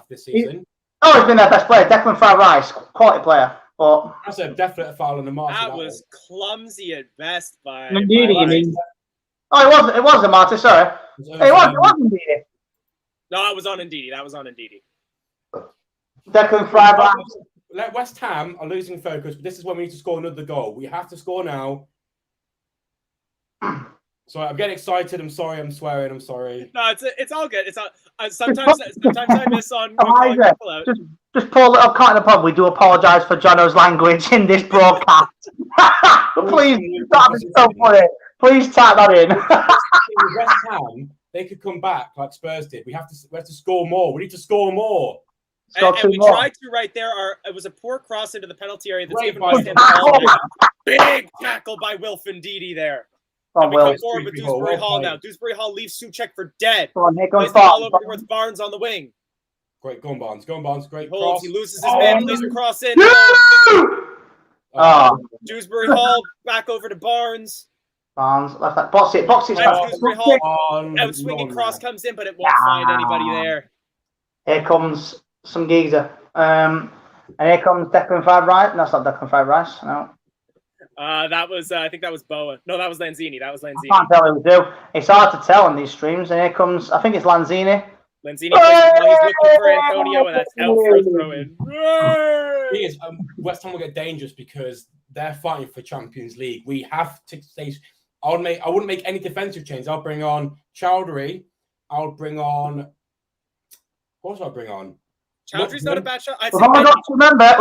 this season. Oh, he's been their best player. Declan Fried Rice, quality player. But That's a definite foul on the mark. That was clumsy at best by. Indeed, you mean. Oh, it wasn't. It wasn't Marty. Sorry. It wasn't indeed. No, that was on Ndidi. That was on Ndidi. Declan fried rice. Let West Ham are losing focus, but this is when we need to score another goal. We have to score now. Sorry, I'm getting excited. I'm sorry. I'm swearing. I'm sorry. No, it's all good. It's all, sometimes I miss on calling people out. Just pull a little cut in the pub. We do apologise for Jono's language in this broadcast. Please, that was so funny. Please type that in. West Ham, they could come back like Spurs did. We have to score more. We need to score more. And we tried to right there. It was a poor cross into the penalty area that's given West Ham the ball. Big tackle by Wilfin Ndidi there. And we come forward with Dewsbury Hall now. Dewsbury Hall leaves Souček for dead. Here comes all over towards Barnes on the wing. Great, go on Barnes. Go on Barnes. Great cross. cross. He loses his man, plays a cross in. Dewsbury Hall back over to Barnes. Barnes left that. Box it. Dewsbury Hall out swinging cross comes in, but it won't find anybody there. Here comes some geezer. And here comes Declan fried rice. No, that's not Declan fried rice. No. That was I think that was Boa. No, that was Lanzini. I can't tell who to do. It's hard to tell on these streams. And here comes, I think it's Lanzini. He's looking for Antonio, and that's out for a throw in. Thing is, West Ham will get dangerous because they're fighting for Champions League. We have to stay. I wouldn't make any defensive change. I'll bring on Chowdhury. I'll bring on. What else I bring on? Chowdhury's not a bad shot. We've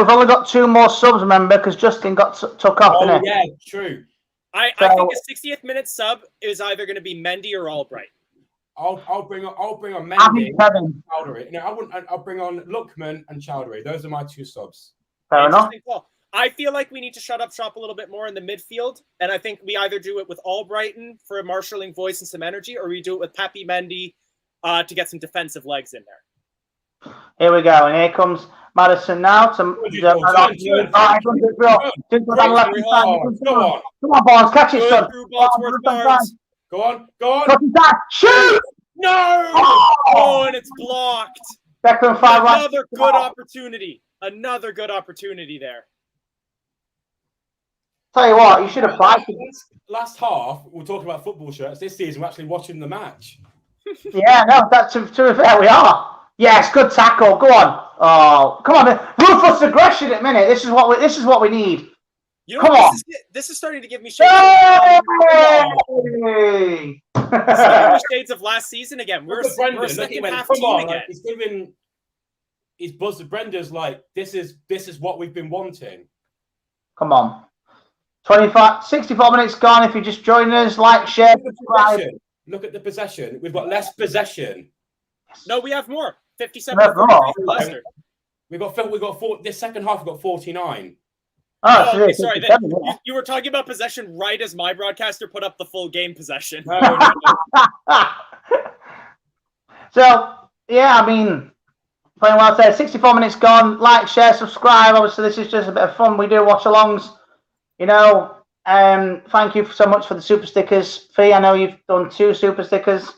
only got 2 more subs, remember, because Justin got took off. Oh, yeah, true. I think a 60th minute sub is either going to be Mendy or Albright. I'll bring on Mendy. Chowdhury. No, I wouldn't. I'll bring on Lookman and Chowdhury. Those are my 2 subs. Fair enough. I feel like we need to shut up shop a little bit more in the midfield, and I think we either do it with Albrighton for a marshalling voice and some energy, or we do it with Pappy Mendy to get some defensive legs in there. Here we go, and here comes Madison now. Come on, Barnes, catch it, son. Go on. Shoot! No! And it's blocked. Another good opportunity there. Tell you what, you should apply for this. Last half, we're talking about football shirts. This season, we're actually watching the match. Yeah, no, that's to be fair, we are. Yes, good tackle. Go on. Oh, come on, man. Ruthless aggression at minute. This is what we need. Come on. This is starting to give me shades. Shades of last season again. We're second half team again. He's giving. He's buzzed. Brenda's like, this is what we've been wanting. Come on. 64 minutes gone. If you just join us, like, share, subscribe. Look at the possession. We've got less possession. No, we have more. 57 for Leicester. We've got this second half. We've got 49. Oh, sorry. You were talking about possession right as my broadcaster put up the full game possession. No. So yeah, I mean, playing well there. 64 minutes gone. Like, share, subscribe. Obviously, this is just a bit of fun. We do watch-alongs. You know, thank you so much for the super stickers. Fee, I know you've done 2 super stickers.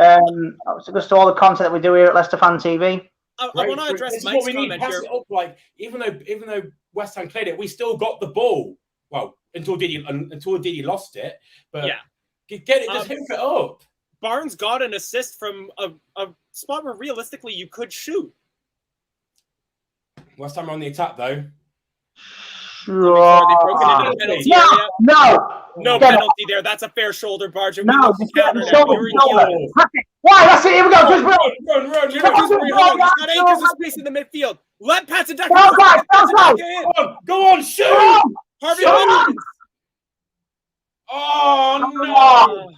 Obviously, just to all the content that we do here at Leicester Fan TV. I want to address Mike's comment here. Like, even though West Ham cleared it, we still got the ball. Well, until Didi lost it. But yeah, get it, just hit it up. Barnes got an assist from a spot where realistically you could shoot. West Ham are on the attack though. They broke it into the penalty area. No penalty there. That's a fair shoulder barge. No, why? That's it. Here we go. Just run. He's got acres of space in the midfield. Let Patsadeka. Go on, shoot. Harvey Williams. Oh no.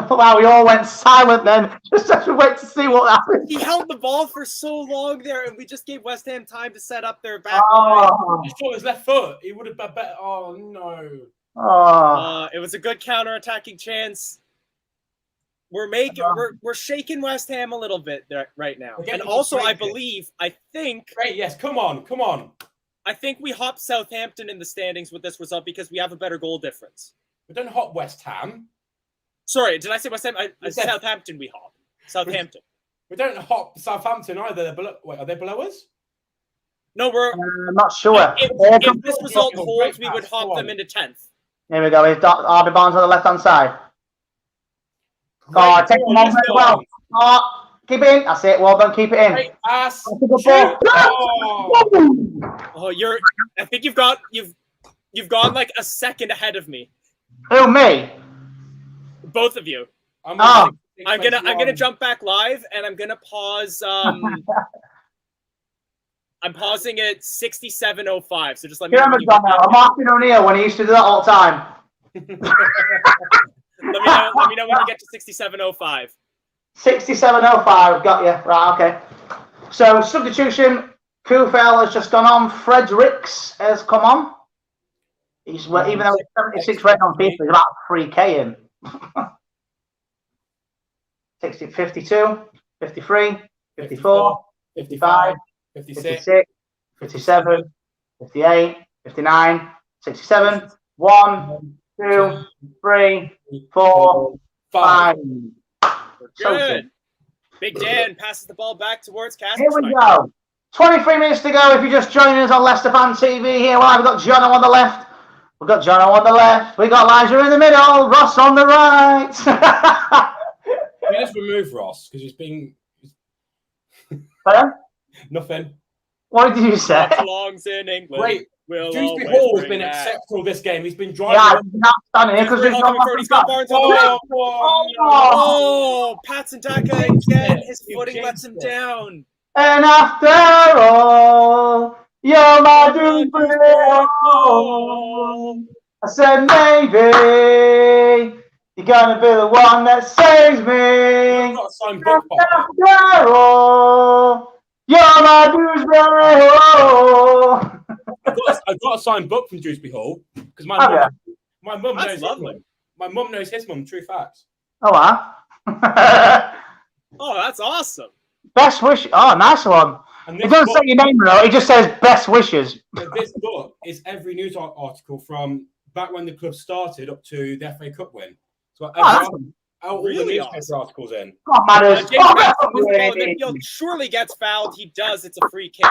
Wow, we all went silent then. Just have to wait to see what happens. He held the ball for so long there, and we just gave West Ham time to set up their back line. He shot his left foot. He would have been better. Oh no. It was a good counter-attacking chance. We're shaking West Ham a little bit there right now. And also, I think. Great, yes, come on. I think we hopped Southampton in the standings with this result because we have a better goal difference. We don't hop West Ham. Sorry, did I say West Ham? Southampton we hop. Southampton. We don't hop Southampton either. They're below. Wait, are they below us? No, we're. I'm not sure. If this result holds, we would hop them into 10th. Here we go. Here's Harvey Barnes on the left-hand side. Oh, take him on very well. Oh, keep it in. That's it. Well done. Keep it in. Great pass. Oh. Oh, I think you've gone like a second ahead of me. Who, me? Both of you. I'm gonna jump back live, and I'm gonna pause. I'm pausing at 67:05. So just let me. Remember, John, I'm Martin O'Neill when he used to do that all the time. Let me know when you get to 67:05. 67:05. Got you. Right. Okay. So substitution. Kufel has just gone on. Fredericks has come on. He's even though he's 76 rated on FIFA, he's about 3K in. 60, 52, 53, 54, 55, 56, 57, 58, 59, 67, 1, 2, 3, 4, 5. Good. Big Dan passes the ball back towards Casper. Here we go. 23 minutes to go. If you're just joining us on Leicester Fan TV here, well, we've got Jono on the left. We've got Jono on the left. We've got Elijah in the middle. Ross on the right. We just remove Ross because he's been. Pardon? Nothing. What did you say? Watchalongs in England. Great. We'll Dewsbury always Hall has bring been that. exceptional this game. He's been driving. Yeah, he's not standing here because Dewsbury we've Hall coming forward. He's got Barnes on the left. Oh, Patson Daka again. His footing lets him down. And after all, you're my Dewsbury Hall. I said maybe you're gonna be the one that saves me. I've got a signed book. After all, you're my Dewsbury Hall. I've got a signed book from Dewsbury Hall because my mum knows lovely. his mum. My mum knows his mum. True facts. Oh, wow. Oh, that's awesome. Best wish. Oh, nice one. And It doesn't say your name, though. It just says best wishes. This book is every news article from back when the club started up to the FA Cup win. So all Really the newspaper awesome. articles in. Oh, matters. James Madison with the ball in midfield surely gets fouled. He does. It's a free kick.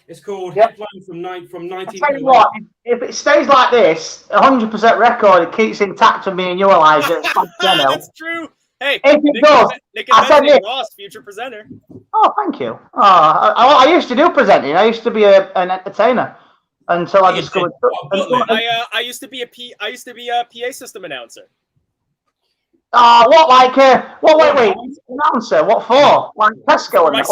It's called Yep. Headline from 19. I'll tell you what, if it stays like this, 100% record, it keeps intact with me and you, Elijah. That's true. Hey, If it does, Nick I said it. Ross, future presenter. Oh, thank you. Oh, I used to do presenting. I used to be an entertainer until I discovered. I used to be a PA system announcer. What like wait, announcer? What for? Like Tesco and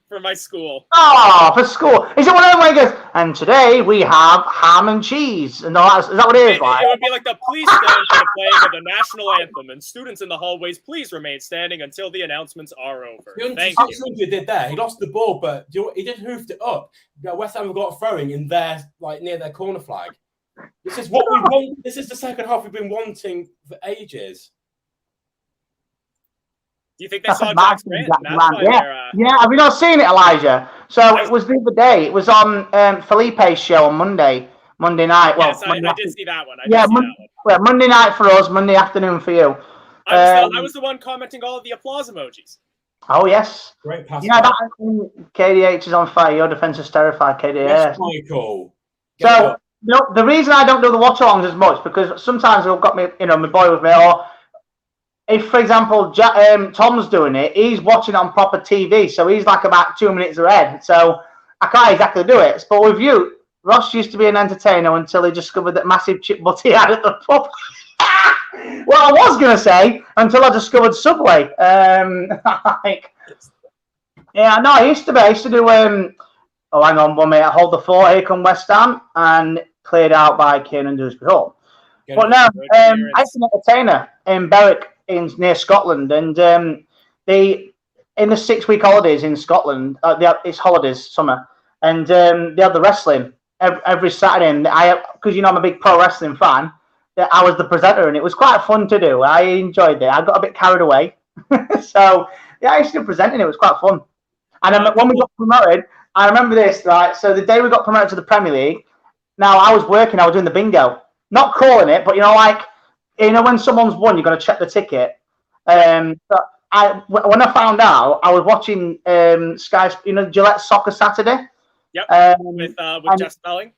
For my school. Oh, for school. Is it one of them where he goes, and today we have ham and cheese? And is that what it is like? It would be like the police stand for the playing of the national anthem, and students in the hallways, please remain standing until the announcements are over. Thank you. Did there. He lost the ball, but he just hoofed it up. West Ham have got throwing in there, like near their corner flag. This is what we want. This is the second half we've been wanting for ages. Do you think they saw Jack's rant? Yeah, have you not seen it, Elijah? So it was the other day. It was on Felipe's show on Monday night. Well, yes, I did see that one. Monday night for us, Monday afternoon for you. I was the one commenting all of the applause emojis. Oh, yes. Great pass. Yeah, KDH is on fire. Your defense is terrified, KDH. Yes, Michael. So, the reason I don't do the watch-alongs as much, because sometimes they've got me, my boy with me, or if, for example, Tom's doing it, he's watching on proper TV, so he's like about 2 minutes ahead. So I can't exactly do it. But with you, Ross used to be an entertainer until he discovered that massive chip butt he had at the pub. Well, I was going to say, until I discovered Subway. I used to do, hang on 1 minute, hold the fort, here come West Ham, and cleared out by Kiernan Dewsbury Hall. But now, I used to be an entertainer in Berwick, near Scotland, and in the 6-week holidays in Scotland, it's holidays, summer, and they had the wrestling every Saturday, and because I'm a big pro wrestling fan, I was the presenter, and it was quite fun to do. I enjoyed it. I got a bit carried away. So yeah, I used to do presenting. It was quite fun. And then when we got promoted, I remember this, right? So the day we got promoted to the Premier League, now I was working, I was doing the bingo, not calling it, but when someone's won, you're going to check the ticket. So when I found out, I was watching Sky, Gillette Soccer Saturday. Yep. With Jeff Spelling.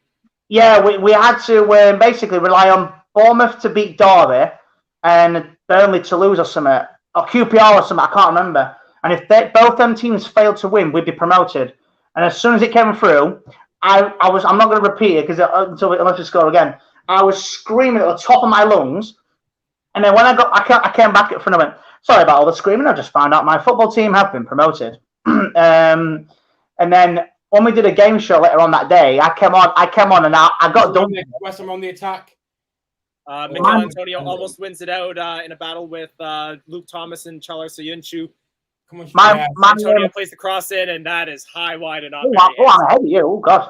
Yeah, we had to basically rely on Bournemouth to beat Dory and Burnley to lose or something, or QPR or something, I can't remember. And if both them teams failed to win, we'd be promoted. And as soon as it came through, I'm not going to repeat it because unless we score again, I was screaming at the top of my lungs. And then when I came back at front, I went, sorry about all the screaming, I just found out my football team have been promoted. And then when we did a game show later on that day, I came on and I got done. West Ham on the attack. Mikel Antonio almost wins it out in a battle with Luke Thomas and Charles Soyuncu. Come on, Antonio plays the cross in, and that is high, wide, and up. I'm ahead of you. Oh, gosh.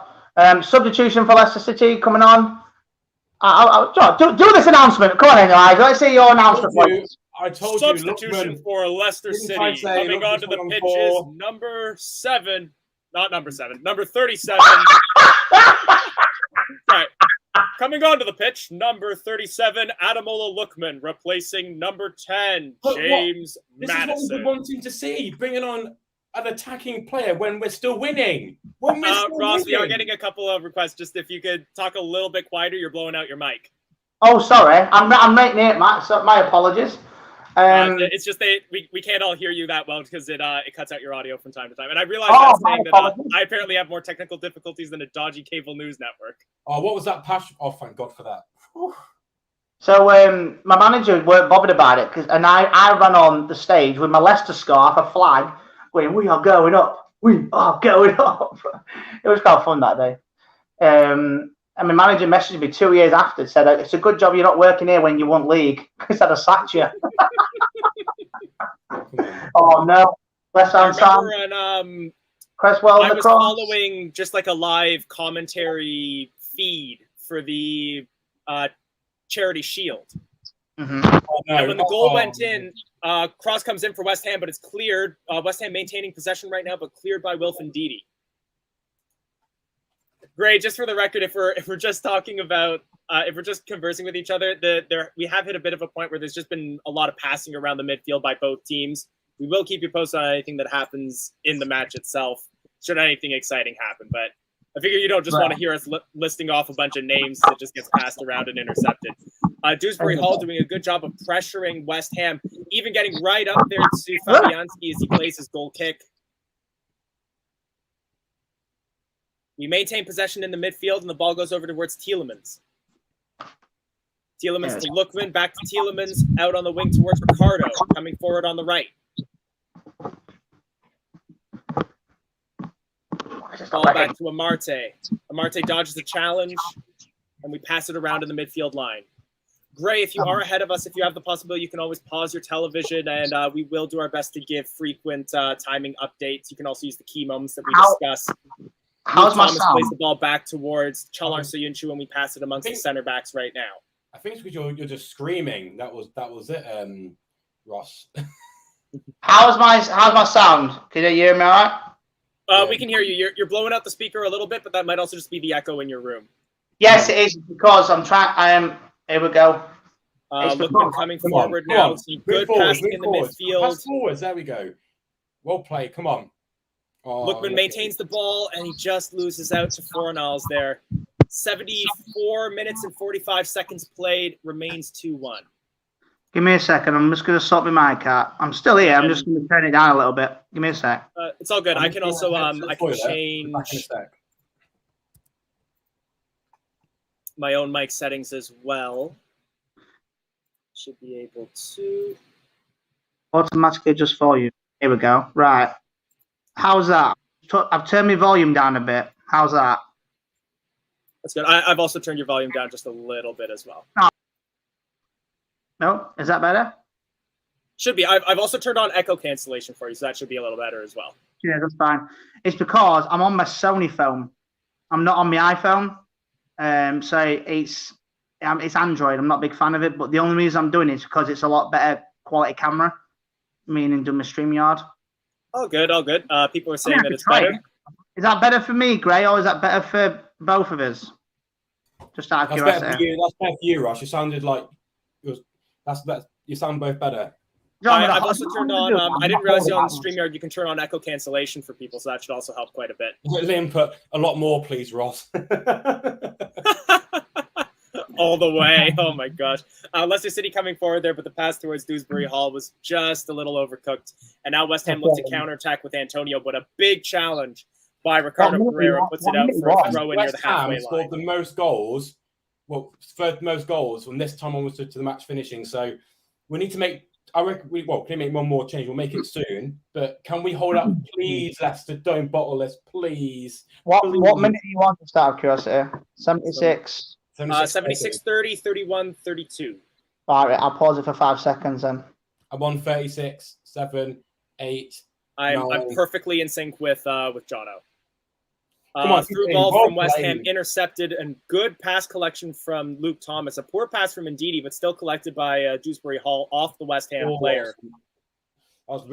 Substitution for Leicester City coming on. Do this announcement. Come on, Elijah. Let's see your announcement. I told Substitution you, for Leicester City. Coming onto the pitch is number 7. Not number 7. Number 37. Right. Coming onto the pitch, number 37, Ademola Lookman, replacing number 10, James Madison. This is what we're wanting to see, bringing on an attacking player when we're still winning. Ross, we are getting a couple of requests. Just if you could talk a little bit quieter, you're blowing out your mic. Oh, sorry. I'm making it, Matt. So my apologies. It's just we can't all hear you that well because it cuts out your audio from time to time. And I realize that I apparently have more technical difficulties than a dodgy cable news network. Oh, what was that passion? Oh, thank God for that. Whew. So my manager weren't bothered about it, and I ran on the stage with my Leicester scarf, a flag, going, "We are going up. We are going up." It was quite fun that day. And my manager messaged me 2 years after, said, "It's a good job you're not working here when you won league, because I'd have sacked you." Oh no! Left hand side. Cresswell. I was following just like a live commentary feed for the Charity Shield. Mm-hmm. And when the goal went in, cross comes in for West Ham, but it's cleared. West Ham maintaining possession right now, but cleared by Wilfred Ndidi. Great. Just for the record, if we're just talking about if we're just conversing with each other, we have hit a bit of a point where there's just been a lot of passing around the midfield by both teams. We will keep you posted on anything that happens in the match itself, should anything exciting happen. But I figure you don't just want to hear us listing off a bunch of names that just gets passed around and intercepted. Dewsbury Hall doing a good job of pressuring West Ham, even getting right up there to Fabianski as he plays his goal kick. We maintain possession in the midfield, and the ball goes over towards Tielemans. Tielemans to Lookman, back to Tielemans, out on the wing towards Ricardo, coming forward on the right. Ball back to Amarte. Amarte dodges the challenge, and we pass it around in the midfield line. Gray, if you are ahead of us, if you have the possibility, you can always pause your television, and we will do our best to give frequent timing updates. You can also use the key moments that we discuss. How's my Thomas sound? plays the ball back towards Chalar Soyuncu, and we pass it amongst the center backs right now. I think it's because you're just screaming. That was it, Ross. How's my sound? Can you hear me all right? We can hear you. You're blowing out the speaker a little bit, but that might also just be the echo in your room. Yes, it is, because I'm trying. Here we go. Lookman coming forward now. Good passing in the midfield. Pass forwards. There we go. Well played. Come on. Oh, Lookman maintains the ball, and he just loses out to Fornals there. 74 minutes and 45 seconds played. Remains 2-1. Give me a second. I'm just going to sort my mic out. I'm still here. I'm just going to turn it down a little bit. Give me a sec. It's all good. I can also I can change my own mic settings as well. Should be able to Automatically just for you. Here we go. Right. How's that? I've turned my volume down a bit. How's that? That's good. I've also turned your volume down just a little bit as well. No? Is that better? Should be. I've also turned on echo cancellation for you, so that should be a little better as well. Yeah, that's fine. It's because I'm on my Sony phone. I'm not on my iPhone. So it's Android. I'm not a big fan of it, but the only reason I'm doing it is because it's a lot better quality camera, meaning doing my StreamYard. All good, all good. People are saying that it's better. Is that better for me, Gray, or is that better for both of us? Just out of curiosity. That's better for you, Ross. You sounded like that's better. You sound both better. I've also turned on. I didn't realize on StreamYard you can turn on echo cancellation for people, so that should also help quite a bit. Liam put a lot more, please, Ross. All the way. Oh my gosh. Leicester City coming forward there, but the pass towards Dewsbury Hall was just a little overcooked. And now West Ham look to counterattack with Antonio, but a big challenge by Ricardo Pereira puts it out for a throw in near the halfway line. Scored the most goals. Well, third most goals from this time onwards to the match finishing. So we need to make. I reckon can we make one more change? We'll make it soon. But can we hold up, please, Leicester? Don't bottle us, please. What minute do you want to start, of curiosity? 76. 76, 30, 31, 32. All right, I'll pause it for 5 seconds then. I'm on 36, 7, 8. I'm perfectly in sync with Jono. Come on, through ball from West Ham, intercepted, and good pass collection from Luke Thomas. A poor pass from Ndidi, but still collected by Dewsbury Hall off the West Ham player.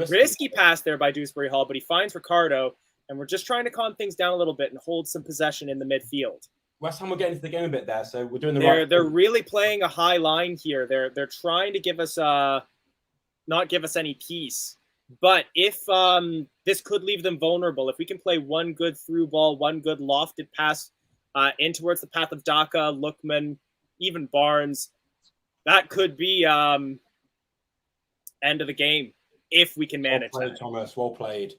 Risky pass there by Dewsbury Hall, but he finds Ricardo, and we're just trying to calm things down a little bit and hold some possession in the midfield. West Ham will get into the game a bit there, so we're doing the right. They're really playing a high line here. They're trying to give us not give us any peace. But if this could leave them vulnerable, if we can play one good through ball, one good lofted pass in towards the path of Daka, Lookman, even Barnes, that could be end of the game if we can manage well played, that. Thomas, well played.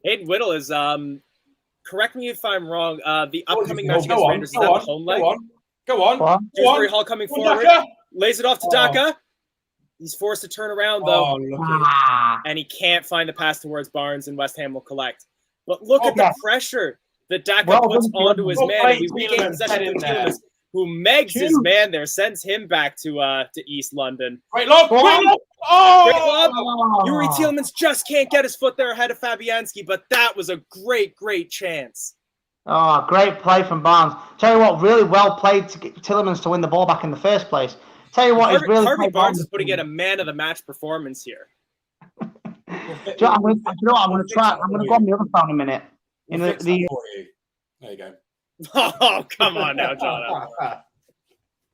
Hayden Whittle is, correct me if I'm wrong, the upcoming match against Rangers is that the home leg? Go on. Dewsbury Hall coming forward, Daka. lays it off to Daka. He's forced to turn around, though, and he can't find the pass towards Barnes, and West Ham will collect. But look at the pressure that Daka puts onto his man. And we regain possession from Tielemans, who megs his man there, sends him back to East London. Great lob! Great lob! Yuri Tielemans just can't get his foot there ahead of Fabianski, but that was a great, great chance. Oh, great play from Barnes. Tell you what, really well played to get Tielemans to win the ball back in the first place. Tell you what, Harvey Barnes is putting in a man of the match performance here. I'm going to try. I'm going to go on the other phone in a minute. There you go. Oh, come on now, John.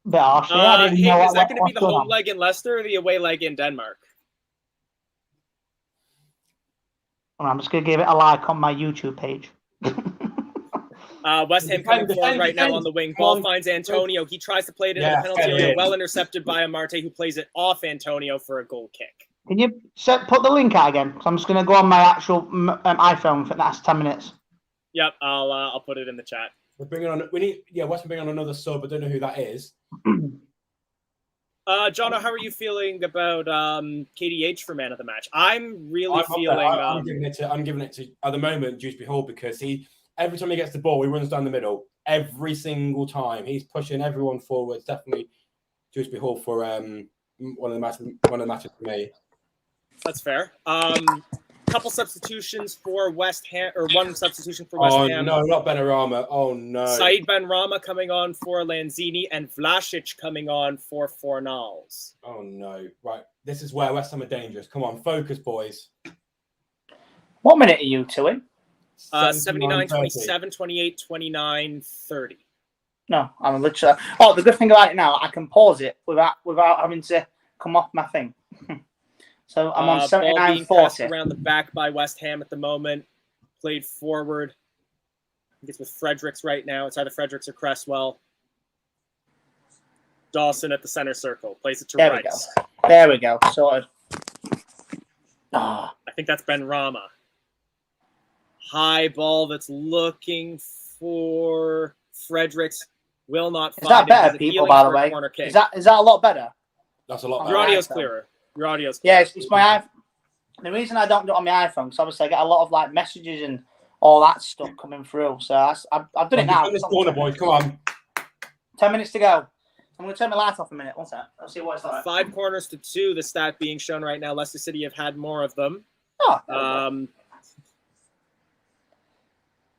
Is that going to be the home leg in Leicester or the away leg in Denmark? I'm just going to give it a like on my YouTube page. West Ham coming forward right now on the wing. Ball finds Antonio. He tries to play it into the penalty area. Well intercepted by Amarte, who plays it off Antonio for a goal kick. Can you put the link out again? Because I'm just going to go on my actual iPhone for the last 10 minutes. Yep, I'll put it in the chat. We're bringing on. West Ham bringing on another sub. I don't know who that is. Jono, how are you feeling about KDH for man of the match? I'm really feeling. I'm giving it to at the moment Dewsbury Hall because every time he gets the ball, he runs down the middle. Every single time, he's pushing everyone forward. It's definitely Dewsbury Hall for one of the matches for me. That's fair. Couple substitutions for West Ham, or one substitution for West Ham. Oh no, not Benrahma. Oh no. Said Benrahma coming on for Lanzini and Vlasic coming on for Fornals. Oh no. Right. This is where West Ham are dangerous. Come on, focus, boys. What minute are you to in? 79, 27, 28, 29, 30. No, I'm literally. Oh, the good thing about it now, I can pause it without having to come off my thing. So I'm on 79, 40. Around the back by West Ham at the moment. Played forward. I think it's with Fredericks right now. It's either Fredericks or Cresswell. Dawson at the center circle. Plays it to Rice. There we go. Sorted. I think that's Benrahma. High ball that's looking for Fredericks. Will not find it. Is that better, people, by the way? Is that a lot better? That's a lot better. Your audio's clearer. Yeah, it's my iPhone. The reason I don't do it on my iPhone is obviously I get a lot of messages and all that stuff coming through. So I've done it now. This corner, boys. Come on. 10 minutes to go. I'm going to turn my light off a minute. What's that? Let's see what it's like. 5 corners to 2. The stat being shown right now. Leicester City have had more of them.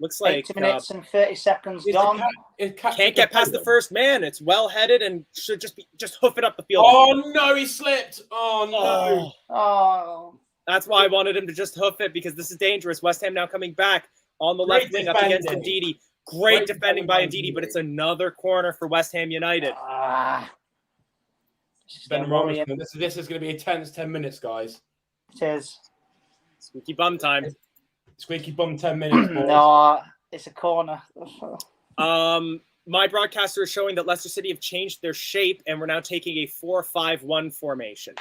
Looks like 8 minutes and 30 seconds gone. Can't get past the first man. It's well headed and should just hoof it up the field. Oh no, he slipped. Oh no. Oh. That's why I wanted him to just hoof it because this is dangerous. West Ham now coming back on the left wing up against Ndidi. Great defending by Ndidi, but it's another corner for West Ham United. Ben Ramos, this is going to be a tense 10 minutes, guys. Cheers. Squeaky bum time. Squeaky bum 10 minutes, boys. No, it's a corner. My broadcaster is showing that Leicester City have changed their shape, and we're now taking a 4-5-1 formation.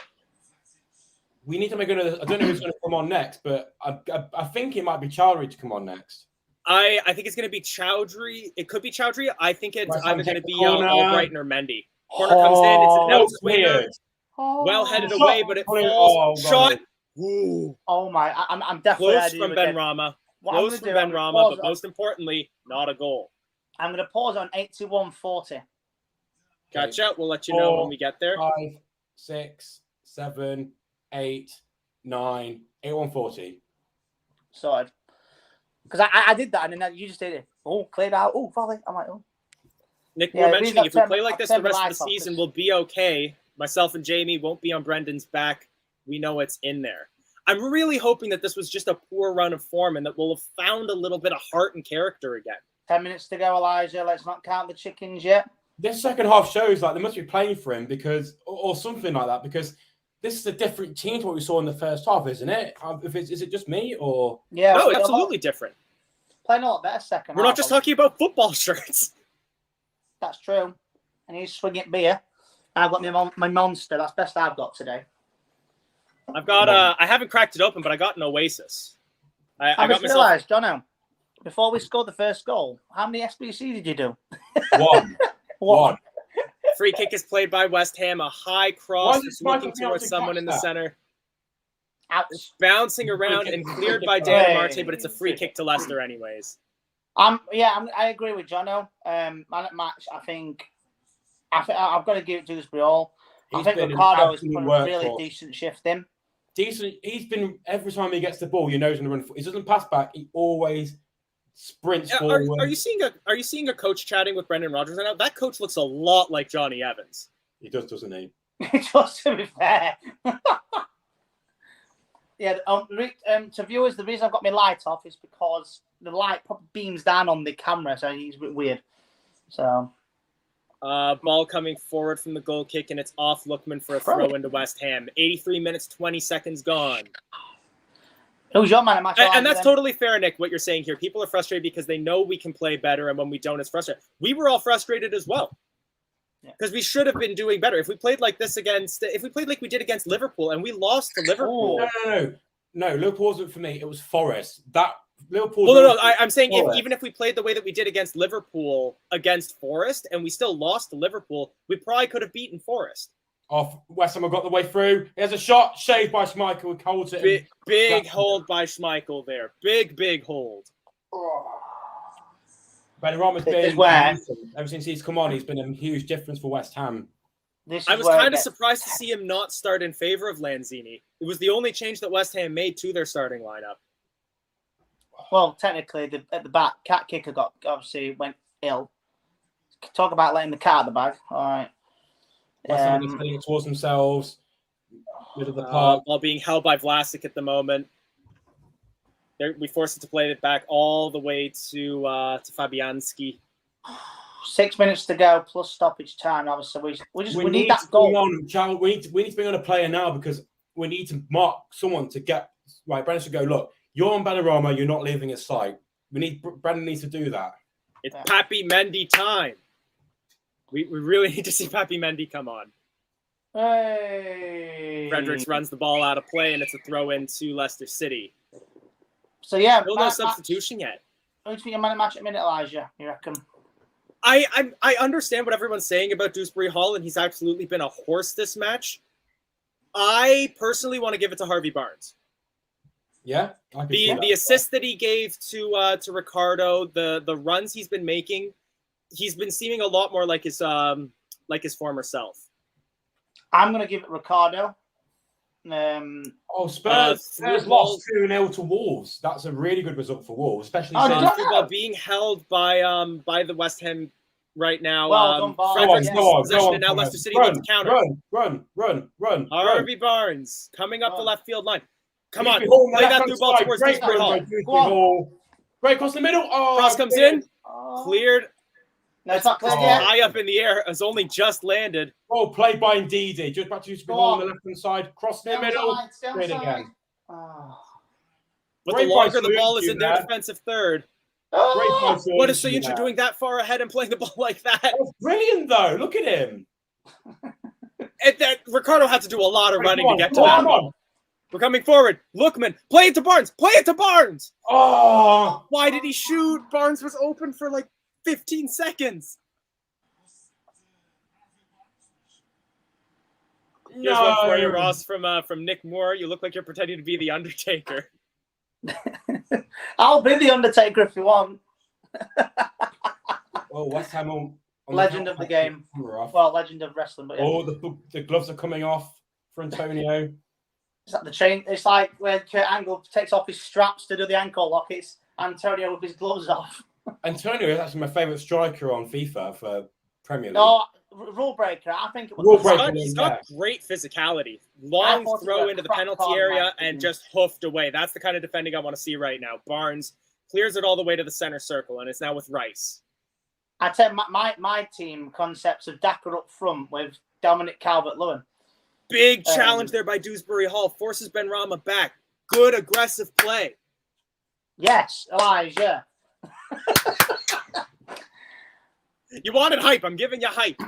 We need to make another. I don't know who's going to come on next, but I think it might be Chowdhury to come on next. I think it's going to be Chowdhury. It could be Chowdhury. I think it's either going to be Albrighton or Mendy. Corner comes in. It's a Weird. Well headed away, but it falls. Shot. Ooh. Oh my! I'm definitely close from Ben Rama. Close from Ben Rama, but most importantly, not a goal. I'm going to pause on 81-40. Gotcha. We'll let you know when we get there. 5, 6, 7, 8, 9, 81-40. Sorry. Because I did that, and then you just did it. Oh, cleared out. Oh, volley. I'm like, oh. Nick, we're mentioning if we play like this the rest of the season, we'll be okay. Myself and Jamie won't be on Brendan's back. We know it's in there. I'm really hoping that this was just a poor run of form and that we'll have found a little bit of heart and character again. 10 minutes to go, Elijah. Let's not count the chickens yet. This second half shows like they must be playing for him because, or something like that, because this is a different team to what we saw in the first half, isn't it? Is it just me or? Yeah, no, it's absolutely different. Playing a lot better second half. We're not just talking about football shirts. That's true. And he's swinging beer. I've got my Monster. That's best I've got today. I've got I haven't cracked it open, but I got an Oasis. I just realised, Jono, before we scored the first goal, how many SBC did you do? One. Free kick is played by West Ham. A high cross is looking towards someone in the center. It's bouncing around and cleared by Dan Marte, but it's a free kick to Leicester anyways. I agree with Jono. Man at match, I think I've got to give it to Dewsbury all. I think Ricardo has put a really decent shift in. Decent. He's been, every time he gets the ball, you know he's going to run. He doesn't pass back. He always sprints forward. Are you seeing a coach chatting with Brendan Rodgers right now? That coach looks a lot like Johnny Evans. He does, doesn't he? Just to be fair. Yeah. To viewers, the reason I've got my light off is because the light probably beams down on the camera, so he's a bit weird. So. Ball coming forward from the goal kick, and it's off Lookman for a throw into West Ham. 83 minutes, 20 seconds gone. Who's your man at match? And that's totally fair, Nick, what you're saying here. People are frustrated because they know we can play better, and when we don't, it's frustrating. We were all frustrated as well. Because we should have been doing better. If we played like this if we played like we did against Liverpool, and we lost to Liverpool. No, Liverpool wasn't for me. It was Forest. Liverpool. Well, no. I'm saying even if we played the way that we did against Liverpool against Forest, and we still lost to Liverpool, we probably could have beaten Forest. West Ham got the way through. There's a shot saved by Schmeichel. Who holds it. Big hold by Schmeichel there. Big hold. Benrahma's been ever since he's come on. He's been a huge difference for West Ham. I was kind of surprised to see him not start in favor of Lanzini. It was the only change that West Ham made to their starting lineup. Well, technically, at the back, Cat Kicker went ill. Talk about letting the cat out of the bag. All right. West Ham is heading towards themselves. Middle of the park. Ball being held by Vlasic at the moment. We forced it to play it back all the way to Fabianski. 6 minutes to go plus stoppage time. Obviously, we need that goal. We need to bring on a player now because we need to mark someone to get right. Brendan should go. Look, you're on Benrahma. You're not leaving his side. Brendan needs to do that. It's Papi Mendy time. We really need to see Papi Mendy come on. Hey. Fredericks runs the ball out of play, and it's a throw in to Leicester City. So yeah, still no substitution yet. Who do you think your man at match at minute, Elijah? You reckon? I understand what everyone's saying about Dewsbury Hall, and he's absolutely been a horse this match. I personally want to give it to Harvey Barnes. Yeah, the assist that he gave to Ricardo, the runs he's been making, he's been seeming a lot more like his former self. I'm gonna give it Ricardo. Spurs lost 2-0 to Wolves. That's a really good result for Wolves, especially since being held by the West Ham right now. Fredericks possession, and now Leicester City wants to counter. Run. Harvey Barnes coming up the left field line. Come on, play that through ball towards Dewsbury Hall. Great across the middle. Cross comes in, cleared. No, it's not cleared Oh. yet. High up in the air, has only just landed. Oh, played by Ndidi. Just back to the ball on the left hand side. Cross in the middle. Stay Straight onside. again. Oh. But Great the longer by the ball is Soyuncu in their there. defensive third. Great by Oh. What is Soyuncu Soyuncu there. doing that far ahead and playing the ball like that? That's brilliant, though. Look at him. Ricardo had to do a lot of running to get to Come that on. ball. We're coming forward. Lookman, play it to Barnes. Play it to Barnes. Oh, Why did he shoot? Barnes was open for like 15 seconds. Here's one for you, Ross, from Nick Moore. You look like you're pretending to be the Undertaker. I'll be the Undertaker if you want. Oh, West Ham on Legend of the game. Rough. Well, legend of wrestling. But yeah. Oh, the gloves are coming off for Antonio. It's like the chain. It's like when Kurt Angle takes off his straps to do the ankle lock. It's Antonio with his gloves off. Antonio is actually my favourite striker on FIFA for Premier League. No, rule breaker. I think it was. Rule He's breaker. got, he's got great physicality. Long thought he throw was into the crack penalty on, area man. and just hoofed away. That's the kind of defending I want to see right now. Barnes clears it all the way to the center circle, and it's now with Rice. I tell you, my team concepts of Daka up front with Dominic Calvert-Lewin. Big challenge there by Dewsbury Hall. Forces Benrahma back. Good aggressive play. Yes, Elijah. You wanted hype. I'm giving you hype.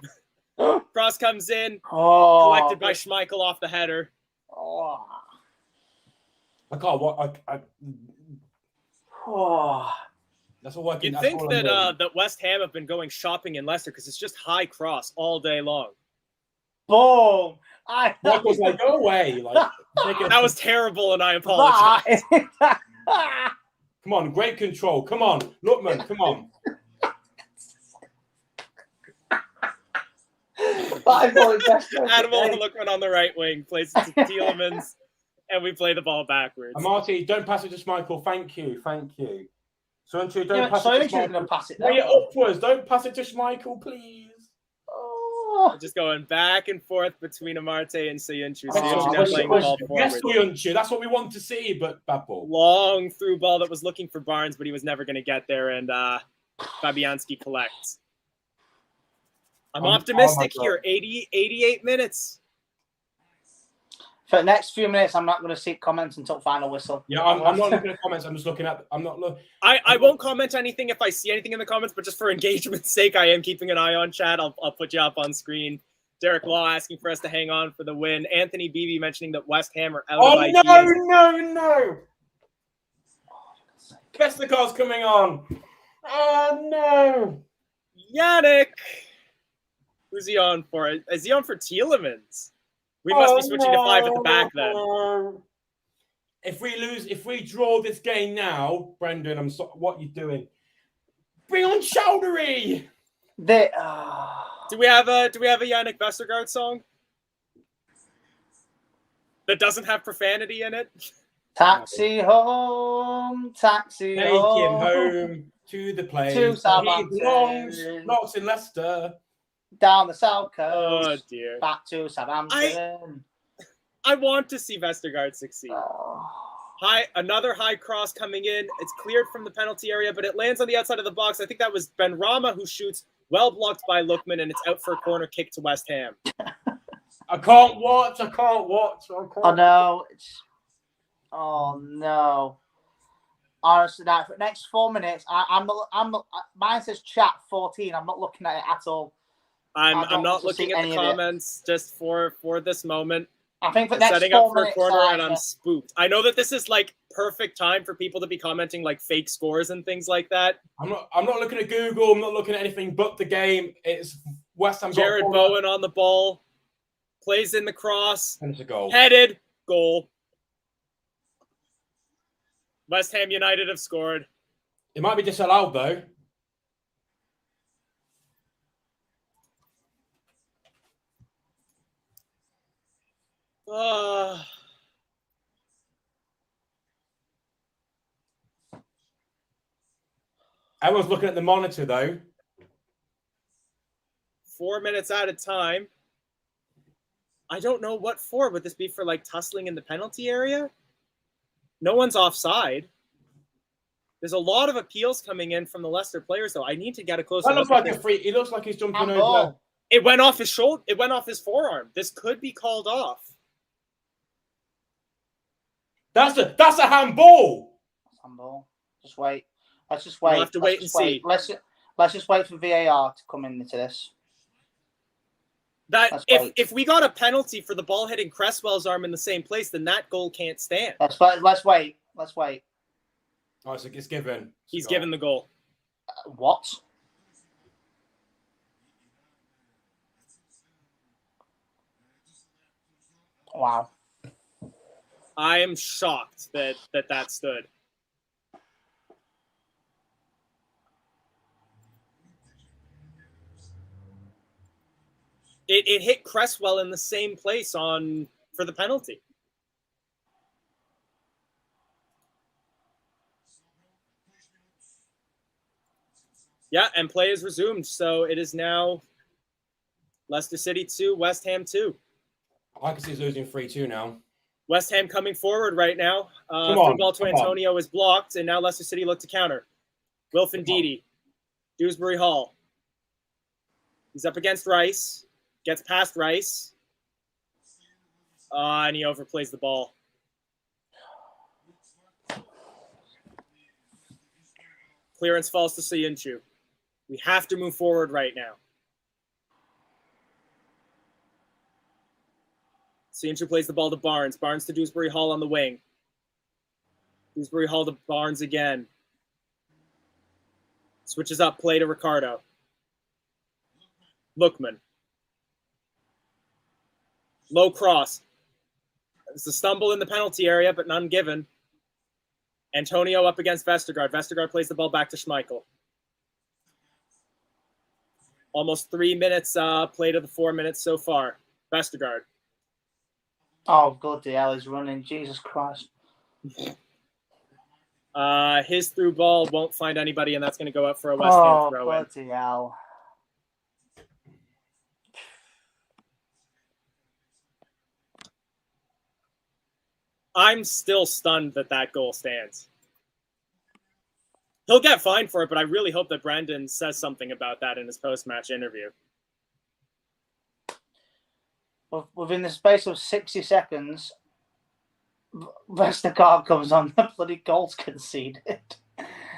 Cross comes in. Oh, Collected by Schmeichel off the header. Oh. I can't. Oh. That's all I can. You'd think that West Ham have been going shopping in Leicester because it's just high cross all day long. Boom. Michael's like, go away. Like, That was terrible, and I apologize. Come on, great control. Come on, Lookman. Come on. Animal and Lookman on the right wing, plays it to Tielemans, and we play the ball backwards. Marty, don't pass it to Schmeichel. Thank you. Soyuncu, don't Yeah, pass it to Soyuncu's Schmeichel. going to pass it Play it down. upwards. Don't pass it to Schmeichel, please. Oh. Just going back and forth between Amarte and Soyuncu. Oh, Soyuncu now playing the ball Yes, forward. Soyuncu. That's what we want to see, but bad ball. Long through ball that was looking for Barnes, but he was never going to get there, and Fabianski collects. I'm optimistic here. 88 minutes. For the next few minutes, I'm not going to see comments until final whistle. Yeah, I'm not looking at comments. I'm just looking at. I'm not looking. I won't comment anything if I see anything in the comments, but just for engagement's sake, I am keeping an eye on chat. I'll put you up on screen. Derek Law asking for us to hang on for the win. Anthony Beebe mentioning that West Ham are out of ideas. No! Vestergaard's coming on. Oh no! Yannick! Who's he on for? Is he on for Tielemans? We must be switching to 5 at the back then. If we draw this game now, Brendan, what are you doing? Bring on Chowdhury! Do we have a Yannick Vestergaard song that doesn't have profanity in it? Taxi home, taxi Take home. him home to the place. To He Southampton. belongs, not in Leicester. Down the south Oh coast. dear. Back to Southampton. I want to see Vestergaard succeed. Oh. Another high cross coming in. It's cleared from the penalty area, but it lands on the outside of the box. I think that was Benrahma who shoots, well blocked by Lookman, and it's out for a corner kick to West Ham. I can't watch. Oh no! Oh no! Honestly, that for the next 4 minutes, I'm not. Mine says chat 14. I'm not looking at it at all. I'm not looking at the comments just for this moment. I think for the next setting 4 up for a minutes, corner, and I'm spooked. I know that this is like perfect time for people to be commenting like fake scores and things like that. I'm not looking at Google. I'm not looking at anything but the game. It's West Ham. Jared Bowen on the ball, plays in the cross, and it's a goal. Headed goal. West Ham United have scored. It might be disallowed though. Everyone's looking at the monitor though. 4 minutes out of time. I don't know what for. Would this be for like tussling in the penalty area? No one's offside. There's a lot of appeals coming in from the Leicester players, though. I need to get a closer That looks look. like a free. It looks like he's jumping Handball. over. It went off his shoulder. It went off his forearm. This could be called off. That's a handball. Handball. Just wait. Let's just wait. We'll have to wait and see. Let's just wait for VAR to come into this. That Let's wait. if we got a penalty for the ball hitting Cresswell's arm in the same place, then that goal can't stand. Let's wait. Let's wait. Oh, so it's given. He's given the goal. What? Wow. I am shocked that stood. It hit Cresswell in the same place for the penalty. Yeah, and play is resumed. So it is now Leicester City 2, West Ham 2. I can see he's losing 3-2 now. West Ham coming forward right now. Come on, Through ball to come on. Antonio is blocked, and now Leicester City look to counter. Wilfin Ndidi, Dewsbury Hall. He's up against Rice. Gets past Rice. And he overplays the ball. Clearance falls to Sayuncu. We have to move forward right now. Sayuncu plays the ball to Barnes. Barnes to Dewsbury Hall on the wing. Dewsbury Hall to Barnes again. Switches up, play to Ricardo. Lookman. Low cross. It's a stumble in the penalty area, but none given. Antonio up against Vestergaard. Vestergaard plays the ball back to Schmeichel. Almost 3 minutes play to the 4 minutes so far. Vestergaard. Oh, bloody hell, he's running. Jesus Christ. His through ball won't find anybody, and that's going to go up for a West Ham throw-in. Oh, bloody hell. I'm still stunned that goal stands. He'll get fined for it, but I really hope that Brendan says something about that in his post-match interview. Within the space of 60 seconds, Vestergaard comes on, the bloody goal's conceded.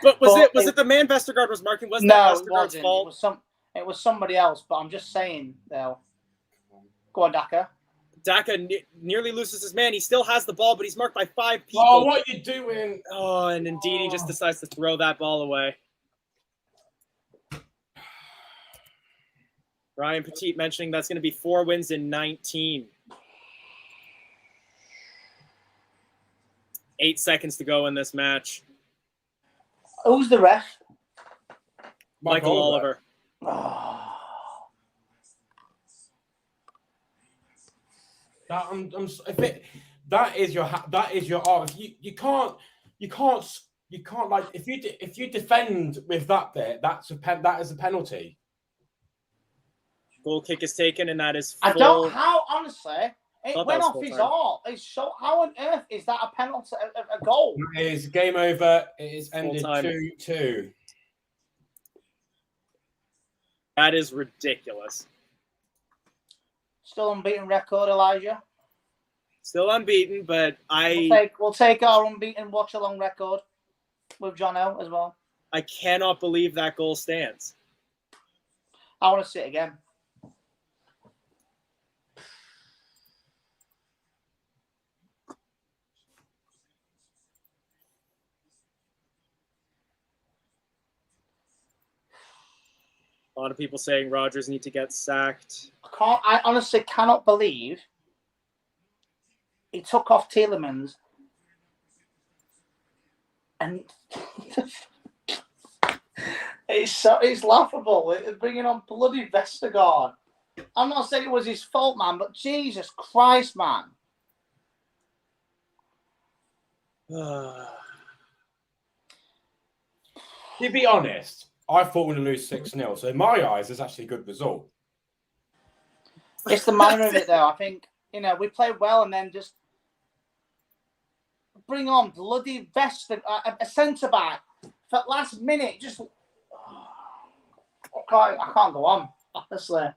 But was it the man Vestergaard was marking? Was that Vestergaard's fault? It was somebody else, but I'm just saying, though. Go on, Daka. Daka nearly loses his man. He still has the ball, but he's marked by 5 people. Oh, what are you doing? Oh, and indeed, he just decides to throw that ball away. Ryan Petit mentioning that's going to be 4 wins in 19. 8 seconds to go in this match. Who's the ref? Michael Oliver. Oh. That is your art. You can't like if you defend with that bit, that is a penalty. Goal kick is taken, and that is full. I don't how honestly it went off his time. arm. It's so how on earth is that a penalty, a goal? It is game over. It is ended time. 2-2. That is ridiculous. Still unbeaten record, Elijah. Still unbeaten, but We'll take our unbeaten watch-along record with John L as well. I cannot believe that goal stands. I want to see it again. A lot of people saying Rodgers need to get sacked. I honestly cannot believe he took off Tielemans and it's laughable. Bringing on bloody Vestergaard. I'm not saying it was his fault, man, but Jesus Christ, man. To be honest, I thought we were going to lose 6-0. So in my eyes, it's actually a good result. It's the manner of it, though. I think, we played well and then just bring on bloody Vestergaard, a centre-back for last minute, just I can't go on. Honestly,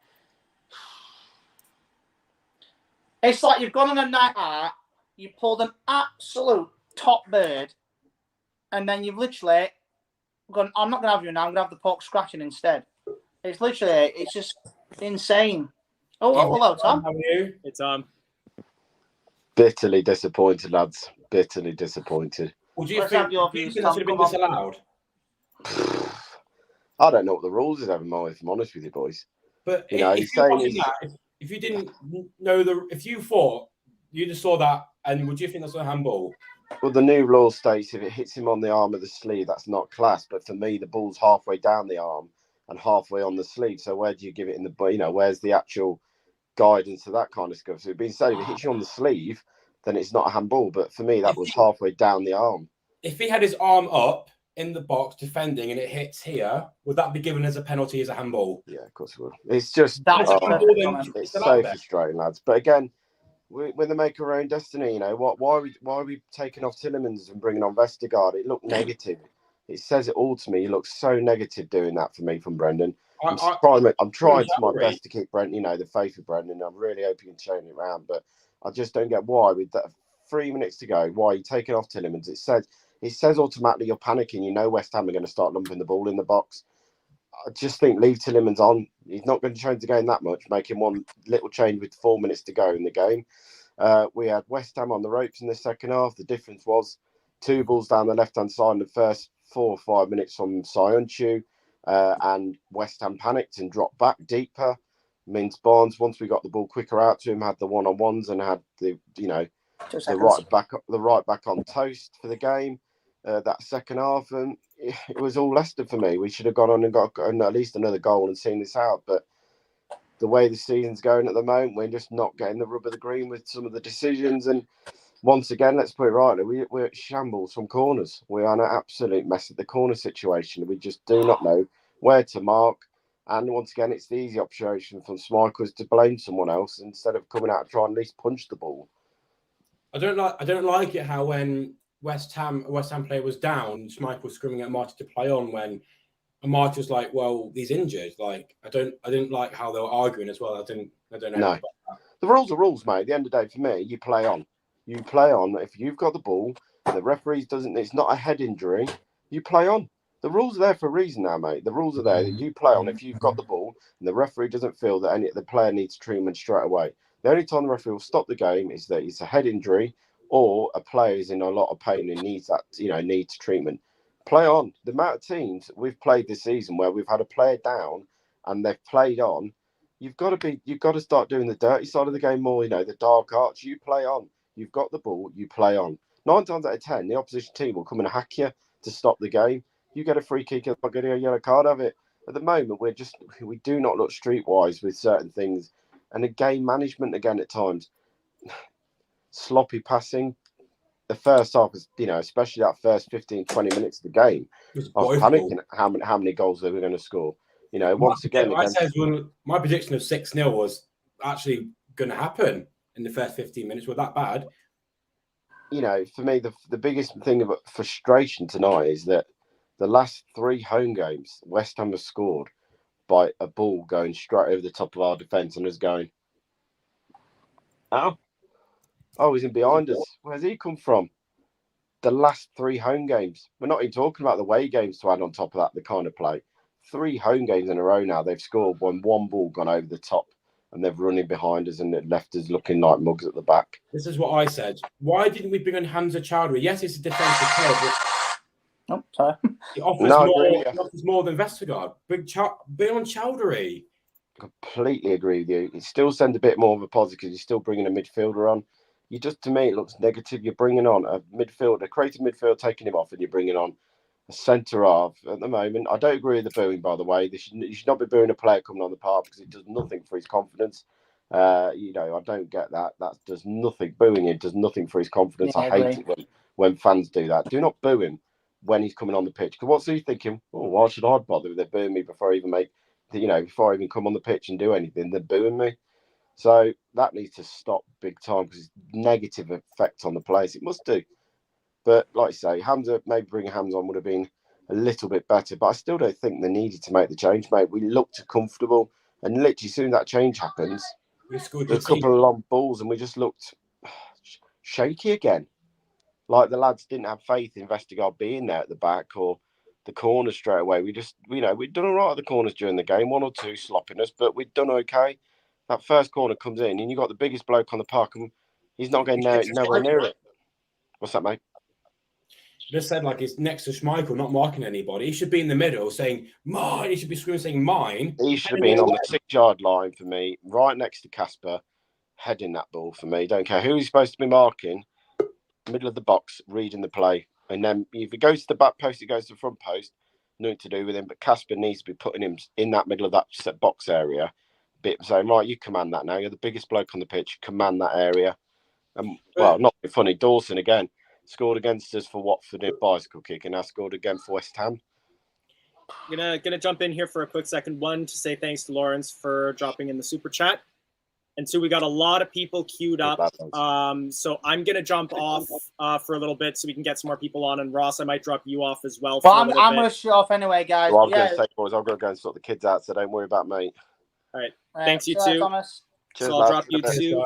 it's like you've gone on a night out, you pulled an absolute top bird, and then you've literally gone, I'm not going to have you now, I'm going to have the pork scratching instead. It's literally, it's just insane. Oh, hello, Tom. How are you? It's Bitterly disappointed, lads. Bitterly disappointed. Would you Let's think, have your do you views, think that Tom. should have been Come on. disallowed? I don't know what the rules is evermore, if I'm honest with you, boys. But You know, if he's you're saying watching he's- that, if you didn't know if you thought you just saw that, and would you think that's a handball? Well, the new law states if it hits him on the arm of the sleeve, that's not class. But for me, the ball's halfway down the arm and halfway on the sleeve. So where do you give it in the, you know, where's the actual guidance of that kind of stuff? So it's been said if it hits you on the sleeve, then it's not a handball. But for me, that was halfway down the arm. If he had his arm up in the box defending and it hits here, would that be given as a penalty as a handball? Yeah, of course it will. It's just, That's a perfect comment. it's so frustrating, lads. But again, when they make our own destiny, you know, why are we taking off Tillemans and bringing on Vestergaard? It looked negative. It says it all to me. He looks so negative doing that for me from Brendan. I'm trying to my best to keep Brendan, you know, the faith of Brendan. I'm really hoping he's showing it around, but I just don't get why with that 3 minutes to go, why are you taking off Tillemans? It says automatically you're panicking. You know West Ham are going to start lumping the ball in the box. I just think leave Tillemans on. He's not going to change the game that much. Make him one little change with 4 minutes to go in the game. We had West Ham on the ropes in the second half. The difference was 2 balls down the left-hand side in the first 4 or 5 minutes from Sionchu, and West Ham panicked and dropped back deeper. Mintz Barnes, once we got the ball quicker out to him, had the one-on-ones and had the right back on toast for the game. That second half, and it was all Leicester for me. We should have gone on and got at least another goal and seen this out. But the way the season's going at the moment, we're just not getting the rub of the green with some of the decisions. And once again, let's put it right, we're at shambles from corners. We are an absolute mess at the corner situation. We just do not know where to mark. And once again, it's the easy observation from Schmeichel to blame someone else instead of coming out and trying to at least punch the ball. I don't like it how when a West Ham player was down, Schmeichel was screaming at Marty to play on when Marty was like, "Well, he's injured." Like, I didn't like how they were arguing as well. I don't know. No, the rules are rules, mate. At the end of the day, for me, you play on. You play on. If you've got the ball, the referee doesn't. It's not a head injury. You play on. The rules are there for a reason now, mate. The rules are there that you play on if you've got the ball and the referee doesn't feel that the player needs treatment straight away. The only time the referee will stop the game is that it's a head injury or a player is in a lot of pain and needs treatment. Play on. The amount of teams we've played this season where we've had a player down and they've played on, you've got to start doing the dirty side of the game more. You know, the dark arts. You play on. You've got the ball. You play on. 9 times out of 10, the opposition team will come and hack you to stop the game. You get a free kick, I'll get a yellow card of it. At the moment, we do not look streetwise with certain things, and the game management again at times, sloppy passing. The first half was, especially that first 15, 20 minutes of the game, I was panicking how many goals they were going to score. Once again, my prediction of 6-0 was actually going to happen in the first 15 minutes. Were that bad? For me, the biggest thing of frustration tonight is that the last 3 home games, West Ham has scored by a ball going straight over the top of our defence and us going, oh, he's in behind us. Where's he come from? The last 3 home games. We're not even talking about the away games to add on top of that, the kind of play. 3 home games in a row now, they've scored when one ball gone over the top and they've run in behind us and it left us looking like mugs at the back. This is what I said. Why didn't we bring on Hamza Chowdhury? Yes, it's a defensive player, but sorry. He offers more than Vestergaard. Bring on Chowdhury. Completely agree with you. It still sends a bit more of a positive because you're still bringing a midfielder on. To me, it looks negative. You're bringing on a creative midfield, taking him off, and you're bringing on a centre half at the moment. I don't agree with the booing, by the way. You should not be booing a player coming on the park because it does nothing for his confidence. I don't get that. That does nothing. Booing him does nothing for his confidence. Yeah, I hate it when fans do that. Do not boo him when he's coming on the pitch. Because what's he thinking? Oh, why should I bother if they're booing me before I even come on the pitch and do anything? They're booing me. So that needs to stop big time because it's negative effect on the players. It must do. But like I say, maybe bringing Hamza on would have been a little bit better. But I still don't think they needed to make the change, mate. We looked comfortable, and literally, as soon as that change happens, there's a couple of long balls, and we just looked shaky again. Like the lads didn't have faith in Vestergaard being there at the back or the corners straight away. We just, we'd done all right at the corners during the game, 1 or 2 slopping us, but we'd done okay. That first corner comes in, and you got the biggest bloke on the park, and he's not getting nowhere near it. What's that, mate? Just said like it's next to Schmeichel, not marking anybody. He should be in the middle saying mine. He should be screaming saying mine. He should be on the 6-yard line for me, right next to Casper, heading that ball for me. Don't care who he's supposed to be marking. Middle of the box, reading the play, and then if it goes to the back post, it goes to the front post. Nothing to do with him, but Casper needs to be putting him in that middle of that set box area, bit saying, right, you command that now. You're the biggest bloke on the pitch. Command that area. And well, not funny. Dawson again scored against us for Watford in bicycle kick, and now scored again for West Ham. Gonna jump in here for a quick second. 1, to say thanks to Lawrence for dropping in the super chat. And 2, we got a lot of people queued up. So I'm going to jump off for a little bit so we can get some more people on. And Ross, I might drop you off as well. Well, I'm going to shut off anyway, guys. Well, I'm going to say, boys, I'm going to go and sort the kids out, so don't worry about me. All right. Thanks, you too. Thomas. Cheers, so I'll drop you too.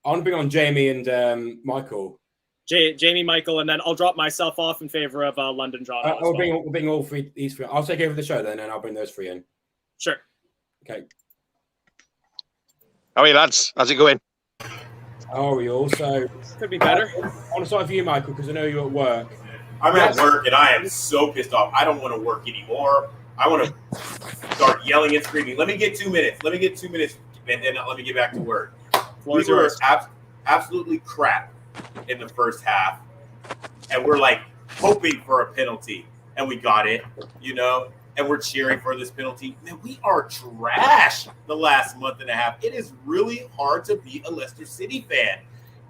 I want to bring on Jamie and Michael. Jamie, Michael, and then I'll drop myself off in favor of London John. We'll bring all these 3. I'll take over the show then, and I'll bring those 3 in. Sure. Okay. How are you, lads? How's it going? How are we all? So could be better. I want to start with you, Michael, because I know you're at work. I'm at work and I am so pissed off. I don't want to work anymore. I want to start yelling and screaming. Let me get 2 minutes. Let me get 2 minutes, and then let me get back to work. We were absolutely crap in the first half, and we're like hoping for a penalty, and we got it, and we're cheering for this penalty. Man, we are trash the last month and a half. It is really hard to be a Leicester City fan.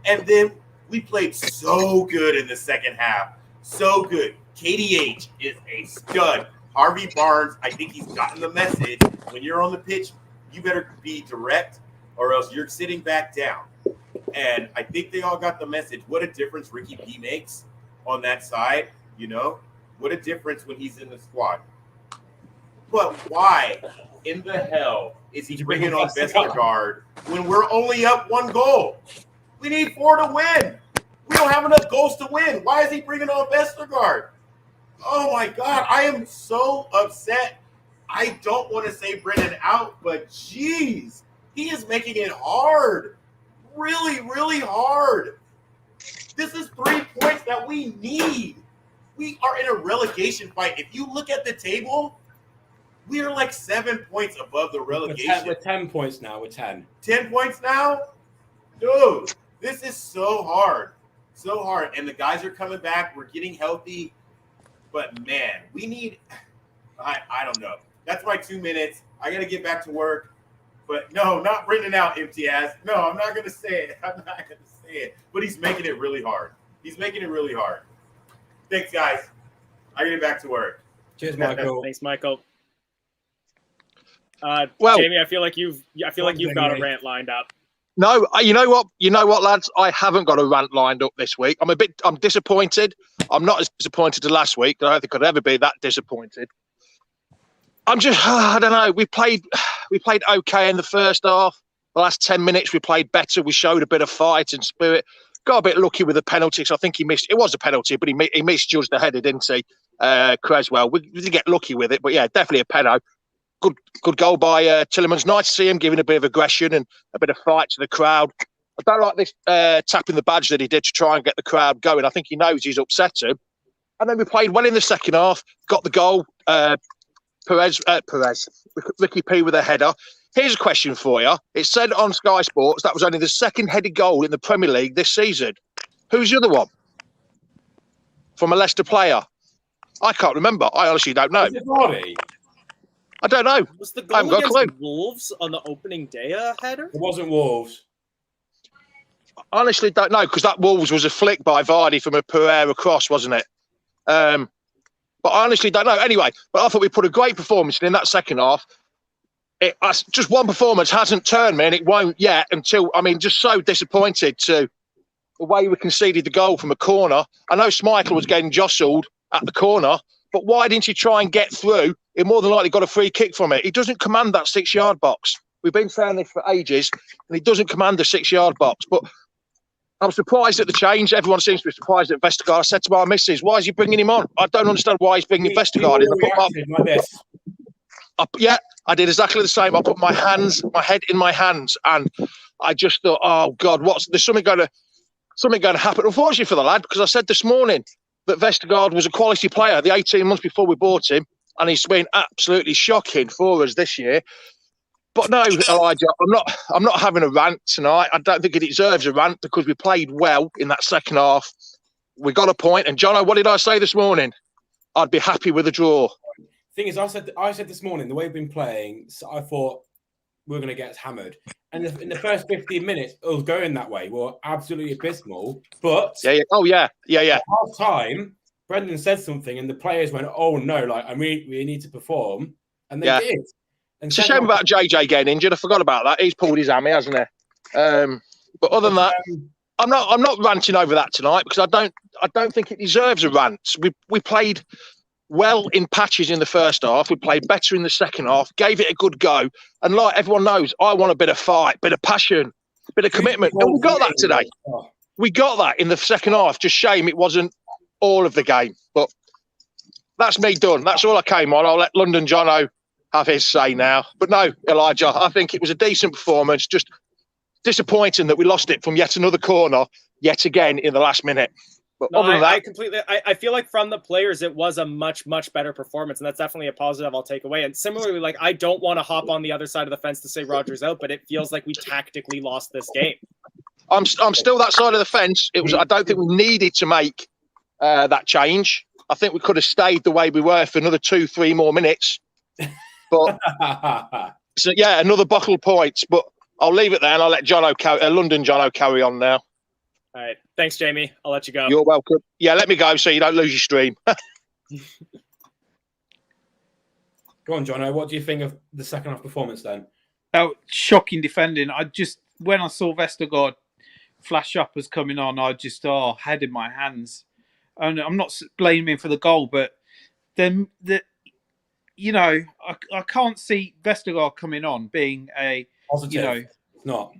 And then we played so good in the second half. So good. KDH is a stud. Harvey Barnes, I think he's gotten the message. When you're on the pitch, you better be direct or else you're sitting back down. And I think they all got the message. What a difference Ricky P makes on that side, What a difference when he's in the squad. But why in the hell is he bringing on Vestergaard when we're only up 1 goal? We need 4 to win. We don't have enough goals to win. Why is he bringing on Vestergaard? Oh, my God. I am so upset. I don't want to say Brendan out, but geez, he is making it hard. Really, really hard. This is 3 points that we need. We are in a relegation fight. If you look at the table, we are like 7 points above the relegation. We're 10 points now. We're 10. 10 points now? Dude, this is so hard. So hard. And the guys are coming back. We're getting healthy. But, man, we need – I don't know. That's my 2 minutes. I got to get back to work. But, no, not Brendan out, empty ass. No, I'm not going to say it. I'm not going to say it. But he's making it really hard. He's making it really hard. Thanks, guys. I got to get back to work. Cheers, Michael. Thanks, Michael. Well, Jamie, I feel like you've got a rant lined up. No, you know what, lads? I haven't got a rant lined up this week. I'm disappointed. I'm not as disappointed as last week. I don't think I'd ever be that disappointed. I'm just, I don't know. We played okay in the first half. The last 10 minutes, we played better. We showed a bit of fight and spirit. Got a bit lucky with the penalties. I think he missed. It was a penalty, but he misjudged the header, didn't he? Creswell. We didn't get lucky with it, but yeah, definitely a penalty. Good goal by Tillemans. Nice to see him giving a bit of aggression and a bit of fight to the crowd. I don't like this tapping the badge that he did to try and get the crowd going. I think he knows he's upset him. And then we played well in the second half. Got the goal. Ricky P with a header. Here's a question for you. It said on Sky Sports that was only the second headed goal in the Premier League this season. Who's the other one? From a Leicester player? I can't remember. I honestly don't know. Is it Vardy? I don't know. Was the goal against Wolves on the opening day a header? It wasn't Wolves. I honestly don't know, because that Wolves was a flick by Vardy from a Pereira cross, wasn't it? But I honestly don't know. Anyway, but I thought we put a great performance in that second half. Just one performance hasn't turned me, and it won't yet until, just so disappointed to the way we conceded the goal from a corner. I know Schmeichel was getting jostled at the corner, But why didn't he try and get through? He more than likely got a free kick from it. He doesn't command that 6-yard box. We've been saying this for ages, and he doesn't command the 6-yard box. But I'm surprised at the change. Everyone seems to be surprised at Vestergaard. I said to my missus, why is he bringing him on? I don't understand why he's bringing Vestergaard in. Yeah, I did exactly the same. I put my head in my hands, and I just thought, oh God, there's something going to happen. Unfortunately for the lad, because I said this morning that Vestergaard was a quality player the 18 months before we bought him, and he's been absolutely shocking for us this year. But no, Elijah, I'm not having a rant tonight. I don't think he deserves a rant because we played well in that second half. We got a point, and Jono, what did I say this morning? I'd be happy with a draw. Thing is, I said this morning, the way we've been playing, so I thought we were going to get hammered. And in the first 15 minutes, it was going that way. We were absolutely abysmal. But at half time, Brendan said something, and the players went, "Oh no! We need to perform," and they did. And it's a shame about JJ getting injured. I forgot about that. He's pulled his hammy, hasn't he? But other than that, I'm not ranting over that tonight because I don't think it deserves a rant. We played well in patches in the first half. We played better in the second half, gave it a good go. And like everyone knows, I want a bit of fight, bit of passion, bit of commitment. And we got that today. We got that in the second half. Just shame it wasn't all of the game. But that's me done. That's all I came on. I'll let London Jono have his say now. But no, Elijah, I think it was a decent performance. Just disappointing that we lost it from yet another corner, yet again in the last minute. But no, other than that, I feel like from the players, it was a much, much better performance. And that's definitely a positive I'll take away. And similarly, like, I don't want to hop on the other side of the fence to say Rodgers out, but it feels like we tactically lost this game. I'm still that side of the fence. I don't think we needed to make that change. I think we could have stayed the way we were for another 2-3 more minutes. But so yeah, another bottle points. But I'll leave it there and I'll let London Jono carry on now. All right. Thanks, Jamie. I'll let you go. You're welcome. Yeah, let me go so you don't lose your stream. Go on, Jono. What do you think of the second half performance then? Oh, shocking defending. When I saw Vestergaard flash up as coming on, I just head in my hands. And I'm not blaming him for the goal, but then I can't see Vestergaard coming on being a positive. Not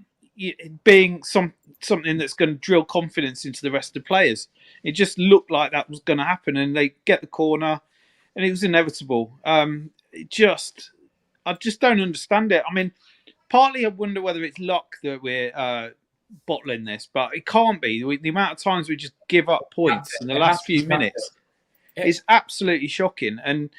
being something that's going to drill confidence into the rest of the players. It just looked like that was going to happen, and they get the corner, and it was inevitable. I just don't understand it. I mean, partly I wonder whether it's luck that we're bottling this, but it can't be. The amount of times we just give up points in the last few minutes is absolutely shocking. And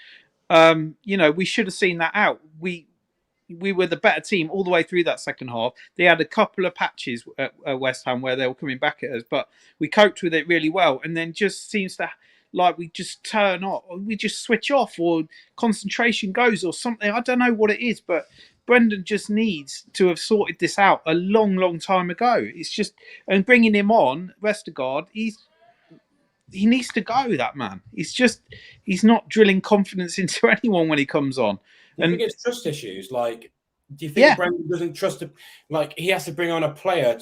we should have seen that out. We were the better team all the way through that second half. They had a couple of patches at West Ham where they were coming back at us, but we coped with it really well. And then just seems to like we just turn off, we just switch off, or concentration goes, or something. I don't know what it is, but Brendan just needs to have sorted this out a long, long time ago. It's just, and bringing him on, Vestergaard, he needs to go. That man, he's not drilling confidence into anyone when he comes on. Do you think it's trust issues? Like, do you think Brendan doesn't trust he has to bring on a player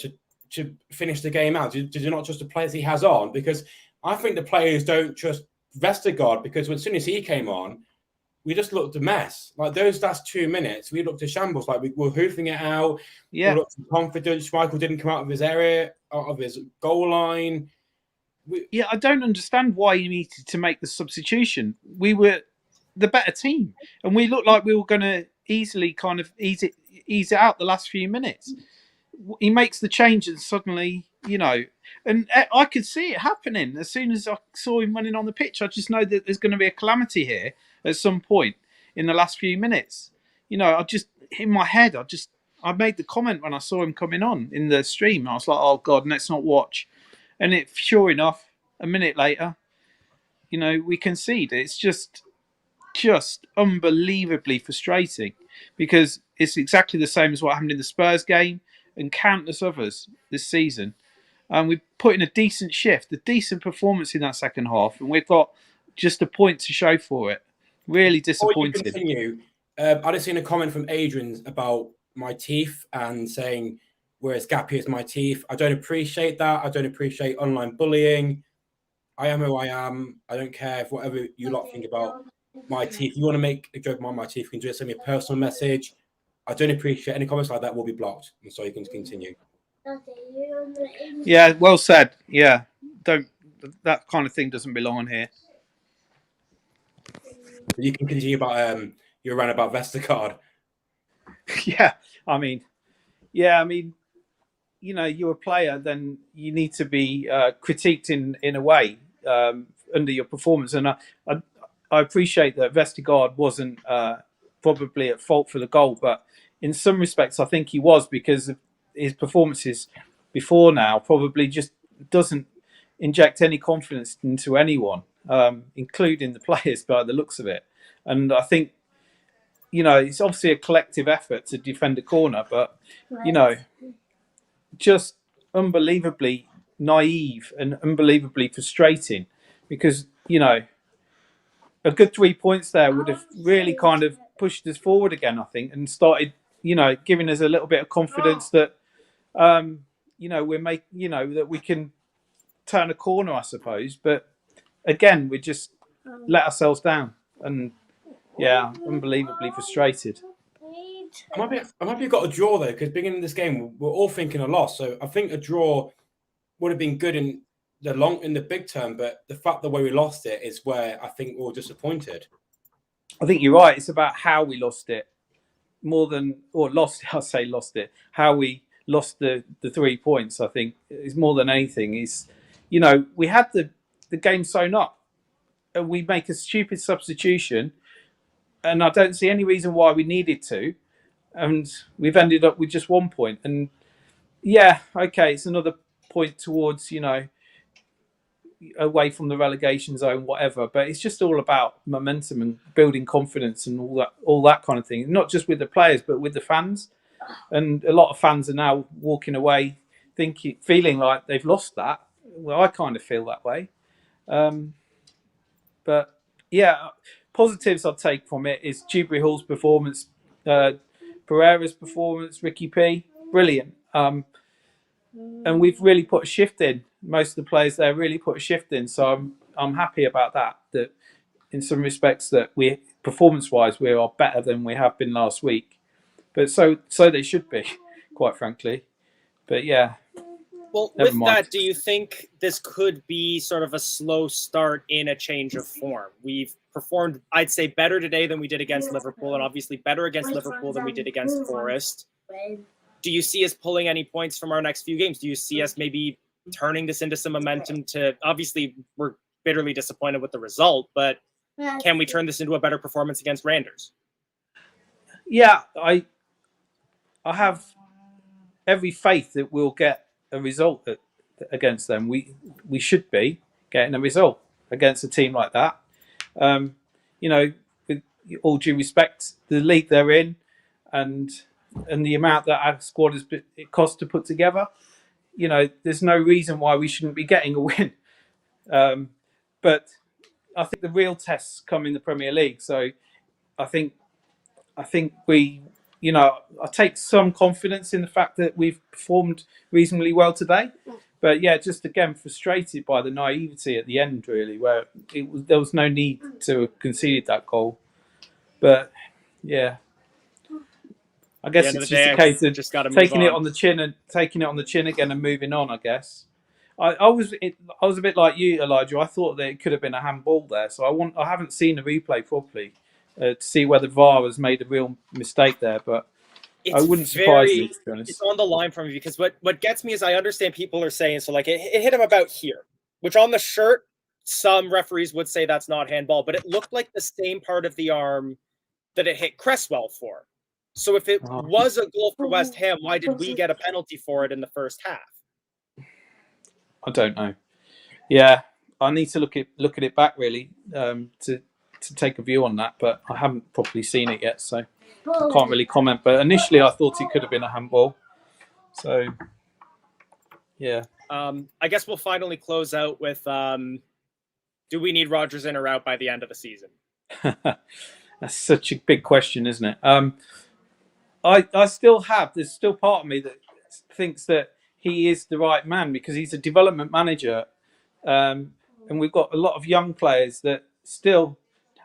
to finish the game out? Did you not trust the players he has on? Because I think the players don't trust Vestergaard, because as soon as he came on, we just looked a mess. Like those last 2 minutes, we looked a shambles. Like we were hoofing it out. Yeah, we looked confident. Schmeichel didn't come out of his area, out of his goal line. I don't understand why you needed to make the substitution. We were the better team, and we looked like we were going to easily kind of ease it out the last few minutes. He makes the change, and suddenly, and I could see it happening as soon as I saw him running on the pitch. I just know that there's going to be a calamity here at some point in the last few minutes. I just, in my head, I made the comment when I saw him coming on in the stream. I was like, oh God, let's not watch. And sure enough, a minute later, we concede. It's just unbelievably frustrating, because it's exactly the same as what happened in the Spurs game and countless others this season. And we put in a decent shift, a decent performance in that second half, and we've got just a point to show for it. Really disappointed. I just seen a comment from Adrian about my teeth and saying we're as gappy as my teeth. I don't appreciate that. I don't appreciate online bullying. I am who I am. I don't care if whatever you lot think about my teeth. If you want to make a joke about my teeth, you can do it. Send me a personal message. I don't appreciate any comments like that will be blocked. And so you can continue. Yeah, well said. Yeah, don't that kind of thing doesn't belong on here. You can continue about your rant about Vestergaard. Yeah, I mean, you know, you're a player, then you need to be critiqued in a way under your performance. And I appreciate that Vestergaard wasn't probably at fault for the goal, but in some respects, I think he was, because of his performances before now probably just doesn't inject any confidence into anyone, including the players, by the looks of it. And I think, you know, it's obviously a collective effort to defend a corner, but, you know, just unbelievably naive and unbelievably frustrating, because, you know, a good 3 points there would have really kind of pushed us forward again, I think, and started, you know, giving us a little bit of confidence that, you know, that we can turn a corner, I suppose. But again, we just let ourselves down, and yeah, unbelievably frustrated. I'm happy you got a draw though, because beginning of this game, we're all thinking a loss. So I think a draw would have been good in the big term, but the fact the way we lost it is where I think we're disappointed. I think you're right. It's about how we lost it more than, or lost. I'll say lost it. How we lost the 3 points, I think, is more than anything. Is, you know, we had the game sewn up, and we make a stupid substitution, and I don't see any reason why we needed to, and we've ended up with just 1 point. And yeah, okay, it's another point towards, you know, away from the relegation zone, whatever. But it's just all about momentum and building confidence and all that kind of thing. Not just with the players, but with the fans. And a lot of fans are now walking away feeling like they've lost that. Well, I kind of feel that way. But yeah, positives I'd take from it is Dewberry Hall's performance, Pereira's performance, Ricky P, brilliant. And we've really put a shift in. Most of the players there really put a shift in, so I'm happy about that. That in some respects, that we performance-wise we are better than we have been last week. But so they should be, quite frankly. But yeah. Well, with that, do you think this could be sort of a slow start in a change of form? We've performed, I'd say, better today than we did against Liverpool, and obviously better against Liverpool than we did against Forest. Do you see us pulling any points from our next few games? Do you see us maybe turning this into some momentum to, obviously, we're bitterly disappointed with the result, but can we turn this into a better performance against Randers? Yeah, I have every faith that we'll get a result against them. We should be getting a result against a team like that. You know, with all due respect, the league they're in, and the amount that our squad it costs to put together, you know, there's no reason why we shouldn't be getting a win. But I think the real tests come in the Premier League. So I think we, you know, I take some confidence in the fact that we've performed reasonably well today. But yeah, just again frustrated by the naivety at the end, really, where there was no need to have conceded that goal. But yeah, I guess it's just a case of just taking it on the chin again and moving on. I guess I was a bit like you, Elijah. I thought that it could have been a handball there, so I haven't seen the replay properly to see whether VAR has made a real mistake there, but I wouldn't surprise me, to be honest. It's on the line for me, because what gets me is I understand people are saying, so like it hit him about here, which on the shirt, some referees would say that's not handball, but it looked like the same part of the arm that it hit Cresswell for. So if it was a goal for West Ham, why did we get a penalty for it in the first half? I don't know. Yeah, I need to look at it back, really, to take a view on that, but I haven't properly seen it yet, so I can't really comment. But initially I thought it could have been a handball. So yeah. I guess we'll finally close out with do we need Rodgers in or out by the end of the season? That's such a big question, isn't it? I still there's still part of me that thinks that he is the right man, because he's a development manager, and and we've got a lot of young players that still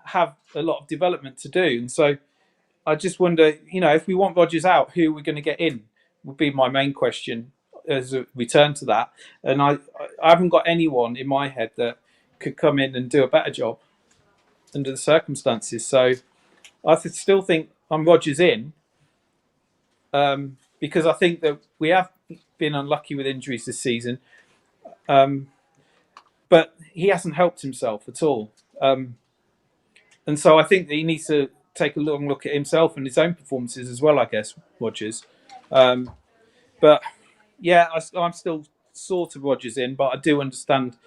have a lot of development to do. And so I just wonder, if we want Rodgers out, who are we going to get in? Would be my main question as we turn to that. And I haven't got anyone in my head that could come in and do a better job under the circumstances. So I still think I'm Rodgers in, because I think that we have been unlucky with injuries this season, but he hasn't helped himself at all. And so I think that he needs to take a long look at himself and his own performances as well, I guess, Rodgers. But yeah, I'm still sort of Rodgers in, but I do understand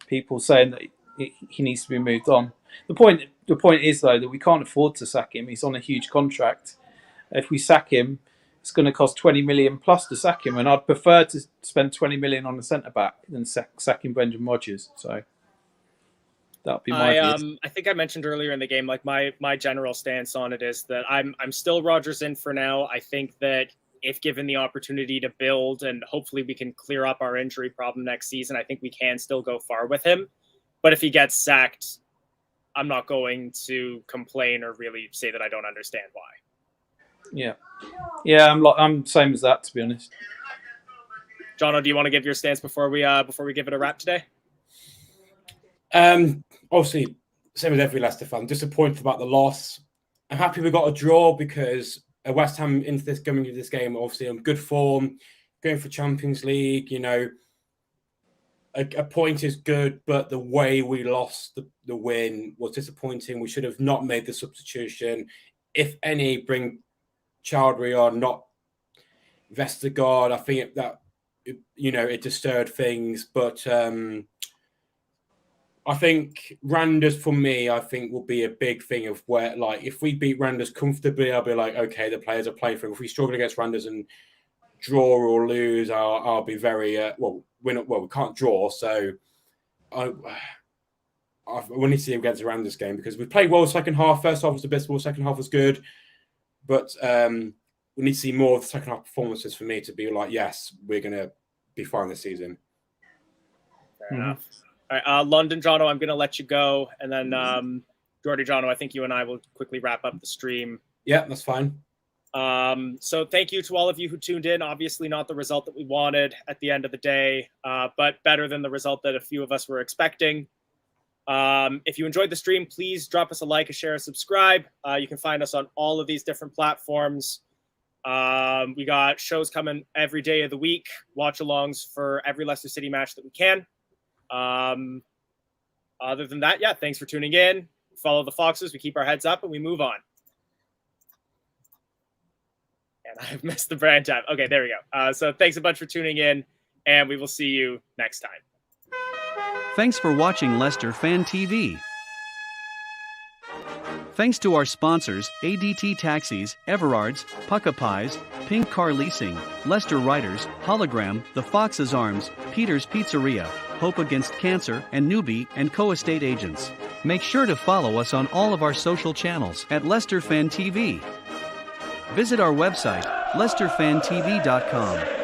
people saying that he needs to be moved on. The point is, though, that we can't afford to sack him. He's on a huge contract. If we sack him, it's going to cost 20 million plus to sack him, and I'd prefer to spend 20 million on a centre back than sacking Brendan Rodgers. So that'd be my view. I think I mentioned earlier in the game, like my general stance on it is that I'm still Rodgers in for now. I think that if given the opportunity to build and hopefully we can clear up our injury problem next season, I think we can still go far with him. But if he gets sacked, I'm not going to complain or really say that I don't understand why. Yeah, I'm same as that, to be honest. Jono, do you want to give your stance before we give it a wrap today? Obviously, same as every Leicester fan, disappointed about the loss. I'm happy we got a draw because West Ham coming into this game, obviously on good form, going for Champions League. A point is good, but the way we lost the win was disappointing. We should have not made the substitution. If any, bring Chowdhury on, not Vestergaard. I think it disturbed things, but I think Randers, for me, will be a big thing of where, like, if we beat Randers comfortably, I'll be like, okay, the players are playing for it. If we struggle against Randers and draw or lose, I'll be very we can't draw, so I need to see him against the Randers game because we played well second half. First half was abysmal, second half was good, but we need to see more of the second half performances for me to be like, yes, we're going to be fine this season. Fair enough. All right, London, Jono, I'm going to let you go, and then Jordy, Jono, I think you and I will quickly wrap up the stream. Yeah, that's fine. So thank you to all of you who tuned in. Obviously not the result that we wanted at the end of the day, but better than the result that a few of us were expecting. If you enjoyed the stream, please drop us a like, a share, a subscribe. You can find us on all of these different platforms. We got shows coming every day of the week, watch-alongs for every Leicester City match that we can. Other than that, yeah, thanks for tuning in. Follow the Foxes. We keep our heads up and we move on. And I've missed the brand tab. Okay, there we go. So thanks a bunch for tuning in, and we will see you next time. Thanks for watching Leicester Fan TV. Thanks to our sponsors, ADT Taxis, Everard's, Pucka Pies, Pink Car Leasing, Leicester Riders, Hologram, The Fox's Arms, Peter's Pizzeria, Hope Against Cancer, and Newbie & Co. Estate Agents. Make sure to follow us on all of our social channels at Leicester Fan TV. Visit our website, leicesterfantv.com.